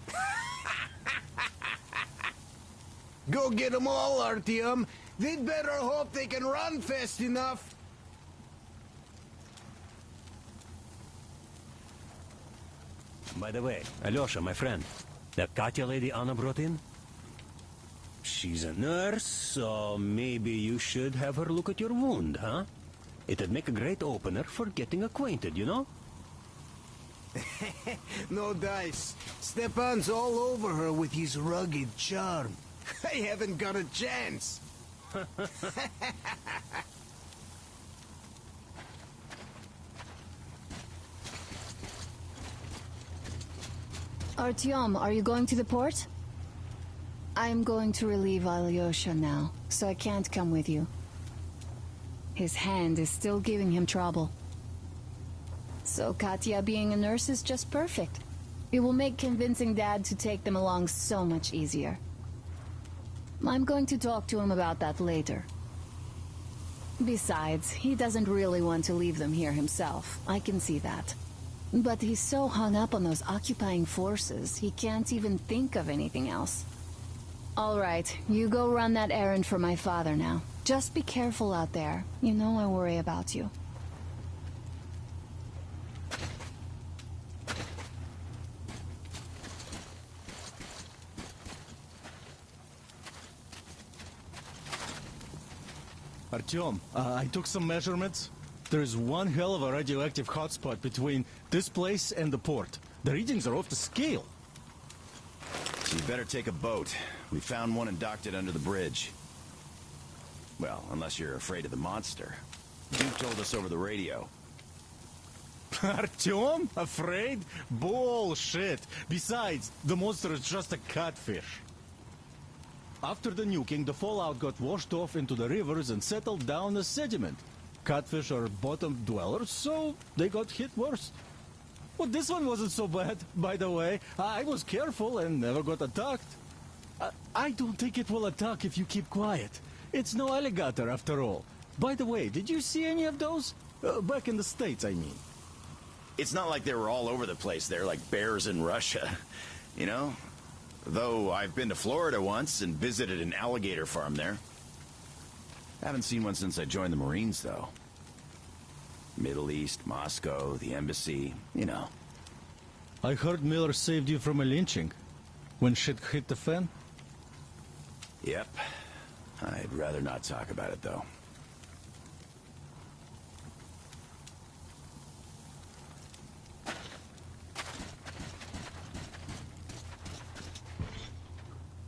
S1: Go get them all, Artyom. They'd better hope they can run fast enough.
S21: By the way, Alyosha, my friend, that Katya lady Anna brought in? She's a nurse, so maybe you should have her look at your wound, huh? It'd make a great opener for getting acquainted, you know?
S1: No dice. Stepan's all over her with his rugged charm. I haven't got a chance.
S7: Artyom, are you going to the port? I'm going to relieve Alyosha now, so I can't come with you. His hand is still giving him trouble. So Katya being a nurse is just perfect. It will make convincing Dad to take them along so much easier. I'm going to talk to him about that later. Besides, he doesn't really want to leave them here himself. I can see that. But he's so hung up on those occupying forces, he can't even think of anything else. All right, you go run that errand for my father now. Just be careful out there. You know I worry about you.
S4: Artyom, I took some measurements. There's one hell of a radioactive hotspot between this place and the port. The readings are off the scale.
S19: So you better take a boat. We found one and docked it under the bridge. Well, unless you're afraid of the monster. Duke told us over the radio.
S4: Artyom? Afraid? Bullshit. Besides, the monster is just a catfish. After the nuking, the fallout got washed off into the rivers and settled down as sediment. Catfish are bottom dwellers, so they got hit worse. Well, this one wasn't so bad, by the way. I was careful and never got attacked. I don't think it will attack if you keep quiet. It's no alligator, after all. By the way, did you see any of those? Back in the States, I mean.
S19: It's not like they were all over the place there, like bears in Russia. You know? Though I've been to Florida once and visited an alligator farm there. Haven't seen one since I joined the Marines, though. Middle East, Moscow, the embassy, you know.
S4: I heard Miller saved you from a lynching. When shit hit the fan?
S19: Yep. I'd rather not talk about it, though.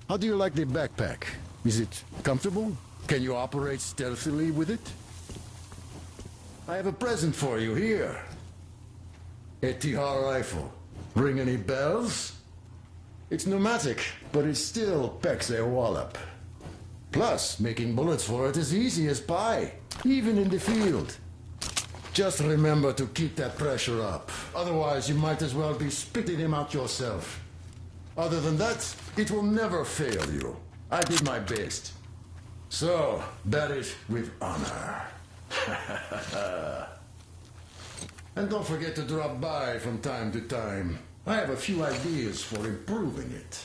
S6: How do you like the backpack? Is it comfortable? Can you operate stealthily with it? I have a present for you here. A TR rifle. Ring any bells? It's pneumatic, but it still packs a wallop. Plus, making bullets for it is easy as pie, even in the field. Just remember to keep that pressure up. Otherwise, you might as well be spitting him out yourself. Other than that, it will never fail you. I did my best. So, bear it with honor. And don't forget to drop by from time to time. I have a few ideas for improving it.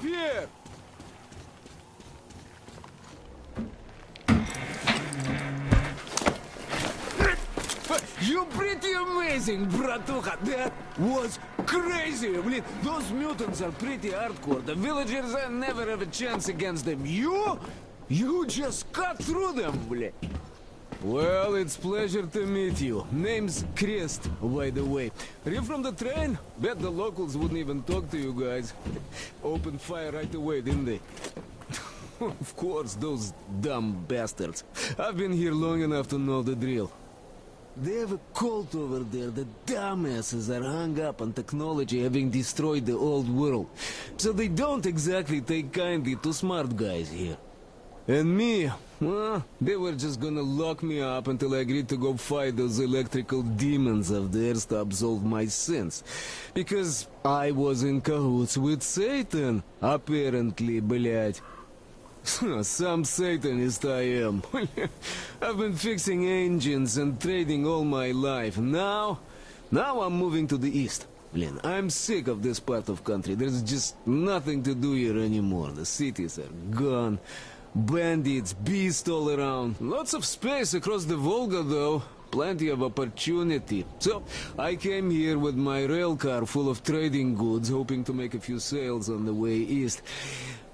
S12: Here! You pretty amazing, bratuха. That was crazy. Блин, those mutants are pretty hardcore. The villagers never have a chance against them. You just cut through them, блин. Well, it's pleasure to meet you. Name's Crest, by the way. Are you from the train? Bet the locals wouldn't even talk to you guys. Opened fire right away, didn't they? Of course, those dumb bastards. I've been here long enough to know the drill. They have a cult over there. The dumbasses are hung up on technology having destroyed the old world. So they don't exactly take kindly to smart guys here. And me, well, they were just gonna lock me up until I agreed to go fight those electrical demons of theirs to absolve my sins. Because I was in cahoots with Satan, apparently, блядь. Some Satanist I am. I've been fixing engines and trading all my life. Now I'm moving to the east. Blin, I'm sick of this part of country. There's just nothing to do here anymore. The cities are gone. Bandits, beasts all around. Lots of space across the Volga, though. Plenty of opportunity. So, I came here with my rail car full of trading goods, hoping to make a few sales on the way east.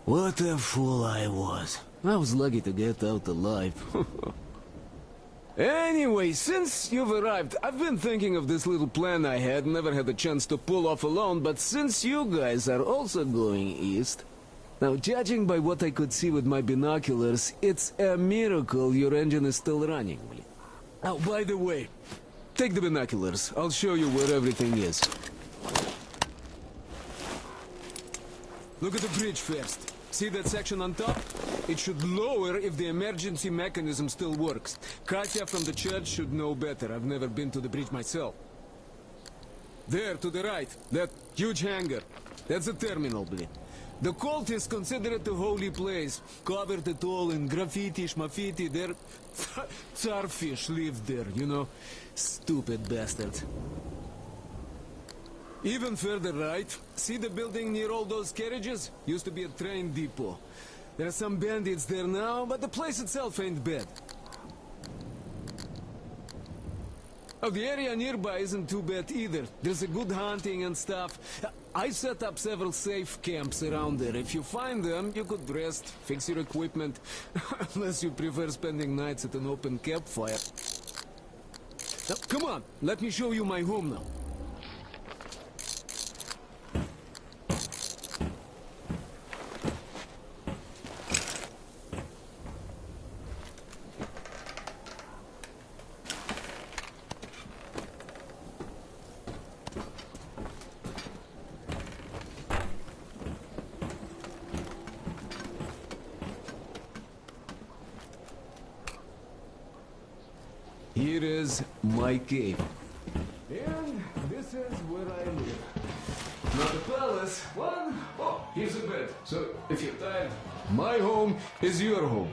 S12: What a fool I was. I was lucky to get out alive. Anyway, since you've arrived, I've been thinking of this little plan I had, never had a chance to pull off alone, but since you guys are also going east... Now, judging by what I could see with my binoculars, it's a miracle your engine is still running. Oh, by the way, take the binoculars. I'll show you where everything is. Look at the bridge first. See that section on top? It should lower if the emergency mechanism still works. Katya from the church should know better. I've never been to the bridge myself. There, to the right, that huge hangar. That's a terminal, blin. The cultists consider it a holy place. Covered it all in graffiti, schmaffiti. Their tsarfish lived there, you know. Stupid bastards. Even further right, see the building near all those carriages? Used to be a train depot. There are some bandits there now, but the place itself ain't bad. Oh, the area nearby isn't too bad either. There's a good hunting and stuff. I set up several safe camps around there. If you find them, you could rest, fix your equipment. Unless you prefer spending nights at an open campfire. Now, come on, let me show you my home now. Here is my cave. And this is where I live. Not a palace, one. Oh, here's a bed. So, if you're tired, my home is your home.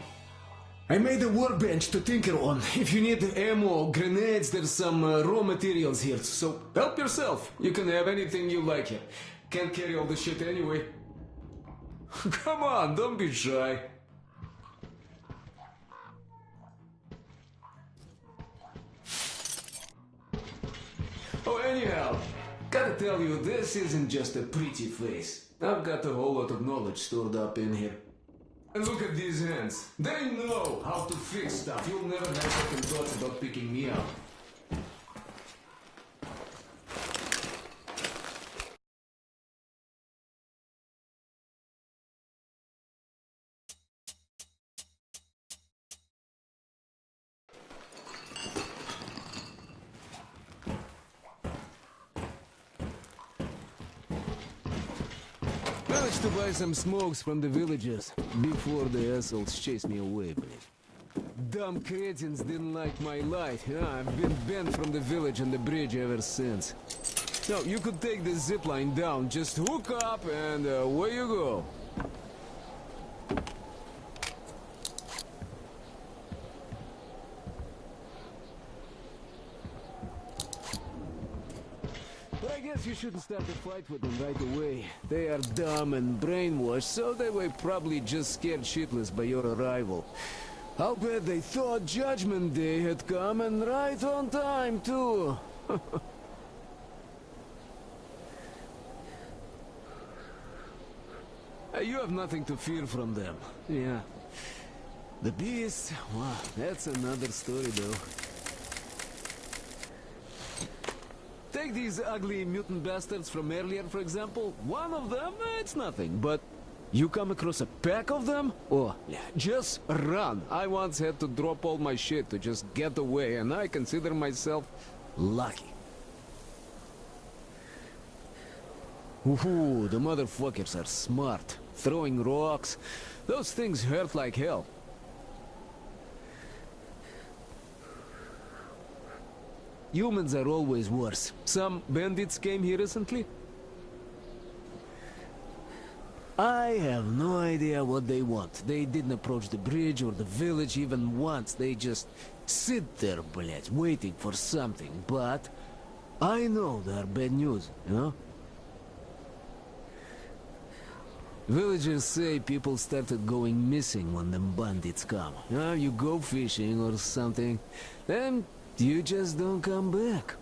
S12: I made a workbench to tinker on. If you need ammo, grenades, there's some raw materials here. So, help yourself. You can have anything you like here. Can't carry all the shit anyway. Come on, don't be shy. Oh, anyhow, gotta tell you, this isn't just a pretty face. I've got a whole lot of knowledge stored up in here. And look at these hands. They know how to fix stuff. You'll never have second thoughts about picking me up. Managed to buy some smokes from the villagers before the assholes chased me away, but dumb cretins didn't like my light. I've been banned from the village and the bridge ever since. Now, you could take the zipline down, just hook up and away you go. But I guess you shouldn't start a fight with them right away. They are dumb and brainwashed, so they were probably just scared shitless by your arrival. I'll bet they thought Judgment Day had come, and right on time, too. You have nothing to fear from them. Yeah. The beast, wow, that's another story, though. Take these ugly mutant bastards from earlier, for example. One of them, it's nothing, but you come across a pack of them? Oh, just run. I once had to drop all my shit to just get away, and I consider myself lucky. Ooh, the motherfuckers are smart. Throwing rocks. Those things hurt like hell. Humans are always worse. Some bandits came here recently. I have no idea what they want. They didn't approach the bridge or the village even once. They just sit there, blядь, waiting for something. But I know they're bad news, you know? Villagers say people started going missing when them bandits come. You go fishing or something, then you just don't come back.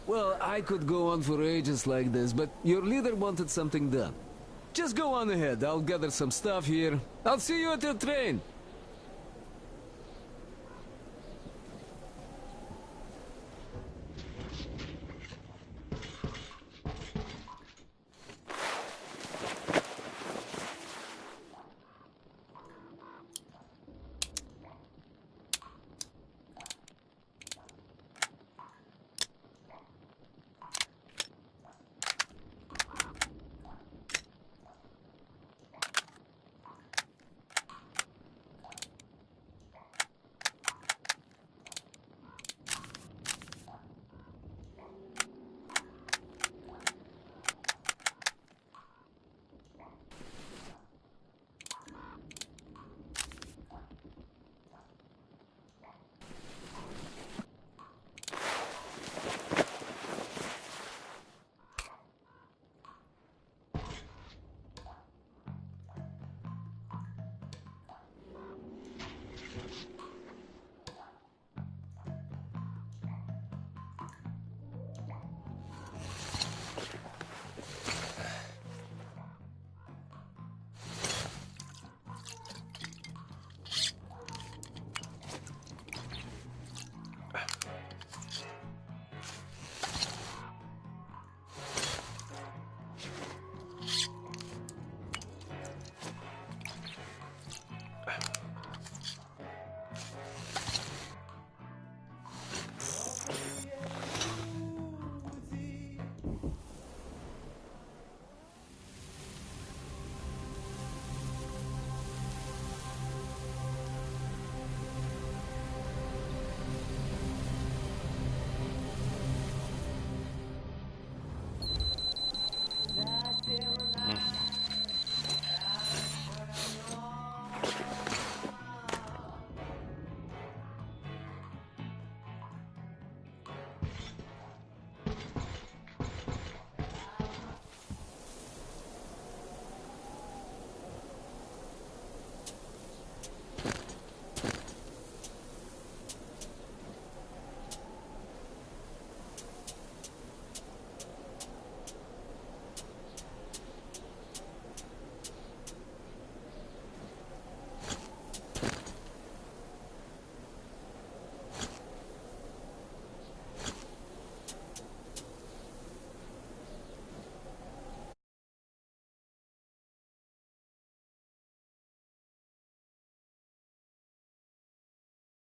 S12: Well, I could go on for ages like this, but your leader wanted something done. Just go on ahead, I'll gather some stuff here. I'll see you at your train.